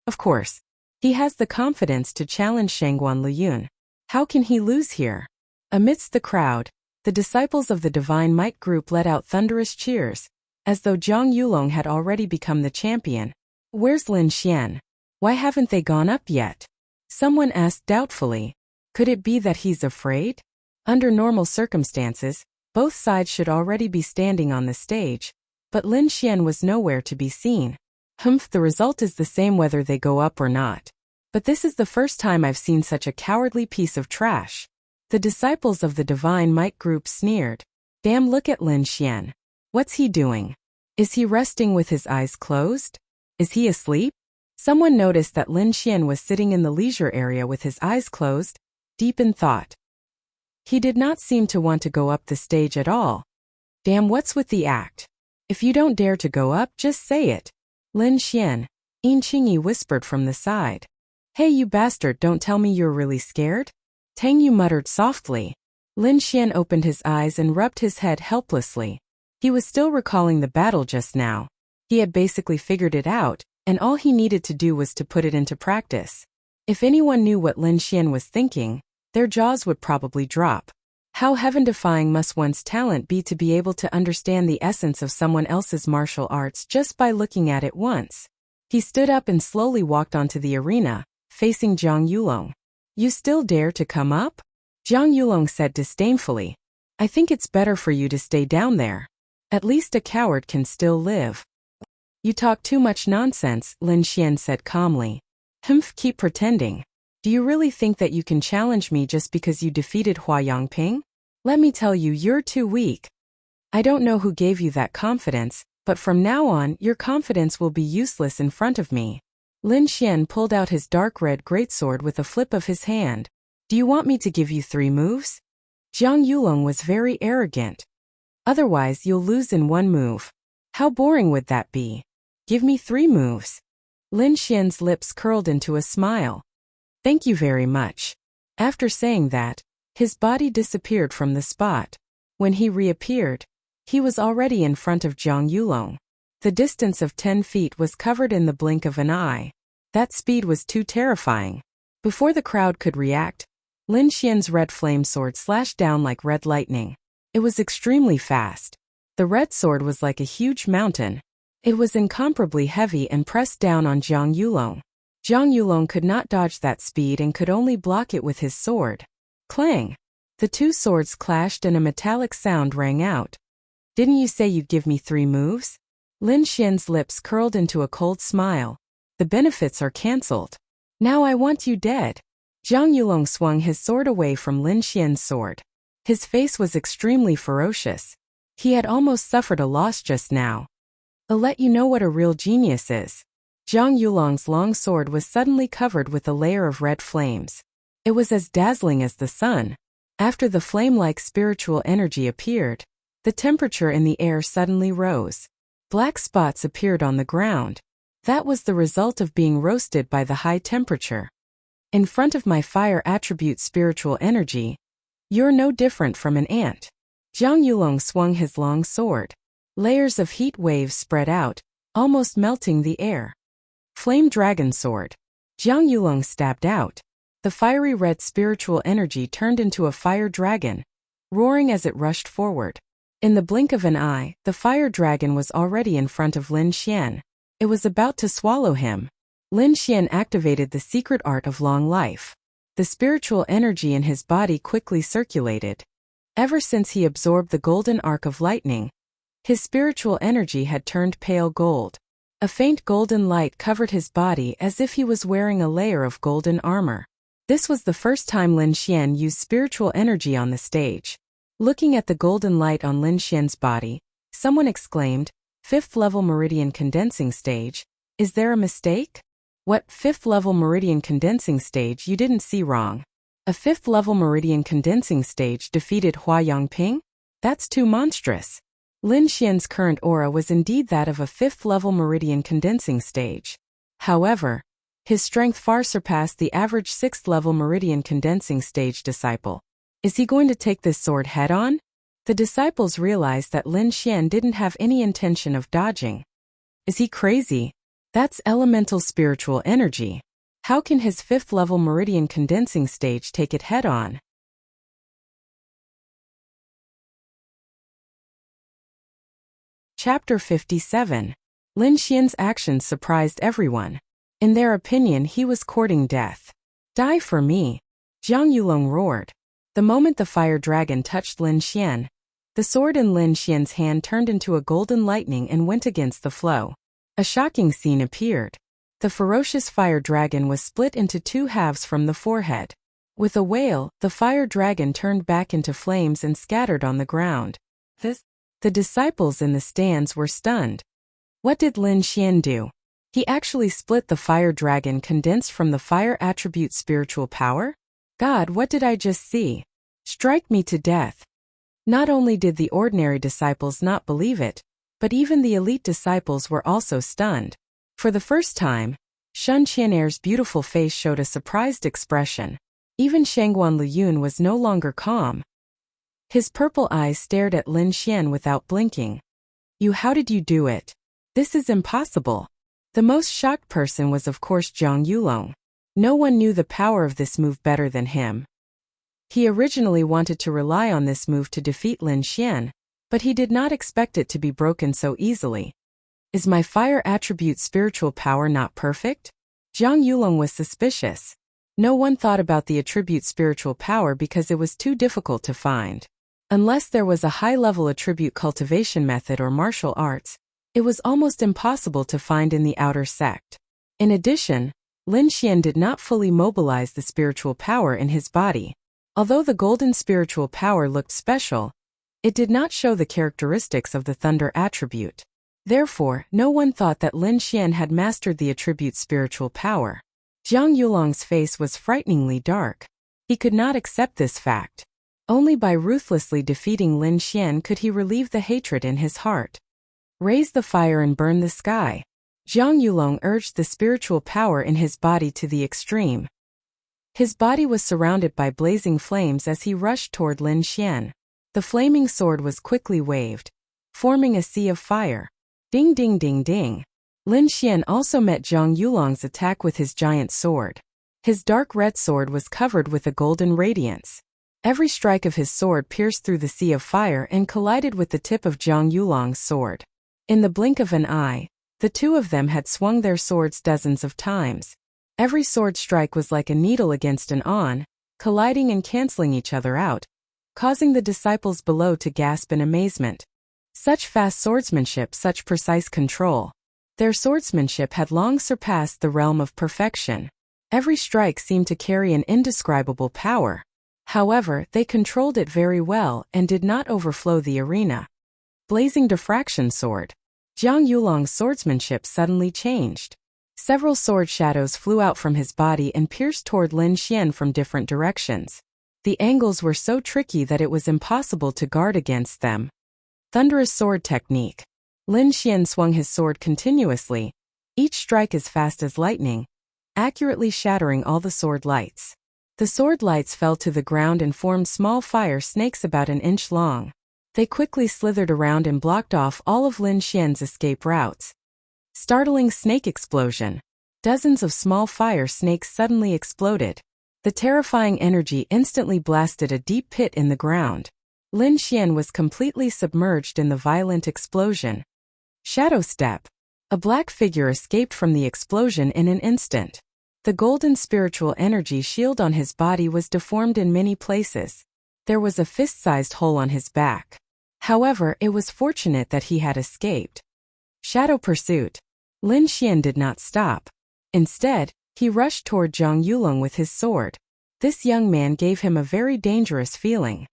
Of course, he has the confidence to challenge Shangguan Liyun. How can he lose here? Amidst the crowd, the disciples of the Divine Might group let out thunderous cheers, as though Zhang Yulong had already become the champion. Where's Lin Xian? Why haven't they gone up yet? Someone asked doubtfully. Could it be that he's afraid? Under normal circumstances, both sides should already be standing on the stage, but Lin Xian was nowhere to be seen. The result is the same whether they go up or not. But this is the first time I've seen such a cowardly piece of trash. The disciples of the Divine Might group sneered. Damn, look at Lin Xian. What's he doing? Is he resting with his eyes closed? Is he asleep? Someone noticed that Lin Xian was sitting in the leisure area with his eyes closed, deep in thought. He did not seem to want to go up the stage at all. Damn, what's with the act? If you don't dare to go up, just say it. Lin Xian, Yin Qingyi whispered from the side. Hey you bastard, don't tell me you're really scared? Tang Yu muttered softly. Lin Xian opened his eyes and rubbed his head helplessly. He was still recalling the battle just now. He had basically figured it out, and all he needed to do was to put it into practice. If anyone knew what Lin Xian was thinking, their jaws would probably drop. How heaven-defying must one's talent be to be able to understand the essence of someone else's martial arts just by looking at it once? He stood up and slowly walked onto the arena, facing Zhang Yulong. You still dare to come up? Zhang Yulong said disdainfully. I think it's better for you to stay down there. At least a coward can still live. You talk too much nonsense, Lin Xian said calmly. Keep pretending. Do you really think that you can challenge me just because you defeated Hua Yangping? Let me tell you, you're too weak. I don't know who gave you that confidence, but from now on, your confidence will be useless in front of me. Lin Xian pulled out his dark red greatsword with a flip of his hand. Do you want me to give you 3 moves? Zhang Yulong was very arrogant. Otherwise, you'll lose in 1 move. How boring would that be? Give me 3 moves. Lin Xian's lips curled into a smile. Thank you very much. After saying that, his body disappeared from the spot. When he reappeared, he was already in front of Zhang Yulong. The distance of 10 feet was covered in the blink of an eye. That speed was too terrifying. Before the crowd could react, Lin Xian's red flame sword slashed down like red lightning. It was extremely fast. The red sword was like a huge mountain. It was incomparably heavy and pressed down on Zhang Yulong. Zhang Yulong could not dodge that speed and could only block it with his sword. Clang! The 2 swords clashed and a metallic sound rang out. Didn't you say you'd give me 3 moves? Lin Xian's lips curled into a cold smile. The benefits are cancelled. Now I want you dead. Zhang Yulong swung his sword away from Lin Xian's sword. His face was extremely ferocious. He had almost suffered a loss just now. I'll let you know what a real genius is. Zhang Yulong's long sword was suddenly covered with a layer of red flames. It was as dazzling as the sun. After the flame-like spiritual energy appeared, the temperature in the air suddenly rose. Black spots appeared on the ground. That was the result of being roasted by the high temperature. In front of my fire attribute spiritual energy, you're no different from an ant. Zhang Yulong swung his long sword. Layers of heat waves spread out, almost melting the air. Flame Dragon Sword. Zhang Yulong stabbed out. The fiery red spiritual energy turned into a fire dragon. roaring as it rushed forward. In the blink of an eye, the fire dragon was already in front of Lin Xian. It was about to swallow him. Lin Xian activated the secret art of long life. The spiritual energy in his body quickly circulated. Ever since he absorbed the golden arc of lightning, his spiritual energy had turned pale gold. A faint golden light covered his body as if he was wearing a layer of golden armor. This was the first time Lin Xian used spiritual energy on the stage. Looking at the golden light on Lin Xian's body, someone exclaimed, "Fifth level meridian condensing stage. Is there a mistake?" "What, fifth level meridian condensing stage? You didn't see wrong. A fifth level meridian condensing stage defeated Hua Yongping? That's too monstrous." Lin Xian's current aura was indeed that of a fifth level meridian condensing stage. However, his strength far surpassed the average sixth level meridian condensing stage disciple. Is he going to take this sword head-on? The disciples realized that Lin Xian didn't have any intention of dodging. Is he crazy? That's elemental spiritual energy. How can his fifth level meridian condensing stage take it head-on? Chapter 57. Lin Xian's actions surprised everyone. In their opinion, he was courting death. "Die for me!" Jiang Yulong roared. The moment the fire dragon touched Lin Xian, the sword in Lin Xian's hand turned into a golden lightning and went against the flow. A shocking scene appeared. The ferocious fire dragon was split into two halves from the forehead. With a wail, the fire dragon turned back into flames and scattered on the ground. The disciples in the stands were stunned. What did Lin Xian do? He actually split the fire dragon condensed from the fire attribute spiritual power? God, what did I just see? Strike me to death. Not only did the ordinary disciples not believe it, but even the elite disciples were also stunned. For the first time, Shun Qianer's beautiful face showed a surprised expression. Even Shangguan Liyun was no longer calm. His purple eyes stared at Lin Xian without blinking. How did you do it? This is impossible." The most shocked person was of course Jiang Yulong. No one knew the power of this move better than him. He originally wanted to rely on this move to defeat Lin Xian, but he did not expect it to be broken so easily. Is my fire attribute spiritual power not perfect? Jiang Yulong was suspicious. No one thought about the attribute spiritual power because it was too difficult to find. Unless there was a high-level attribute cultivation method or martial arts, it was almost impossible to find in the outer sect. In addition, Lin Xian did not fully mobilize the spiritual power in his body. Although the golden spiritual power looked special, it did not show the characteristics of the thunder attribute. Therefore, no one thought that Lin Xian had mastered the attribute spiritual power. Jiang Yulong's face was frighteningly dark. He could not accept this fact. Only by ruthlessly defeating Lin Xian could he relieve the hatred in his heart. Raise the fire and burn the sky. Jiang Yulong urged the spiritual power in his body to the extreme. His body was surrounded by blazing flames as he rushed toward Lin Xian. The flaming sword was quickly waved, forming a sea of fire. Ding ding ding ding. Lin Xian also met Jiang Yulong's attack with his giant sword. His dark red sword was covered with a golden radiance. Every strike of his sword pierced through the sea of fire and collided with the tip of Jiang Yulong's sword. In the blink of an eye, the two of them had swung their swords dozens of times. Every sword strike was like a needle against an awn, colliding and canceling each other out, causing the disciples below to gasp in amazement. Such fast swordsmanship, such precise control. Their swordsmanship had long surpassed the realm of perfection. Every strike seemed to carry an indescribable power. However, they controlled it very well and did not overflow the arena. Blazing diffraction sword. Jiang Yulong's swordsmanship suddenly changed. Several sword shadows flew out from his body and pierced toward Lin Xian from different directions. The angles were so tricky that it was impossible to guard against them. Thunderous sword technique. Lin Xian swung his sword continuously, each strike as fast as lightning, accurately shattering all the sword lights. The sword lights fell to the ground and formed small fire snakes about an inch long. They quickly slithered around and blocked off all of Lin Xian's escape routes. Startling snake explosion. Dozens of small fire snakes suddenly exploded. The terrifying energy instantly blasted a deep pit in the ground. Lin Xian was completely submerged in the violent explosion. Shadow step. A black figure escaped from the explosion in an instant. The golden spiritual energy shield on his body was deformed in many places. There was a fist-sized hole on his back. However, it was fortunate that he had escaped. Shadow pursuit. Lin Xian did not stop. Instead, he rushed toward Zhang Yulong with his sword. This young man gave him a very dangerous feeling.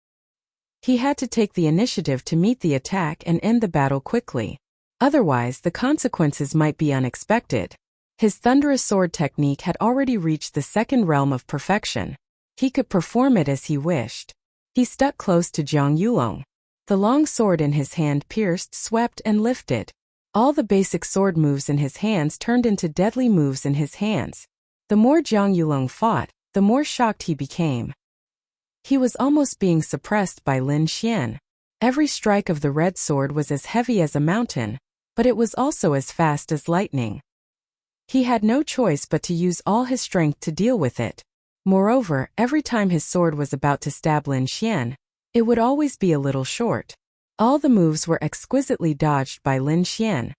He had to take the initiative to meet the attack and end the battle quickly. Otherwise, the consequences might be unexpected. His thunderous sword technique had already reached the second realm of perfection. He could perform it as he wished. He stuck close to Zhang Yulong. The long sword in his hand pierced, swept, and lifted. All the basic sword moves in his hands turned into deadly moves in his hands. The more Zhang Yulong fought, the more shocked he became. He was almost being suppressed by Lin Xian. Every strike of the red sword was as heavy as a mountain, but it was also as fast as lightning. He had no choice but to use all his strength to deal with it. Moreover, every time his sword was about to stab Lin Xian, it would always be a little short. All the moves were exquisitely dodged by Lin Xian.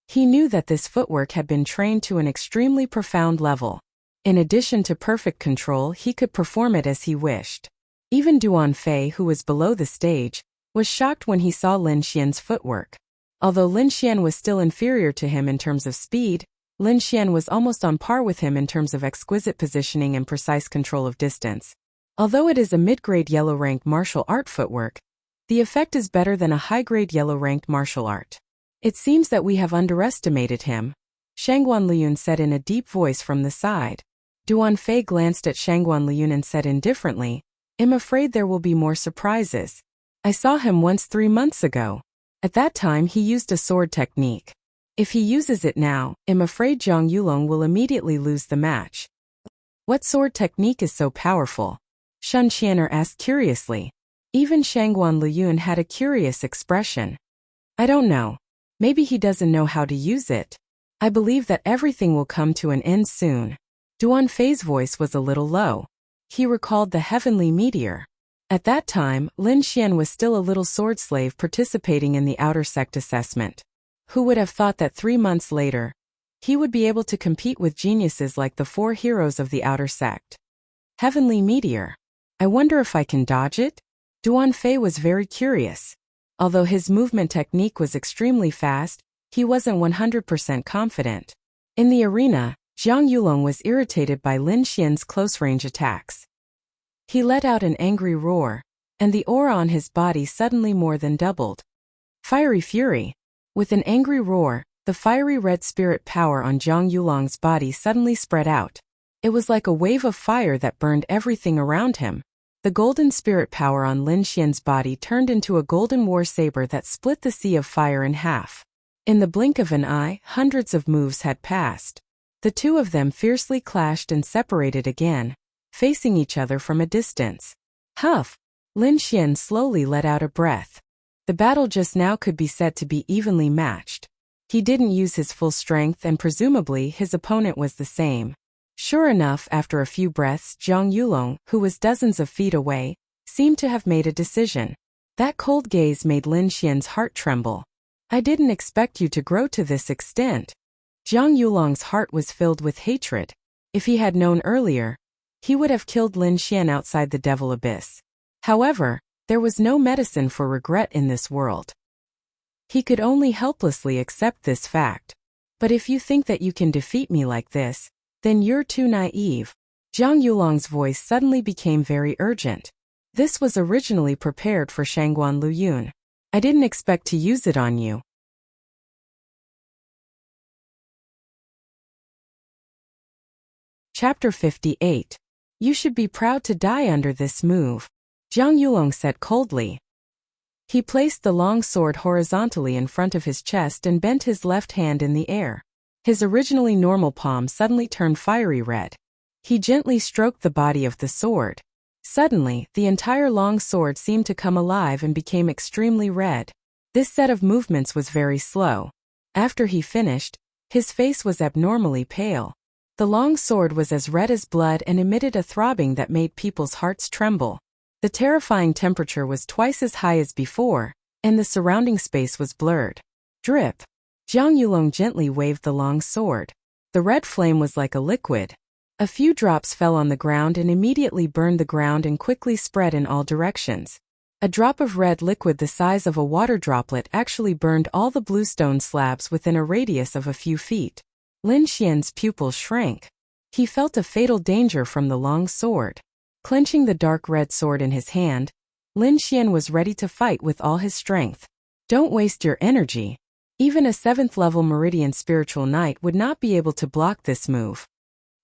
He knew that this footwork had been trained to an extremely profound level. In addition to perfect control, he could perform it as he wished. Even Duan Fei, who was below the stage, was shocked when he saw Lin Xian's footwork. Although Lin Xian was still inferior to him in terms of speed, Lin Xian was almost on par with him in terms of exquisite positioning and precise control of distance. Although it is a mid-grade yellow-ranked martial art footwork, the effect is better than a high-grade yellow-ranked martial art. It seems that we have underestimated him, Shangguan Liyun said in a deep voice from the side. Duan Fei glanced at Shangguan Liyun and said indifferently, "I'm afraid there will be more surprises. I saw him once 3 months ago. At that time he used a sword technique. If he uses it now, I'm afraid Zhang Yulong will immediately lose the match." "What sword technique is so powerful?" Shun Qianer asked curiously. Even Shangguan Liyun had a curious expression. "I don't know. Maybe he doesn't know how to use it. I believe that everything will come to an end soon." Duan Fei's voice was a little low. He recalled the heavenly meteor. At that time, Lin Xian was still a little sword slave participating in the outer sect assessment. Who would have thought that 3 months later, he would be able to compete with geniuses like the 4 heroes of the outer sect? Heavenly meteor. I wonder if I can dodge it? Duan Fei was very curious. Although his movement technique was extremely fast, he wasn't 100% confident. In the arena, Zhang Yulong was irritated by Lin Xian's close-range attacks. He let out an angry roar, and the aura on his body suddenly more than doubled. Fiery fury. With an angry roar, the fiery red spirit power on Zhang Yulong's body suddenly spread out. It was like a wave of fire that burned everything around him. The golden spirit power on Lin Xian's body turned into a golden war saber that split the sea of fire in half. In the blink of an eye, hundreds of moves had passed. The two of them fiercely clashed and separated again, facing each other from a distance. Huff! Lin Xian slowly let out a breath. The battle just now could be said to be evenly matched. He didn't use his full strength and presumably his opponent was the same. Sure enough, after a few breaths, Zhang Yulong, who was dozens of feet away, seemed to have made a decision. That cold gaze made Lin Xian's heart tremble. "I didn't expect you to grow to this extent." Zhang Yulong's heart was filled with hatred. If he had known earlier, he would have killed Lin Xian outside the Devil Abyss. However, there was no medicine for regret in this world. He could only helplessly accept this fact. "But if you think that you can defeat me like this, then you're too naive." Zhang Yulong's voice suddenly became very urgent. This was originally prepared for Shangguan Liyun. "I didn't expect to use it on you." Chapter 58. You should be proud to die under this move, Zhang Yulong said coldly. He placed the long sword horizontally in front of his chest and bent his left hand in the air. His originally normal palm suddenly turned fiery red. He gently stroked the body of the sword. Suddenly, the entire long sword seemed to come alive and became extremely red. This set of movements was very slow. After he finished, his face was abnormally pale. The long sword was as red as blood and emitted a throbbing that made people's hearts tremble. The terrifying temperature was twice as high as before, and the surrounding space was blurred. Drip. Jiang Yulong gently waved the long sword. The red flame was like a liquid. A few drops fell on the ground and immediately burned the ground and quickly spread in all directions. A drop of red liquid the size of a water droplet actually burned all the bluestone slabs within a radius of a few feet. Lin Xian's pupils shrank. He felt a fatal danger from the long sword. Clenching the dark red sword in his hand, Lin Xian was ready to fight with all his strength. Don't waste your energy. Even a 7th-level Meridian Spiritual Knight would not be able to block this move.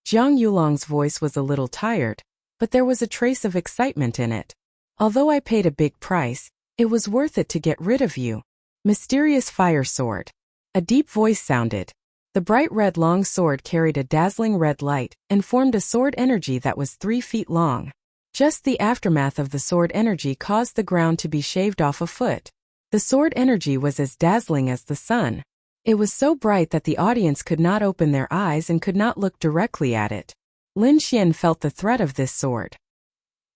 Jiang Yulong's voice was a little tired, but there was a trace of excitement in it. Although I paid a big price, it was worth it to get rid of you. Mysterious fire sword. A deep voice sounded. The bright red long sword carried a dazzling red light and formed a sword energy that was 3 feet long. Just the aftermath of the sword energy caused the ground to be shaved off a foot. The sword energy was as dazzling as the sun. It was so bright that the audience could not open their eyes and could not look directly at it. Lin Xian felt the threat of this sword.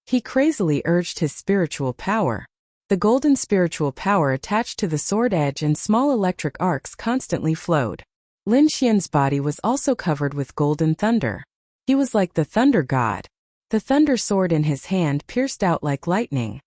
He crazily urged his spiritual power. The golden spiritual power attached to the sword edge and small electric arcs constantly flowed. Lin Xian's body was also covered with golden thunder. He was like the thunder god. The thunder sword in his hand pierced out like lightning.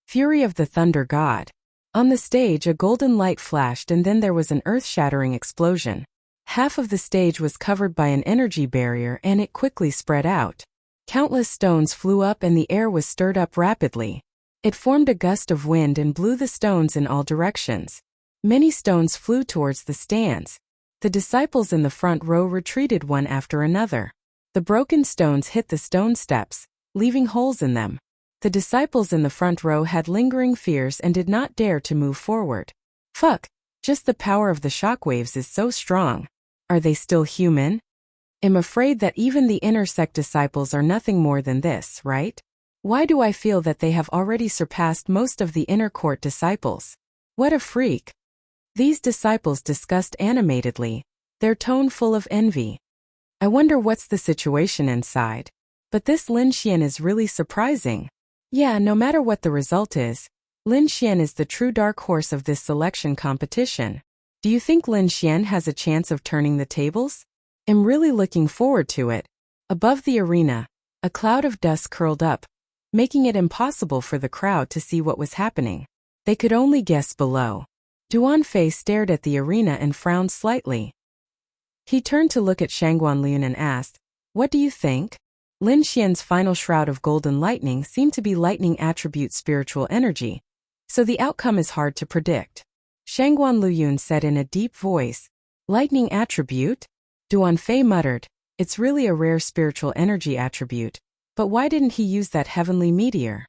Fury of the thunder god. On the stage a golden light flashed and then there was an earth-shattering explosion. Half of the stage was covered by an energy barrier and it quickly spread out. Countless stones flew up and the air was stirred up rapidly. It formed a gust of wind and blew the stones in all directions. Many stones flew towards the stands. The disciples in the front row retreated one after another. The broken stones hit the stone steps, leaving holes in them. The disciples in the front row had lingering fears and did not dare to move forward. Fuck, just the power of the shockwaves is so strong. Are they still human? I'm afraid that even the inner sect disciples are nothing more than this, right? Why do I feel that they have already surpassed most of the inner court disciples? What a freak. These disciples discussed animatedly, their tone full of envy. I wonder what's the situation inside. But this Lin Xian is really surprising. Yeah, no matter what the result is, Lin Xian is the true dark horse of this selection competition. Do you think Lin Xian has a chance of turning the tables? I'm really looking forward to it. Above the arena, a cloud of dust curled up, making it impossible for the crowd to see what was happening. They could only guess below. Duan Fei stared at the arena and frowned slightly. He turned to look at Shangguan Liun and asked, "What do you think?" Lin Xian's final shroud of golden lightning seemed to be lightning attribute spiritual energy, so the outcome is hard to predict. Shangguan Liun said in a deep voice, "Lightning attribute?" Duan Fei muttered, "It's really a rare spiritual energy attribute, but why didn't he use that heavenly meteor?"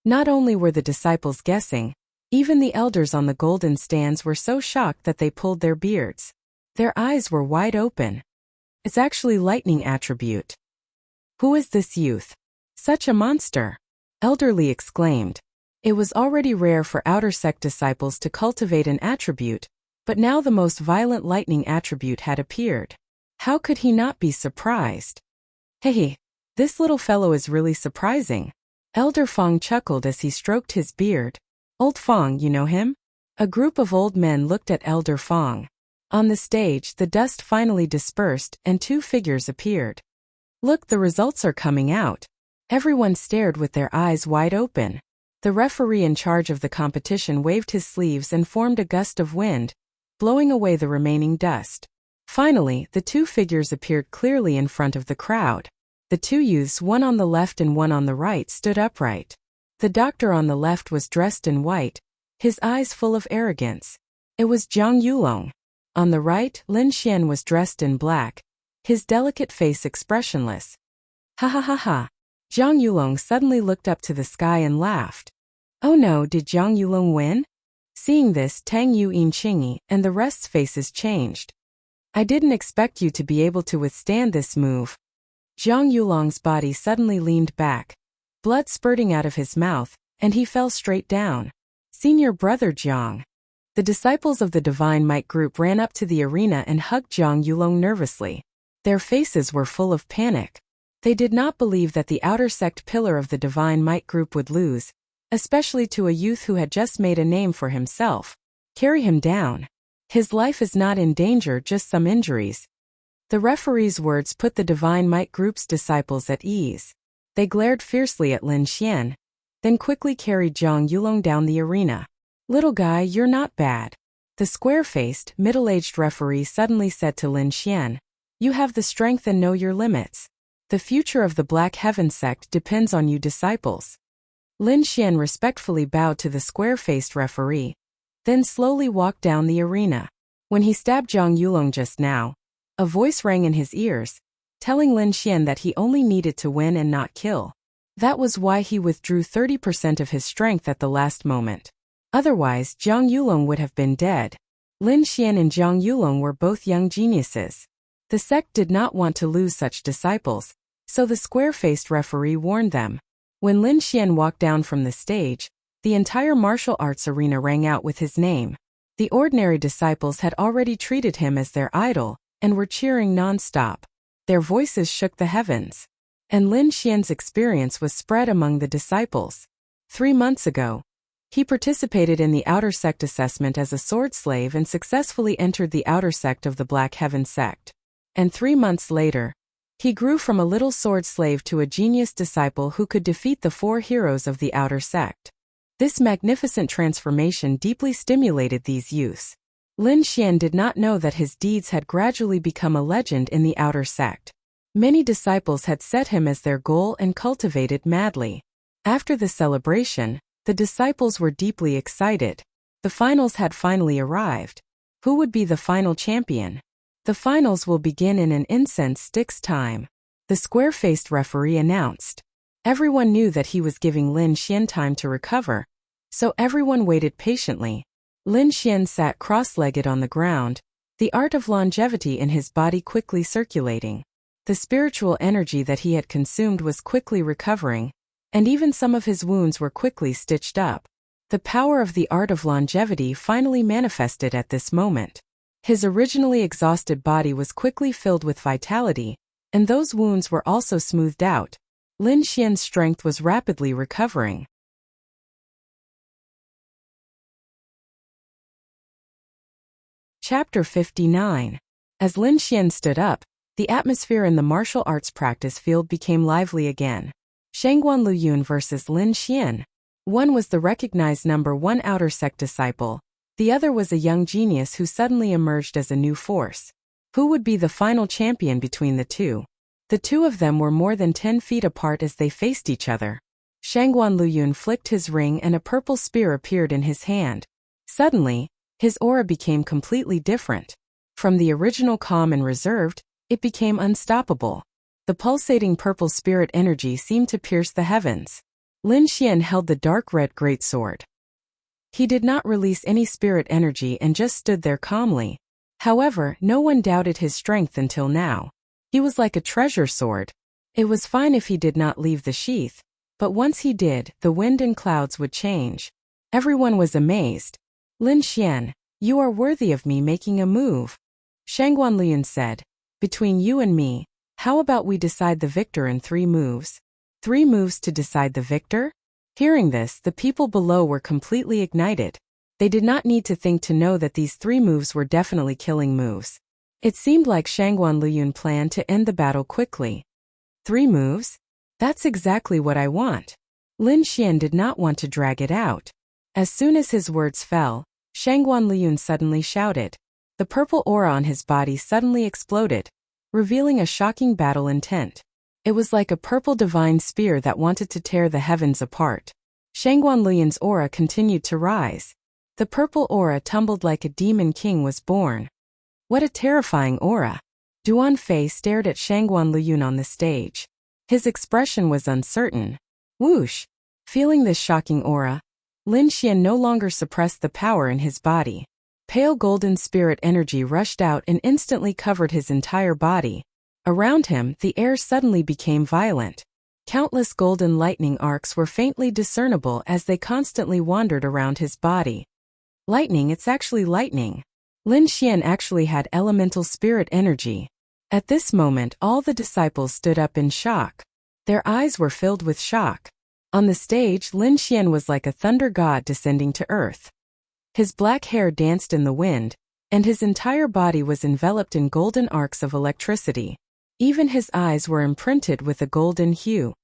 Not only were the disciples guessing, even the elders on the golden stands were so shocked that they pulled their beards. Their eyes were wide open. It's actually lightning attribute. Who is this youth? Such a monster! Elderly exclaimed. It was already rare for outer sect disciples to cultivate an attribute, but now the most violent lightning attribute had appeared. How could he not be surprised? Hey, this little fellow is really surprising. Elder Fong chuckled as he stroked his beard. Old Fong, you know him? A group of old men looked at Elder Fong. On the stage, the dust finally dispersed and 2 figures appeared. Look, the results are coming out. Everyone stared with their eyes wide open. The referee in charge of the competition waved his sleeves and formed a gust of wind, blowing away the remaining dust. Finally, the 2 figures appeared clearly in front of the crowd. The 2 youths, one on the left and one on the right, stood upright. The doctor on the left was dressed in white, his eyes full of arrogance. It was Jiang Yulong. On the right, Lin Xian was dressed in black, his delicate face expressionless. Ha ha ha ha. Jiang Yulong suddenly looked up to the sky and laughed. Oh no, did Jiang Yulong win? Seeing this, Tang Yu Chingy and the rest's faces changed. I didn't expect you to be able to withstand this move. Jiang Yulong's body suddenly leaned back, blood spurting out of his mouth, and he fell straight down. Senior brother Jiang. The disciples of the Divine Might group ran up to the arena and hugged Jiang Yulong nervously. Their faces were full of panic. They did not believe that the outer sect pillar of the Divine Might group would lose, especially to a youth who had just made a name for himself. Carry him down. His life is not in danger, just some injuries. The referee's words put the Divine Might group's disciples at ease. They glared fiercely at Lin Xian, then quickly carried Zhang Yulong down the arena. Little guy, you're not bad. The square-faced, middle-aged referee suddenly said to Lin Xian, you have the strength and know your limits. The future of the Black Heaven sect depends on you disciples. Lin Xian respectfully bowed to the square-faced referee, then slowly walked down the arena. When he stabbed Zhang Yulong just now, a voice rang in his ears, telling Lin Xian that he only needed to win and not kill. That was why he withdrew 30% of his strength at the last moment. Otherwise, Zhang Yulong would have been dead. Lin Xian and Zhang Yulong were both young geniuses. The sect did not want to lose such disciples, so the square-faced referee warned them. When Lin Xian walked down from the stage, the entire martial arts arena rang out with his name. The ordinary disciples had already treated him as their idol, and were cheering non-stop. Their voices shook the heavens. And Lin Xian's experience was spread among the disciples. 3 months ago, he participated in the Outer Sect assessment as a sword slave and successfully entered the Outer Sect of the Black Heaven sect. And 3 months later, he grew from a little sword slave to a genius disciple who could defeat the 4 heroes of the Outer Sect. This magnificent transformation deeply stimulated these youths. Lin Xian did not know that his deeds had gradually become a legend in the Outer Sect. Many disciples had set him as their goal and cultivated madly. After the celebration, the disciples were deeply excited. The finals had finally arrived. Who would be the final champion? The finals will begin in an incense stick's time. The square-faced referee announced. Everyone knew that he was giving Lin Xian time to recover, so everyone waited patiently. Lin Xian sat cross-legged on the ground, the art of longevity in his body quickly circulating. The spiritual energy that he had consumed was quickly recovering, and even some of his wounds were quickly stitched up. The power of the art of longevity finally manifested at this moment. His originally exhausted body was quickly filled with vitality, and those wounds were also smoothed out. Lin Xian's strength was rapidly recovering. Chapter 59. As Lin Xian stood up, the atmosphere in the martial arts practice field became lively again. Shangguan Luyun versus Lin Xian. One was the recognized #1 outer sect disciple. The other was a young genius who suddenly emerged as a new force. Who would be the final champion between the two? The two of them were more than 10 feet apart as they faced each other. Shangguan Luyun flicked his ring and a purple spear appeared in his hand. Suddenly, his aura became completely different. From the original calm and reserved, it became unstoppable. The pulsating purple spirit energy seemed to pierce the heavens. Lin Xian held the dark red greatsword. He did not release any spirit energy and just stood there calmly. However, no one doubted his strength until now. He was like a treasure sword. It was fine if he did not leave the sheath, but once he did, the wind and clouds would change. Everyone was amazed. Lin Xian, you are worthy of me making a move. Shangguan Luyun said, between you and me, how about we decide the victor in 3 moves? 3 moves to decide the victor? Hearing this, the people below were completely ignited. They did not need to think to know that these 3 moves were definitely killing moves. It seemed like Shangguan Luyun planned to end the battle quickly. 3 moves? That's exactly what I want. Lin Xian did not want to drag it out. As soon as his words fell, Shangguan Luyun suddenly shouted. The purple aura on his body suddenly exploded, revealing a shocking battle intent. It was like a purple divine spear that wanted to tear the heavens apart. Shangguan Luyun's aura continued to rise. The purple aura tumbled like a demon king was born. What a terrifying aura! Duan Fei stared at Shangguan Luyun on the stage. His expression was uncertain. Whoosh! Feeling this shocking aura, Lin Xian no longer suppressed the power in his body. Pale golden spirit energy rushed out and instantly covered his entire body. Around him, the air suddenly became violent. Countless golden lightning arcs were faintly discernible as they constantly wandered around his body. Lightning, it's actually lightning. Lin Xian actually had elemental spirit energy. At this moment, all the disciples stood up in shock. Their eyes were filled with shock. On the stage, Lin Xian was like a thunder god descending to earth. His black hair danced in the wind, and his entire body was enveloped in golden arcs of electricity. Even his eyes were imprinted with a golden hue.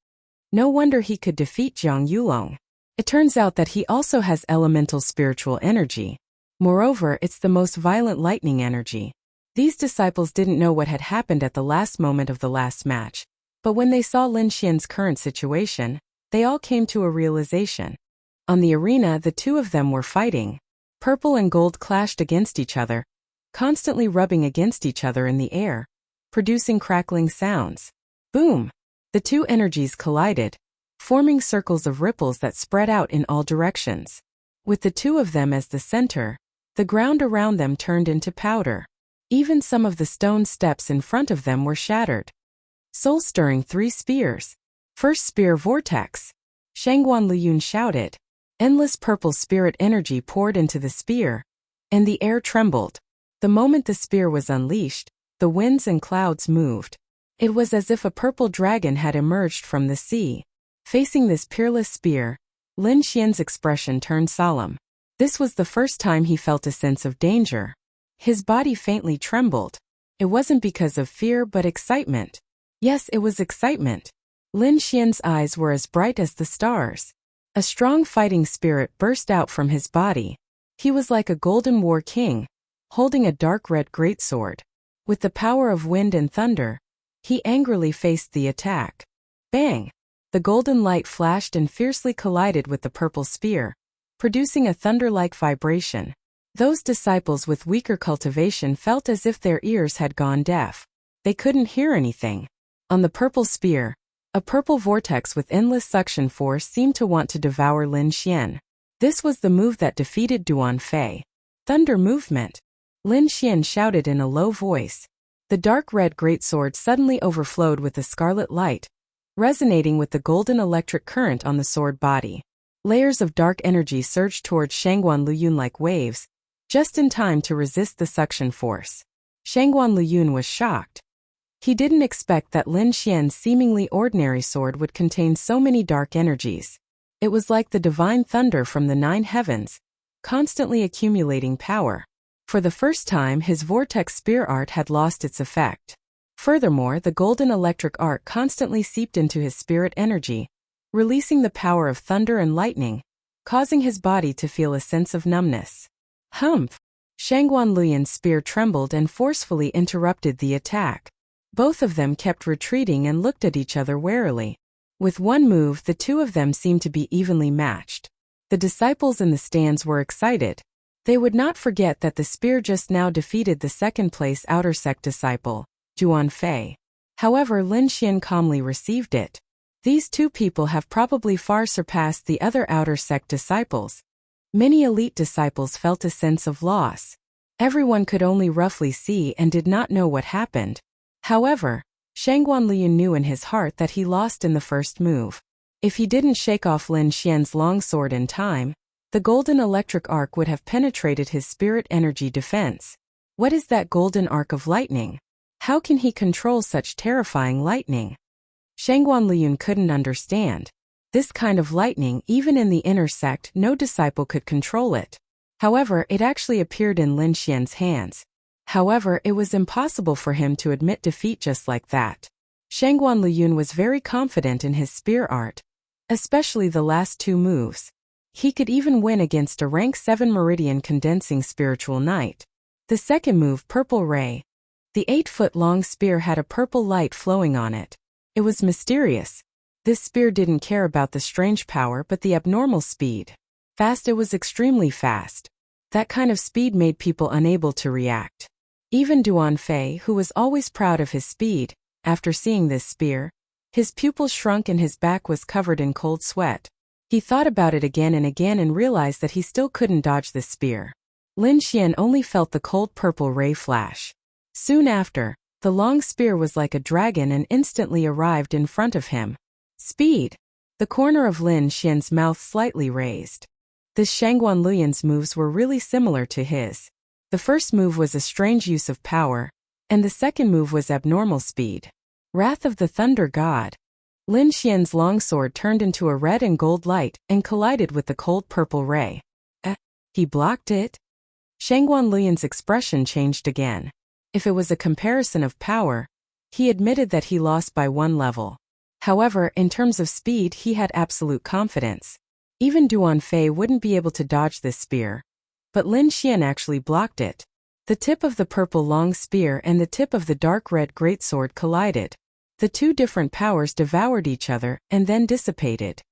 No wonder he could defeat Zhang Yulong. It turns out that he also has elemental spiritual energy. Moreover, it's the most violent lightning energy. These disciples didn't know what had happened at the last moment of the last match, but when they saw Lin Xian's current situation, they all came to a realization. On the arena, the two of them were fighting. Purple and gold clashed against each other, constantly rubbing against each other in the air, producing crackling sounds. Boom! The two energies collided, forming circles of ripples that spread out in all directions. With the two of them as the center, the ground around them turned into powder. Even some of the stone steps in front of them were shattered. Soul-stirring 3 spears. First spear vortex. Shangguan Liyun shouted. Endless purple spirit energy poured into the spear, and the air trembled. The moment the spear was unleashed, the winds and clouds moved. It was as if a purple dragon had emerged from the sea. Facing this peerless spear, Lin Xian's expression turned solemn. This was the first time he felt a sense of danger. His body faintly trembled. It wasn't because of fear but excitement. Yes, it was excitement. Lin Xian's eyes were as bright as the stars. A strong fighting spirit burst out from his body. He was like a golden war king, holding a dark red greatsword. With the power of wind and thunder, he angrily faced the attack. Bang! The golden light flashed and fiercely collided with the purple spear, producing a thunder-like vibration. Those disciples with weaker cultivation felt as if their ears had gone deaf. They couldn't hear anything. On the purple spear, a purple vortex with endless suction force seemed to want to devour Lin Xian. This was the move that defeated Duan Fei. Thunder movement. Lin Xian shouted in a low voice. The dark red greatsword suddenly overflowed with a scarlet light, resonating with the golden electric current on the sword body. Layers of dark energy surged towards Shangguan Liyun like waves, just in time to resist the suction force. Shangguan Liyun was shocked. He didn't expect that Lin Xian's seemingly ordinary sword would contain so many dark energies. It was like the divine thunder from the 9 heavens, constantly accumulating power. For the first time, his vortex spear art had lost its effect. Furthermore, the golden electric arc constantly seeped into his spirit energy, releasing the power of thunder and lightning, causing his body to feel a sense of numbness. Humph! Shangguan Liyun's spear trembled and forcefully interrupted the attack. Both of them kept retreating and looked at each other warily. With one move, the two of them seemed to be evenly matched. The disciples in the stands were excited. They would not forget that the spear just now defeated the second-place outer sect disciple, Duan Fei. However, Lin Xian calmly received it. These two people have probably far surpassed the other outer sect disciples. Many elite disciples felt a sense of loss. Everyone could only roughly see and did not know what happened. However, Shangguan Liyun knew in his heart that he lost in the first move. If he didn't shake off Lin Xian's longsword in time, the golden electric arc would have penetrated his spirit energy defense. What is that golden arc of lightning? How can he control such terrifying lightning? Shangguan Liyun couldn't understand. This kind of lightning, even in the inner sect, no disciple could control it. However, it actually appeared in Lin Xian's hands. However, it was impossible for him to admit defeat just like that. Shangguan Liyun was very confident in his spear art, especially the last 2 moves. He could even win against a rank 7 meridian condensing spiritual knight. The second move, Purple Ray. The 8-foot-long spear had a purple light flowing on it. It was mysterious. This spear didn't care about the strange power but the abnormal speed. Fast, it was extremely fast. That kind of speed made people unable to react. Even Duan Fei, who was always proud of his speed, after seeing this spear, his pupils shrunk and his back was covered in cold sweat. He thought about it again and again and realized that he still couldn't dodge this spear. Lin Xian only felt the cold purple ray flash. Soon after, the long spear was like a dragon and instantly arrived in front of him. Speed! The corner of Lin Xian's mouth slightly raised. This Shangguan Liyun's moves were really similar to his. The first move was a strange use of power, And the second move was abnormal speed. Wrath of the Thunder God. Lin Xian's longsword turned into a red and gold light and collided with the cold purple ray. He blocked it? Shangguan Luyuan's expression changed again. If it was a comparison of power, he admitted that he lost by 1 level. However, in terms of speed he had absolute confidence. Even Duan Fei wouldn't be able to dodge this spear. But Lin Xian actually blocked it. The tip of the purple long spear and the tip of the dark red greatsword collided. The two different powers devoured each other and then dissipated.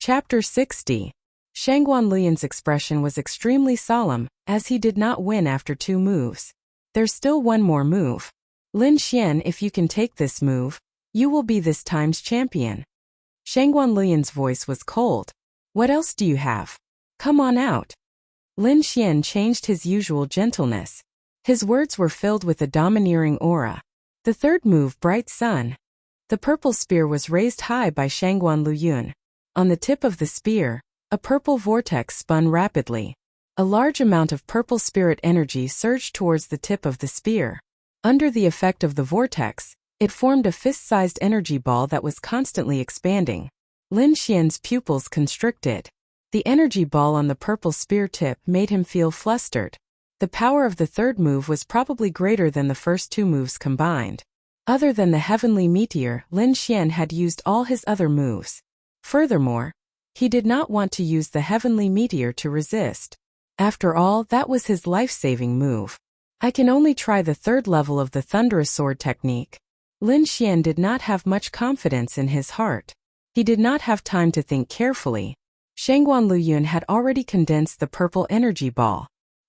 Chapter 60. Shangguan Luyuan's expression was extremely solemn, as he did not win after 2 moves. There's still 1 more move. Lin Xian, if you can take this move, you will be this time's champion. Shangguan Luyuan's voice was cold. What else do you have? Come on out. Lin Xian changed his usual gentleness. His words were filled with a domineering aura. The third move, Bright Sun. The purple spear was raised high by Shangguan Luyuan. On the tip of the spear, a purple vortex spun rapidly. A large amount of purple spirit energy surged towards the tip of the spear. Under the effect of the vortex, it formed a fist-sized energy ball that was constantly expanding. Lin Xian's pupils constricted. The energy ball on the purple spear tip made him feel flustered. The power of the third move was probably greater than the first 2 moves combined. Other than the heavenly meteor, Lin Xian had used all his other moves. Furthermore, he did not want to use the heavenly meteor to resist. After all, that was his life-saving move. I can only try the 3rd level of the thunderous sword technique. Lin Xian did not have much confidence in his heart. He did not have time to think carefully. Shangguan Luyuan had already condensed the purple energy ball.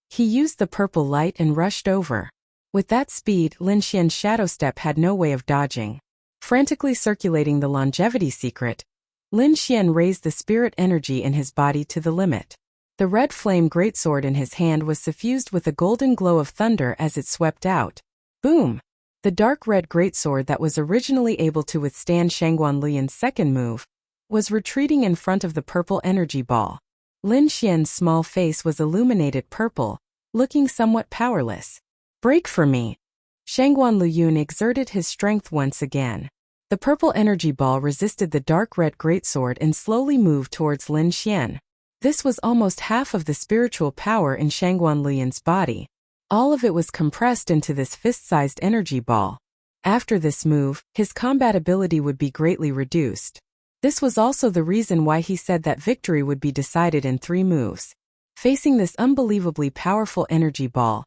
He used the purple light and rushed over. With that speed, Lin Xian's shadow step had no way of dodging. Frantically circulating the longevity secret, Lin Xian raised the spirit energy in his body to the limit. The red flame greatsword in his hand was suffused with a golden glow of thunder as it swept out. Boom! The dark red greatsword that was originally able to withstand Shangguan Luyuan's second move was retreating in front of the purple energy ball. Lin Xian's small face was illuminated purple, looking somewhat powerless. Break for me! Shangguan Luyuan exerted his strength once again. The purple energy ball resisted the dark red greatsword and slowly moved towards Lin Xian. This was almost half of the spiritual power in Shangguan Luyuan's body. All of it was compressed into this fist-sized energy ball. After this move, his combat ability would be greatly reduced. This was also the reason why he said that victory would be decided in 3 moves. Facing this unbelievably powerful energy ball,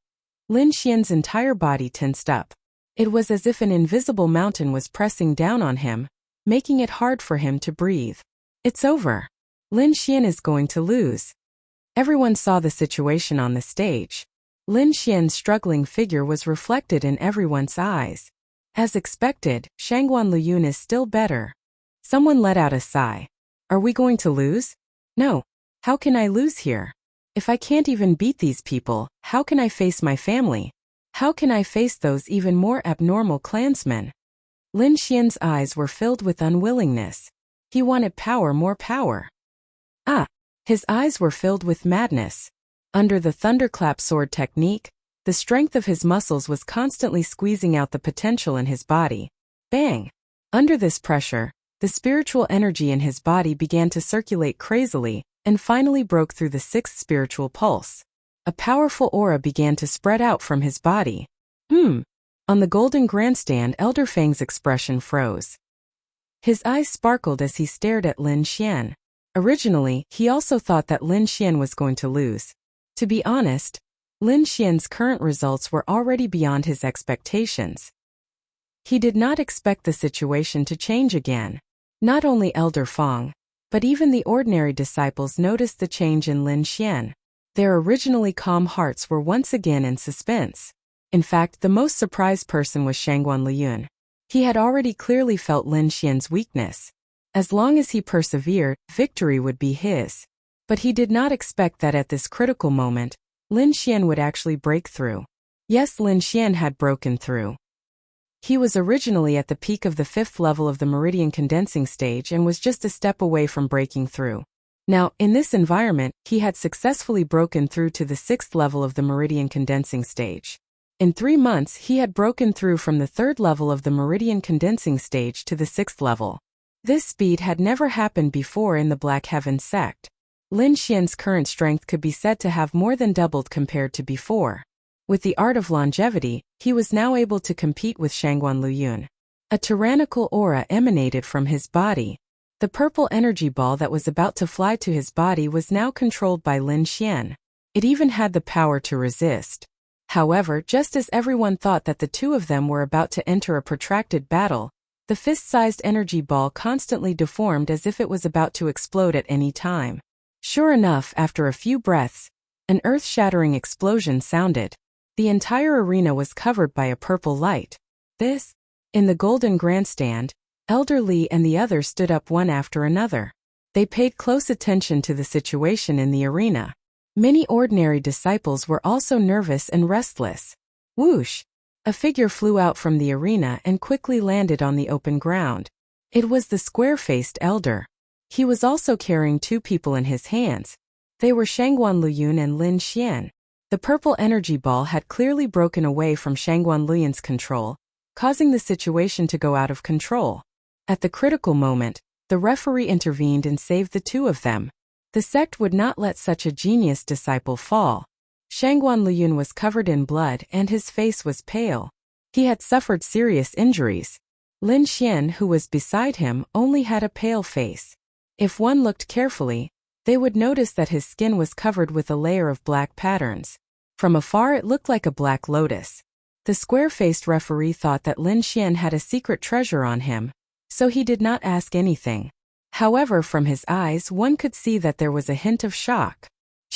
Lin Xian's entire body tensed up. It was as if an invisible mountain was pressing down on him, making it hard for him to breathe. It's over. Lin Xian is going to lose. Everyone saw the situation on the stage. Lin Xian's struggling figure was reflected in everyone's eyes. As expected, Shangguan Luyuan is still better. Someone let out a sigh. Are we going to lose? No. How can I lose here? If I can't even beat these people, how can I face my family? How can I face those even more abnormal clansmen? Lin Xian's eyes were filled with unwillingness. He wanted power, more power. His eyes were filled with madness. Under the thunderclap sword technique, the strength of his muscles was constantly squeezing out the potential in his body. Bang! Under this pressure, the spiritual energy in his body began to circulate crazily, and finally broke through the 6th spiritual pulse. A powerful aura began to spread out from his body. On the golden grandstand, Elder Fang's expression froze. His eyes sparkled as he stared at Lin Xian. Originally, he also thought that Lin Xian was going to lose. To be honest, Lin Xian's current results were already beyond his expectations. He did not expect the situation to change again. Not only Elder Fang, but even the ordinary disciples noticed the change in Lin Xian. Their originally calm hearts were once again in suspense. In fact, the most surprised person was Shangguan Luyuan. He had already clearly felt Lin Xian's weakness. As long as he persevered, victory would be his. But he did not expect that at this critical moment, Lin Xian would actually break through. Yes, Lin Xian had broken through. He was originally at the peak of the 5th level of the meridian condensing stage and was just a step away from breaking through. Now, in this environment, he had successfully broken through to the 6th level of the meridian condensing stage. In 3 months, he had broken through from the 3rd level of the meridian condensing stage to the 6th level. This speed had never happened before in the Black Heaven sect. Lin Xian's current strength could be said to have more than doubled compared to before. With the art of longevity, he was now able to compete with Shangguan Luyun. A tyrannical aura emanated from his body. The purple energy ball that was about to fly to his body was now controlled by Lin Xian. It even had the power to resist. However, just as everyone thought that the two of them were about to enter a protracted battle, the fist-sized energy ball constantly deformed as if it was about to explode at any time. Sure enough, after a few breaths, an earth-shattering explosion sounded. The entire arena was covered by a purple light. In the golden grandstand, Elder Li and the others stood up one after another. They paid close attention to the situation in the arena. Many ordinary disciples were also nervous and restless. Whoosh! A figure flew out from the arena and quickly landed on the open ground. It was the square-faced elder. He was also carrying 2 people in his hands. They were Shangguan Luyun and Lin Xian. The purple energy ball had clearly broken away from Shangguan Luyun's control, causing the situation to go out of control. At the critical moment, the referee intervened and saved the 2 of them. The sect would not let such a genius disciple fall. Shangguan Luyun was covered in blood and his face was pale. He had suffered serious injuries. Lin Xian, who was beside him, only had a pale face. If one looked carefully, they would notice that his skin was covered with a layer of black patterns. From afar it looked like a black lotus. The square-faced referee thought that Lin Xian had a secret treasure on him, so he did not ask anything. However, from his eyes one could see that there was a hint of shock.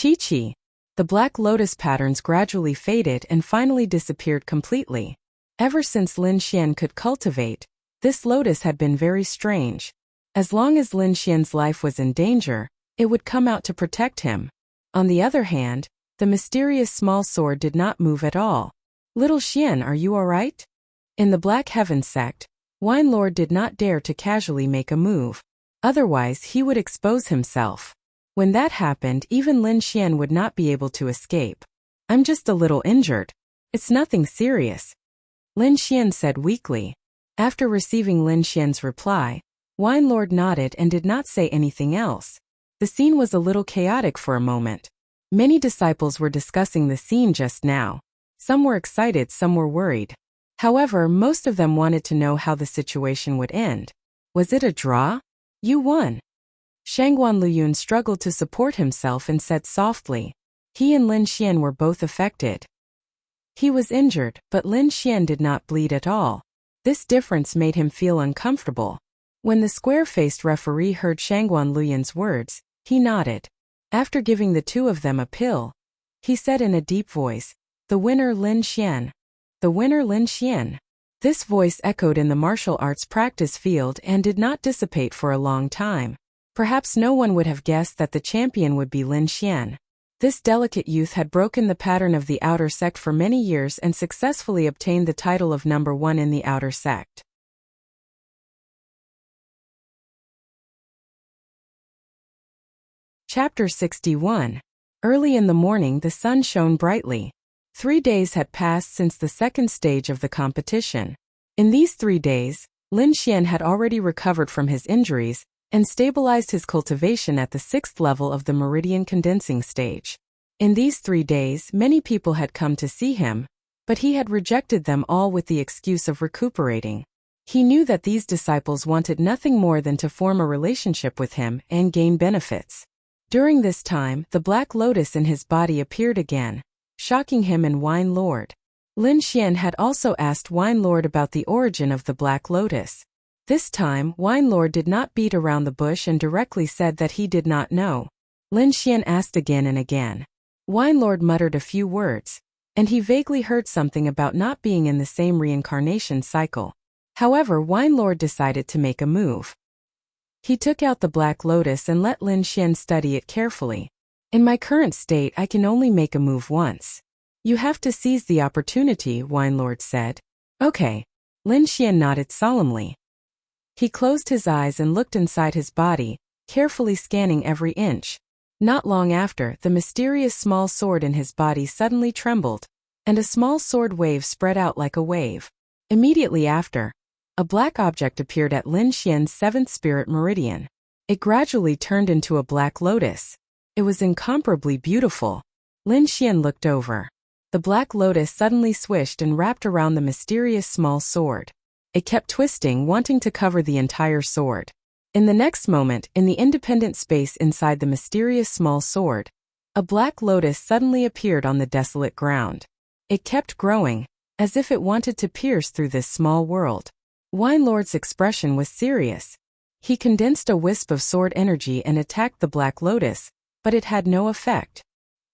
Chi-chi. The black lotus patterns gradually faded and finally disappeared completely. Ever since Lin Xian could cultivate, this lotus had been very strange. As long as Lin Xian's life was in danger, it would come out to protect him. On the other hand, the mysterious small sword did not move at all. Little Xian, are you alright? In the Black Heaven sect, Wine Lord did not dare to casually make a move. Otherwise he would expose himself. When that happened, even Lin Xian would not be able to escape. I'm just a little injured. It's nothing serious, Lin Xian said weakly. After receiving Lin Xian's reply, Wine Lord nodded and did not say anything else. The scene was a little chaotic for a moment. Many disciples were discussing the scene just now. Some were excited, some were worried. However, most of them wanted to know how the situation would end. Was it a draw? You won. Shangguan Luyun struggled to support himself and said softly. He and Lin Xian were both affected. He was injured, but Lin Xian did not bleed at all. This difference made him feel uncomfortable. When the square-faced referee heard Shangguan Luyun's words, he nodded. After giving the 2 of them a pill, he said in a deep voice, "The winner Lin Xian. The winner Lin Xian." This voice echoed in the martial arts practice field and did not dissipate for a long time. Perhaps no one would have guessed that the champion would be Lin Xian. This delicate youth had broken the pattern of the outer sect for many years and successfully obtained the title of number 1 in the outer sect. Chapter 61. Early in the morning the sun shone brightly. 3 days had passed since the second stage of the competition. In these 3 days, Lin Xian had already recovered from his injuries and stabilized his cultivation at the 6th level of the meridian condensing stage. In these 3 days, many people had come to see him, but he had rejected them all with the excuse of recuperating. He knew that these disciples wanted nothing more than to form a relationship with him and gain benefits. During this time, the black lotus in his body appeared again, shocking him and Wine Lord. Lin Xian had also asked Wine Lord about the origin of the black lotus. This time, Wine Lord did not beat around the bush and directly said that he did not know. Lin Xian asked again and again. Wine Lord muttered a few words, and he vaguely heard something about not being in the same reincarnation cycle. However, Wine Lord decided to make a move. He took out the black lotus and let Lin Xian study it carefully. In my current state, I can only make a move once. You have to seize the opportunity, Wine Lord said. Okay. Lin Xian nodded solemnly. He closed his eyes and looked inside his body, carefully scanning every inch. Not long after, the mysterious small sword in his body suddenly trembled, and a small sword wave spread out like a wave. Immediately after, a black object appeared at Lin Xian's seventh spirit meridian. It gradually turned into a black lotus. It was incomparably beautiful. Lin Xian looked over. The black lotus suddenly swished and wrapped around the mysterious small sword. It kept twisting, wanting to cover the entire sword. In the next moment, in the independent space inside the mysterious small sword, a black lotus suddenly appeared on the desolate ground. It kept growing, as if it wanted to pierce through this small world. Wine Lord's expression was serious. He condensed a wisp of sword energy and attacked the black lotus, but it had no effect.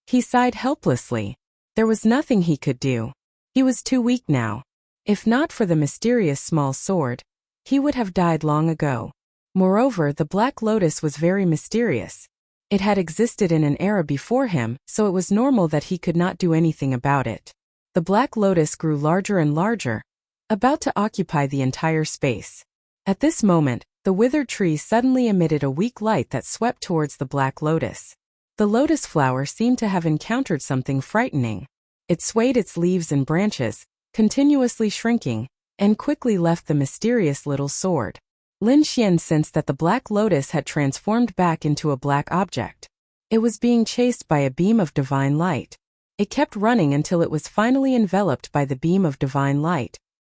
He sighed helplessly. There was nothing he could do. He was too weak now. If not for the mysterious small sword, he would have died long ago. Moreover, the black lotus was very mysterious. It had existed in an era before him, so it was normal that he could not do anything about it. The black lotus grew larger and larger, about to occupy the entire space. At this moment, the withered tree suddenly emitted a weak light that swept towards the black lotus. The lotus flower seemed to have encountered something frightening. It swayed its leaves and branches, continuously shrinking, and quickly left the mysterious little sword. Lin Xian sensed that the black lotus had transformed back into a black object. It was being chased by a beam of divine light. It kept running until it was finally enveloped by the beam of divine light.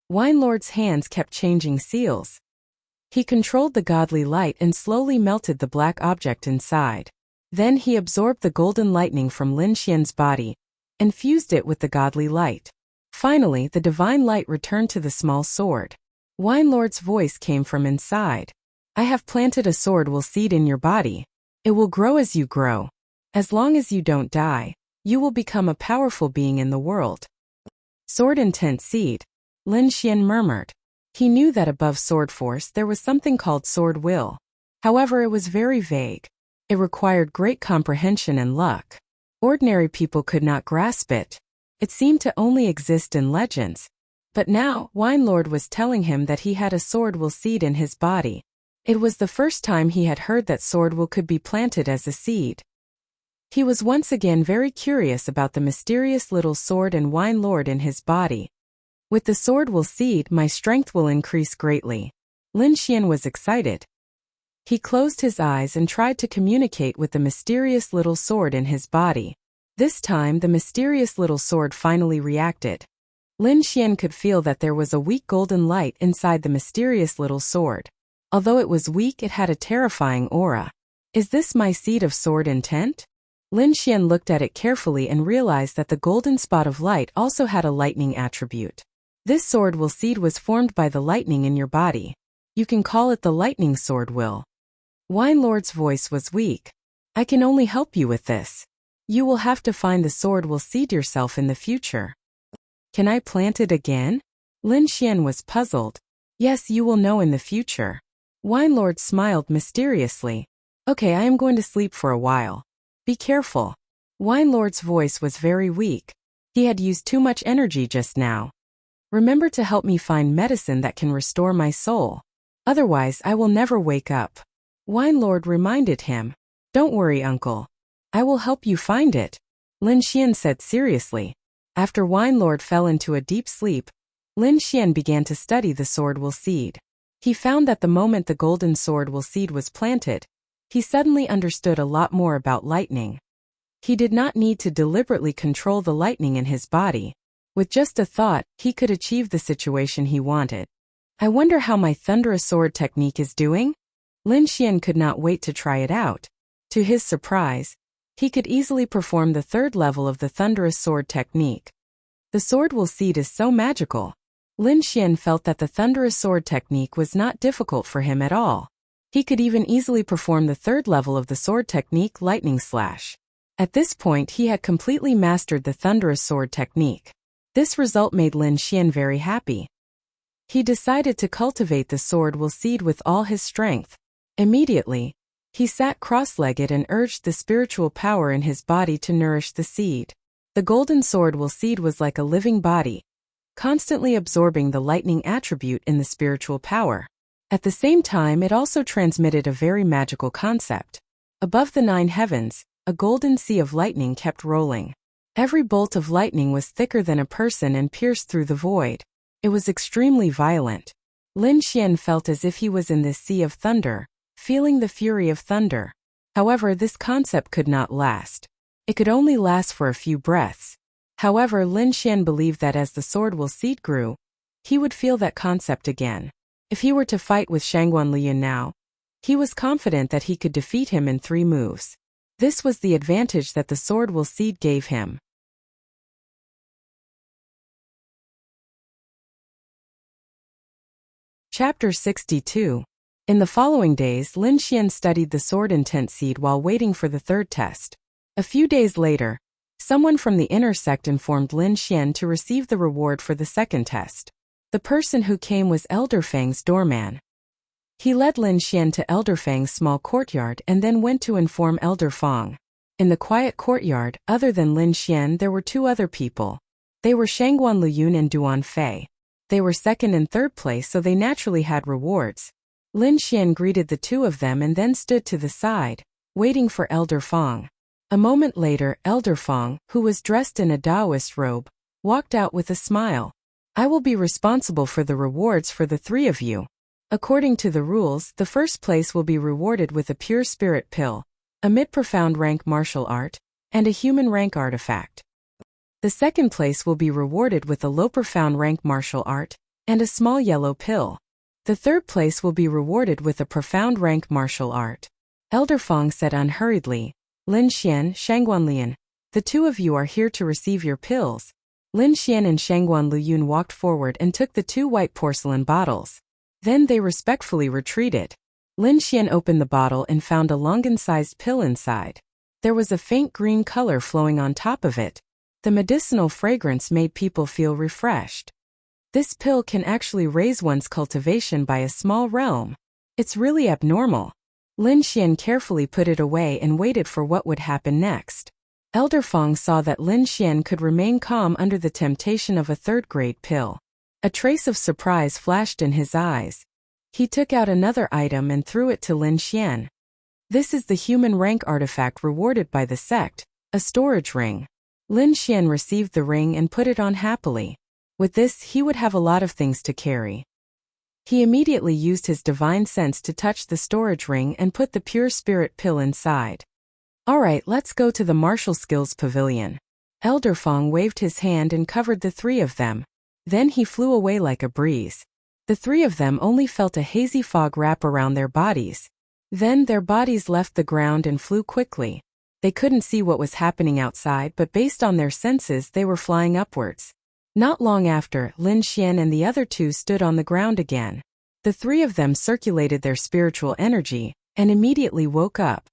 Wine Lord's hands kept changing seals. He controlled the godly light and slowly melted the black object inside. Then he absorbed the golden lightning from Lin Xian's body and fused it with the godly light. Finally, the divine light returned to the small sword. Wine Lord's voice came from inside. I have planted a sword will seed in your body. It will grow as you grow. As long as you don't die, you will become a powerful being in the world. Sword intent seed, Lin Xian murmured. He knew that above sword force there was something called sword will. However, it was very vague. It required great comprehension and luck. Ordinary people could not grasp it. It seemed to only exist in legends. But now, Wine Lord was telling him that he had a sword will seed in his body. It was the first time he had heard that sword will could be planted as a seed. He was once again very curious about the mysterious little sword and Wine Lord in his body. With the sword will seed, my strength will increase greatly. Lin Xian was excited. He closed his eyes and tried to communicate with the mysterious little sword in his body. This time, the mysterious little sword finally reacted. Lin Xian could feel that there was a weak golden light inside the mysterious little sword. Although it was weak, it had a terrifying aura. Is this my seed of sword intent? Lin Xian looked at it carefully and realized that the golden spot of light also had a lightning attribute. This sword will seed was formed by the lightning in your body. You can call it the lightning sword will. Wine Lord's voice was weak. I can only help you with this. You will have to find the sword will seed yourself in the future. Can I plant it again? Lin Xian was puzzled. Yes, you will know in the future. Wine Lord smiled mysteriously. Okay, I am going to sleep for a while. Be careful. Wine Lord's voice was very weak. He had used too much energy just now. Remember to help me find medicine that can restore my soul. Otherwise, I will never wake up. Wine Lord reminded him. Don't worry, uncle. I will help you find it. Lin Xian said seriously. After Wine Lord fell into a deep sleep, Lin Xian began to study the sword will seed. He found that the moment the golden sword will seed was planted, he suddenly understood a lot more about lightning. He did not need to deliberately control the lightning in his body. With just a thought, he could achieve the situation he wanted. I wonder how my thunderous sword technique is doing? Lin Xian could not wait to try it out. To his surprise, he could easily perform the third level of the thunderous sword technique. The sword will seed is so magical. Lin Xian felt that the thunderous sword technique was not difficult for him at all. He could even easily perform the third level of the sword technique, lightning slash. At this point, he had completely mastered the thunderous sword technique. This result made Lin Xian very happy. He decided to cultivate the sword will seed with all his strength. Immediately, he sat cross-legged and urged the spiritual power in his body to nourish the seed. The golden sword will seed was like a living body, constantly absorbing the lightning attribute in the spiritual power. At the same time, it also transmitted a very magical concept. Above the 9 heavens, a golden sea of lightning kept rolling. Every bolt of lightning was thicker than a person and pierced through the void. It was extremely violent. Lin Xian felt as if he was in this sea of thunder, feeling the fury of thunder. However, this concept could not last. It could only last for a few breaths. However, Lin Xian believed that as the sword will seed grew, he would feel that concept again. If he were to fight with Shangguan Liyun now, he was confident that he could defeat him in 3 moves. This was the advantage that the sword will seed gave him. Chapter 62. In the following days, Lin Xian studied the sword intent seed while waiting for the 3rd test. A few days later, someone from the inner sect informed Lin Xian to receive the reward for the 2nd test. The person who came was Elder Fang's doorman. He led Lin Xian to Elder Fang's small courtyard and then went to inform Elder Fang. In the quiet courtyard, other than Lin Xian, there were 2 other people. They were Shangguan Liyun and Duan Fei. They were 2nd and 3rd place, so they naturally had rewards. Lin Xian greeted the 2 of them and then stood to the side, waiting for Elder Fang. A moment later, Elder Fang, who was dressed in a Taoist robe, walked out with a smile. I will be responsible for the rewards for the 3 of you. According to the rules, the 1st place will be rewarded with a pure spirit pill, a mid-profound rank martial art, and a human rank artifact. The 2nd place will be rewarded with a low-profound rank martial art, and a small yellow pill. The 3rd place will be rewarded with a profound rank martial art. Elder Fang said unhurriedly, Lin Xian, Shangguan Liyun, the 2 of you are here to receive your pills. Lin Xian and Shangguan Liyun walked forward and took the 2 white porcelain bottles. Then they respectfully retreated. Lin Xian opened the bottle and found a longan-sized pill inside. There was a faint green color flowing on top of it. The medicinal fragrance made people feel refreshed. This pill can actually raise one's cultivation by a small realm. It's really abnormal. Lin Xian carefully put it away and waited for what would happen next. Elder Fang saw that Lin Xian could remain calm under the temptation of a 3rd-grade pill. A trace of surprise flashed in his eyes. He took out another item and threw it to Lin Xian. This is the human rank artifact rewarded by the sect, a storage ring. Lin Xian received the ring and put it on happily. With this, he would have a lot of things to carry. He immediately used his divine sense to touch the storage ring and put the pure spirit pill inside. Alright, let's go to the martial skills pavilion. Elder Fang waved his hand and covered the 3 of them. Then he flew away like a breeze. The 3 of them only felt a hazy fog wrap around their bodies. Then their bodies left the ground and flew quickly. They couldn't see what was happening outside, but based on their senses, they were flying upwards. Not long after, Lin Xian and the other 2 stood on the ground again. The 3 of them circulated their spiritual energy and immediately woke up.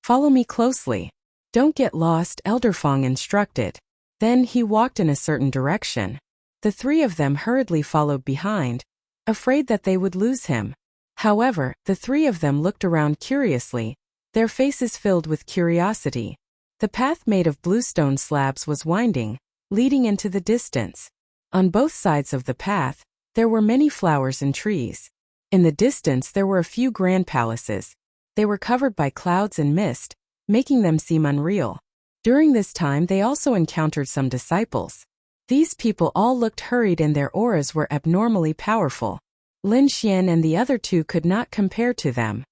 Follow me closely. Don't get lost, Elder Fang instructed. Then he walked in a certain direction. The 3 of them hurriedly followed behind, afraid that they would lose him. However, the 3 of them looked around curiously, their faces filled with curiosity. The path made of bluestone slabs was winding, leading into the distance. On both sides of the path, there were many flowers and trees. In the distance there were a few grand palaces. They were covered by clouds and mist, making them seem unreal. During this time they also encountered some disciples. These people all looked hurried and their auras were abnormally powerful. Lin Xian and the other 2 could not compare to them.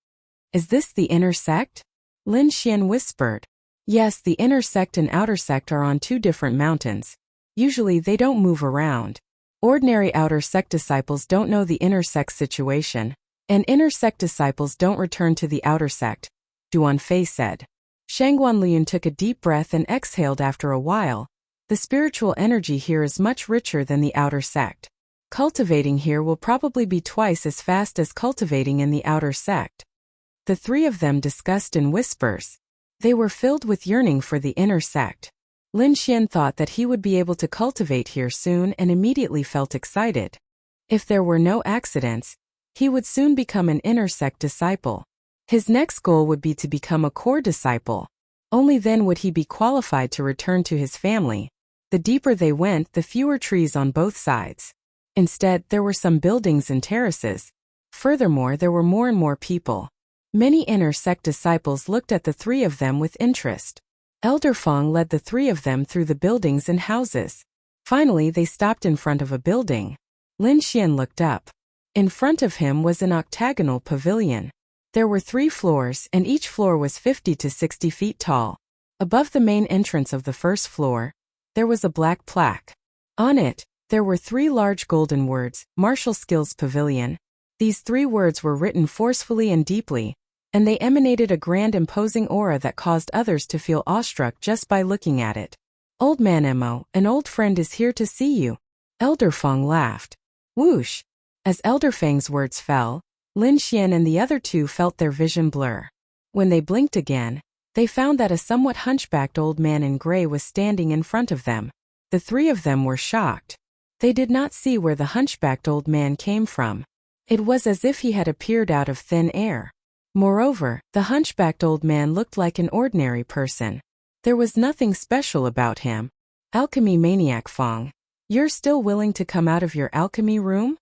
Is this the inner sect? Lin Xian whispered. Yes, the inner sect and outer sect are on 2 different mountains. Usually they don't move around. Ordinary outer sect disciples don't know the inner sect situation, and inner sect disciples don't return to the outer sect, Duan Fei said. Shangguan Liyun took a deep breath and exhaled after a while. The spiritual energy here is much richer than the outer sect. Cultivating here will probably be twice as fast as cultivating in the outer sect. The 3 of them discussed in whispers. They were filled with yearning for the inner sect. Lin Xian thought that he would be able to cultivate here soon and immediately felt excited. If there were no accidents, he would soon become an inner sect disciple. His next goal would be to become a core disciple. Only then would he be qualified to return to his family. The deeper they went, the fewer trees on both sides. Instead, there were some buildings and terraces. Furthermore, there were more and more people. Many inner sect disciples looked at the three of them with interest. Elder Feng led the three of them through the buildings and houses. Finally, they stopped in front of a building. Lin Xian looked up. In front of him was an octagonal pavilion. There were 3 floors, and each floor was 50 to 60 feet tall. Above the main entrance of the first floor, there was a black plaque. On it, there were 3 large golden words, Martial Skills Pavilion. These 3 words were written forcefully and deeply, and they emanated a grand imposing aura that caused others to feel awestruck just by looking at it. Old Man Mo, an old friend is here to see you. Elder Feng laughed. Whoosh! As Elder Feng's words fell, Lin Xian and the other 2 felt their vision blur. When they blinked again, they found that a somewhat hunchbacked old man in gray was standing in front of them. The 3 of them were shocked. They did not see where the hunchbacked old man came from. It was as if he had appeared out of thin air. Moreover, the hunchbacked old man looked like an ordinary person. There was nothing special about him. Alchemy maniac Feng. You're still willing to come out of your alchemy room?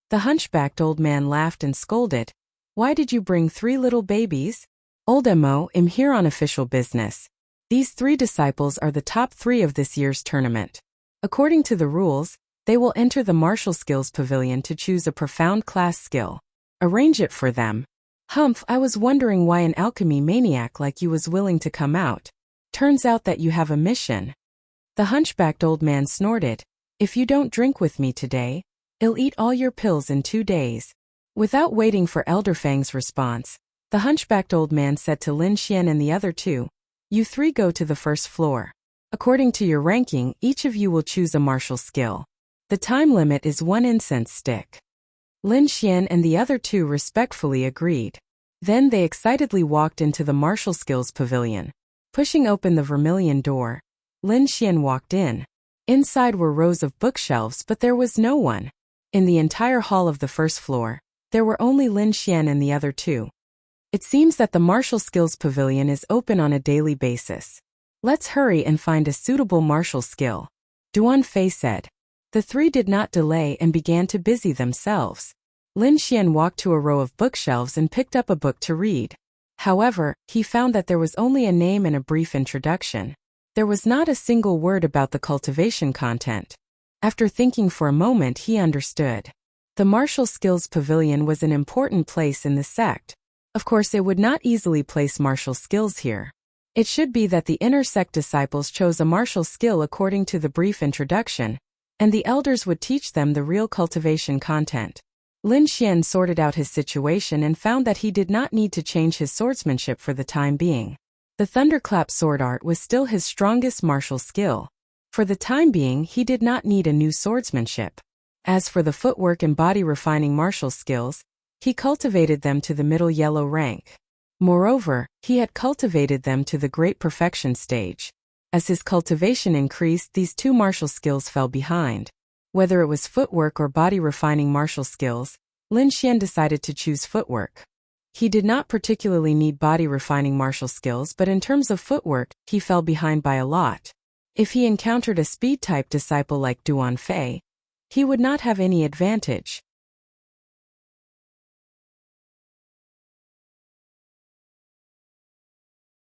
The hunchbacked old man laughed and scolded. Why did you bring 3 little babies? Old Mo, I'm here on official business. These 3 disciples are the top 3 of this year's tournament. According to the rules, they will enter the Martial Skills Pavilion to choose a profound class skill. Arrange it for them. Humph, I was wondering why an alchemy maniac like you was willing to come out. Turns out that you have a mission. The hunchbacked old man snorted. If you don't drink with me today, I'll eat all your pills in 2 days. Without waiting for Elder Feng's response, the hunchbacked old man said to Lin Xian and the other 2, you 3 go to the first floor. According to your ranking, each of you will choose a martial skill. The time limit is 1 incense stick. Lin Xian and the other 2 respectfully agreed. Then they excitedly walked into the Martial Skills Pavilion. Pushing open the vermilion door, Lin Xian walked in. Inside were rows of bookshelves, but there was no one. In the entire hall of the first floor, there were only Lin Xian and the other 2. It seems that the Martial Skills Pavilion is open on a daily basis. Let's hurry and find a suitable martial skill, Duan Fei said. The 3 did not delay and began to busy themselves. Lin Xian walked to a row of bookshelves and picked up a book to read. However, he found that there was only a name and a brief introduction. There was not a single word about the cultivation content. After thinking for a moment, he understood. The Martial Skills Pavilion was an important place in the sect. Of course, they would not easily place martial skills here. It should be that the inner sect disciples chose a martial skill according to the brief introduction, and the elders would teach them the real cultivation content. Lin Xian sorted out his situation and found that he did not need to change his swordsmanship for the time being. The thunderclap sword art was still his strongest martial skill. For the time being, he did not need a new swordsmanship. As for the footwork and body refining martial skills, he cultivated them to the middle yellow rank. Moreover, he had cultivated them to the great perfection stage. As his cultivation increased, these 2 martial skills fell behind. Whether it was footwork or body refining martial skills, Lin Xian decided to choose footwork. He did not particularly need body refining martial skills, but in terms of footwork, he fell behind by a lot. If he encountered a speed-type disciple like Duan Fei, he would not have any advantage.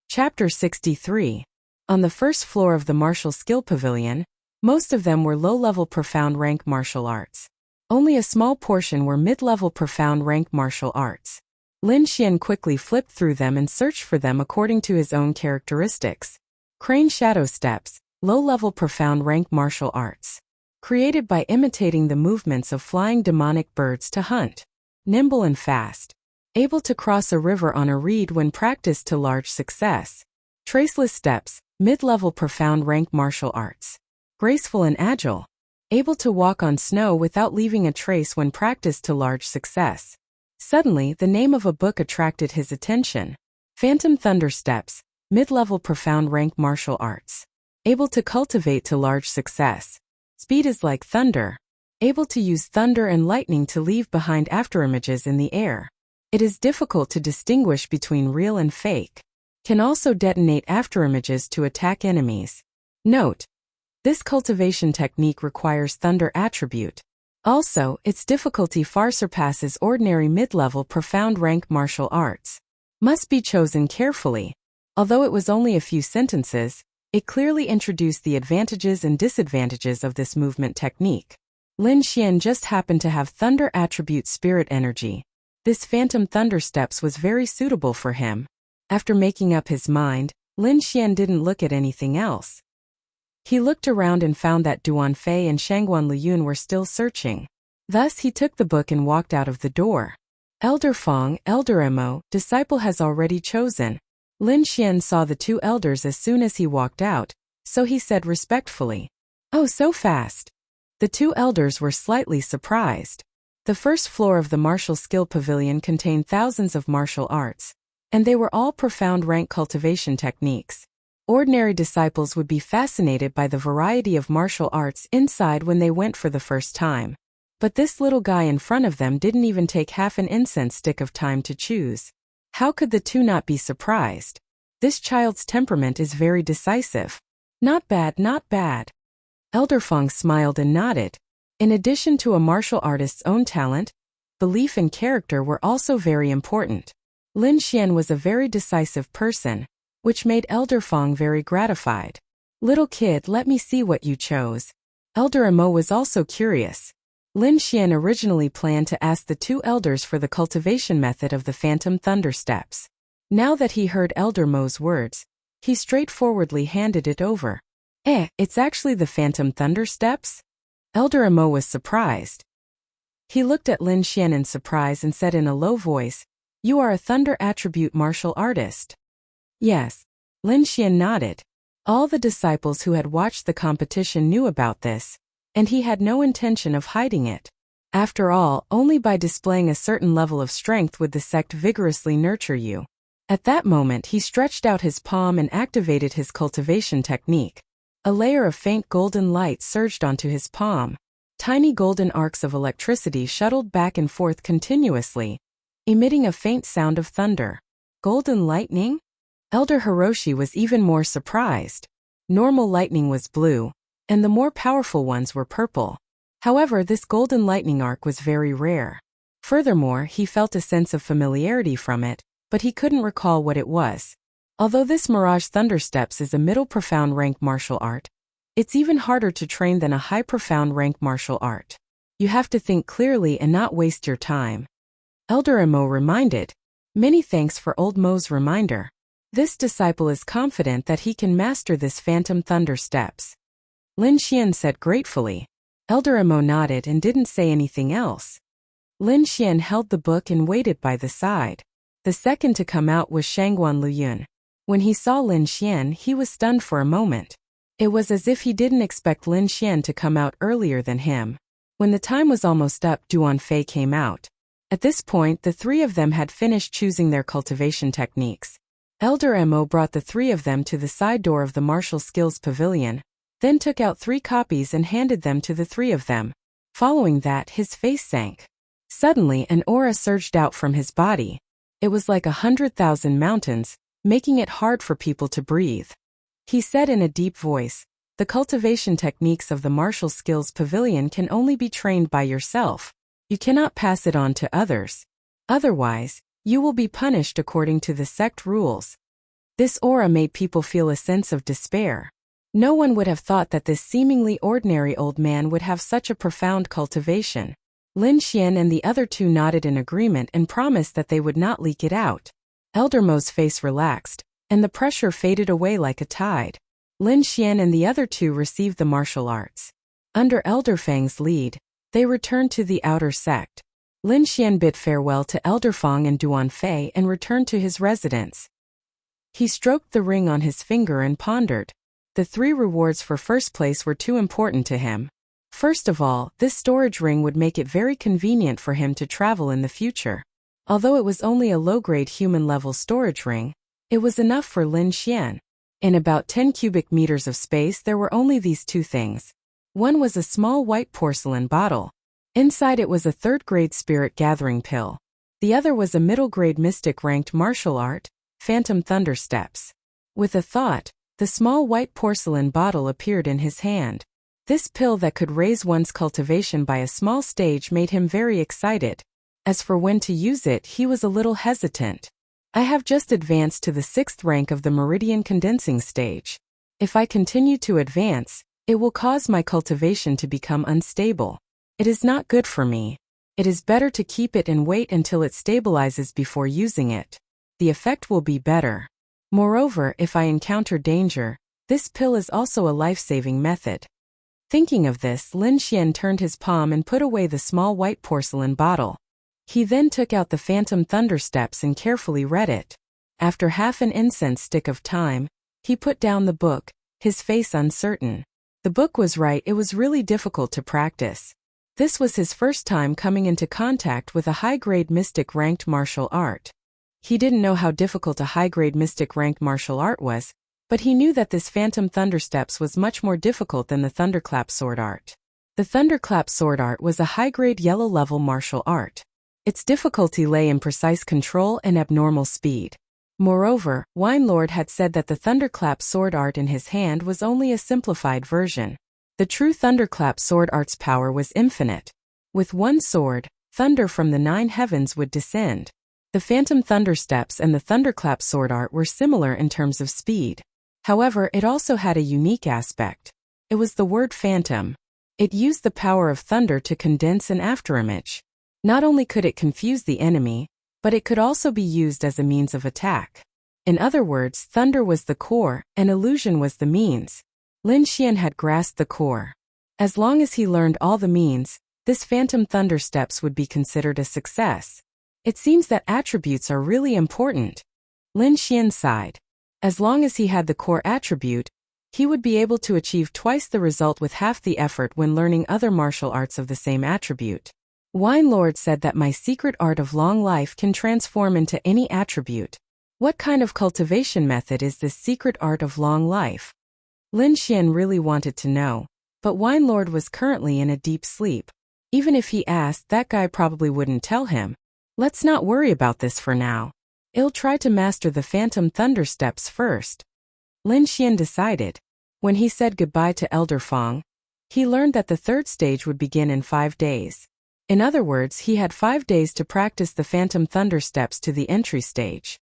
Chapter 63. On the first floor of the Martial Skill Pavilion, most of them were low-level profound rank martial arts. Only a small portion were mid-level profound rank martial arts. Lin Xian quickly flipped through them and searched for them according to his own characteristics. Crane Shadow Steps, low-level profound rank martial arts. Created by imitating the movements of flying demonic birds to hunt. Nimble and fast. Able to cross a river on a reed when practiced to large success. Traceless Steps, mid-level profound rank martial arts. Graceful and agile. Able to walk on snow without leaving a trace when practiced to large success. Suddenly, the name of a book attracted his attention. Phantom Thunder Steps, mid-level profound rank martial arts. Able to cultivate to large success. Speed is like thunder. Able to use thunder and lightning to leave behind afterimages in the air. It is difficult to distinguish between real and fake. Can also detonate afterimages to attack enemies. Note: this cultivation technique requires thunder attribute. Also, its difficulty far surpasses ordinary mid-level profound rank martial arts. Must be chosen carefully. Although it was only a few sentences, it clearly introduced the advantages and disadvantages of this movement technique. Lin Xian just happened to have thunder attribute spirit energy. This phantom thunder steps was very suitable for him. After making up his mind, Lin Xian didn't look at anything else. He looked around and found that Duan Fei and Shangguan Liyun were still searching. Thus he took the book and walked out of the door. Elder Feng, Elder Mo, disciple has already chosen. Lin Xian saw the two elders as soon as he walked out, so he said respectfully, "Oh, so fast." The two elders were slightly surprised. The first floor of the martial skill pavilion contained thousands of martial arts, and they were all profound rank cultivation techniques. Ordinary disciples would be fascinated by the variety of martial arts inside when they went for the first time. But this little guy in front of them didn't even take half an incense stick of time to choose. How could the two not be surprised? This child's temperament is very decisive. Not bad, not bad. Elder Feng smiled and nodded. In addition to a martial artist's own talent, belief and character were also very important. Lin Xian was a very decisive person, which made Elder Feng very gratified. "Little kid, let me see what you chose." Elder Mo was also curious. Lin Xian originally planned to ask the two elders for the cultivation method of the Phantom Thunder Steps. Now that he heard Elder Mo's words, he straightforwardly handed it over. It's actually the Phantom Thunder Steps?" Elder Mo was surprised. He looked at Lin Xian in surprise and said in a low voice, "You are a thunder attribute martial artist?" "Yes." Lin Xian nodded. All the disciples who had watched the competition knew about this, and he had no intention of hiding it. After all, only by displaying a certain level of strength would the sect vigorously nurture you. At that moment he stretched out his palm and activated his cultivation technique. A layer of faint golden light surged onto his palm. Tiny golden arcs of electricity shuttled back and forth continuously, emitting a faint sound of thunder. Golden lightning? Elder Hiroshi was even more surprised. Normal lightning was blue, and the more powerful ones were purple. However, this golden lightning arc was very rare. Furthermore, he felt a sense of familiarity from it, but he couldn't recall what it was. Although this Mirage Thunder Steps is a middle profound rank martial art, it's even harder to train than a high profound rank martial art. You have to think clearly and not waste your time. Elder Mo reminded. Many thanks for Old Mo's reminder. This disciple is confident that he can master this Phantom Thunder Steps. Lin Xian said gratefully. Elder Mo nodded and didn't say anything else. Lin Xian held the book and waited by the side. The second to come out was Shangguan Liyun. When he saw Lin Xian, he was stunned for a moment. It was as if he didn't expect Lin Xian to come out earlier than him. When the time was almost up, Duan Fei came out. At this point, the three of them had finished choosing their cultivation techniques. Elder Mo brought the three of them to the side door of the Martial Skills Pavilion, then took out 3 copies and handed them to the three of them. Following that, his face sank. Suddenly, an aura surged out from his body. It was like 100,000 mountains, making it hard for people to breathe. He said in a deep voice, "The cultivation techniques of the Martial Skills Pavilion can only be trained by yourself. You cannot pass it on to others. Otherwise, you will be punished according to the sect rules." This aura made people feel a sense of despair. No one would have thought that this seemingly ordinary old man would have such a profound cultivation. Lin Xian and the other two nodded in agreement and promised that they would not leak it out. Elder Mo's face relaxed, and the pressure faded away like a tide. Lin Xian and the other two received the martial arts. Under Elder Feng's lead, they returned to the outer sect. Lin Xian bid farewell to Elder Feng and Duan Fei and returned to his residence. He stroked the ring on his finger and pondered. The 3 rewards for first place were too important to him. First of all, this storage ring would make it very convenient for him to travel in the future. Although it was only a low-grade human-level storage ring, it was enough for Lin Xian. In about 10 cubic meters of space there were only these 2 things. One was a small white porcelain bottle. Inside it was a 3rd-grade spirit gathering pill. The other was a middle-grade mystic-ranked martial art, Phantom Thunder Steps. With a thought, the small white porcelain bottle appeared in his hand. This pill that could raise one's cultivation by a small stage made him very excited. As for when to use it, he was a little hesitant. I have just advanced to the 6th rank of the meridian condensing stage. If I continue to advance, it will cause my cultivation to become unstable. It is not good for me. It is better to keep it and wait until it stabilizes before using it. The effect will be better. Moreover, if I encounter danger, this pill is also a life-saving method. Thinking of this, Lin Xian turned his palm and put away the small white porcelain bottle. He then took out the Phantom Thunder Steps and carefully read it. After half an incense stick of time, he put down the book, his face uncertain. The book was right, it was really difficult to practice. This was his first time coming into contact with a high-grade mystic ranked martial art. He didn't know how difficult a high-grade mystic ranked martial art was, but he knew that this Phantom Thunder Steps was much more difficult than the Thunderclap sword art. The Thunderclap sword art was a high-grade yellow-level martial art. Its difficulty lay in precise control and abnormal speed. Moreover, Wine Lord had said that the Thunderclap sword art in his hand was only a simplified version. The true Thunderclap sword art's power was infinite. With one sword, thunder from the 9 heavens would descend. The Phantom Thunder Steps and the Thunderclap sword art were similar in terms of speed. However, it also had a unique aspect. It was the word phantom. It used the power of thunder to condense an afterimage. Not only could it confuse the enemy, but it could also be used as a means of attack. In other words, thunder was the core, and illusion was the means. Lin Xian had grasped the core. As long as he learned all the means, this Phantom Thunder Steps would be considered a success. It seems that attributes are really important. Lin Xian sighed. As long as he had the core attribute, he would be able to achieve twice the result with half the effort when learning other martial arts of the same attribute. Wine Lord said that my secret art of long life can transform into any attribute. What kind of cultivation method is this secret art of long life? Lin Xian really wanted to know, but Wine Lord was currently in a deep sleep. Even if he asked, that guy probably wouldn't tell him. Let's not worry about this for now. I'll try to master the Phantom Thunder Steps first. Lin Xian decided. When he said goodbye to Elder Fong, he learned that the 3rd stage would begin in 5 days. In other words, he had 5 days to practice the Phantom Thunder Steps to the entry stage.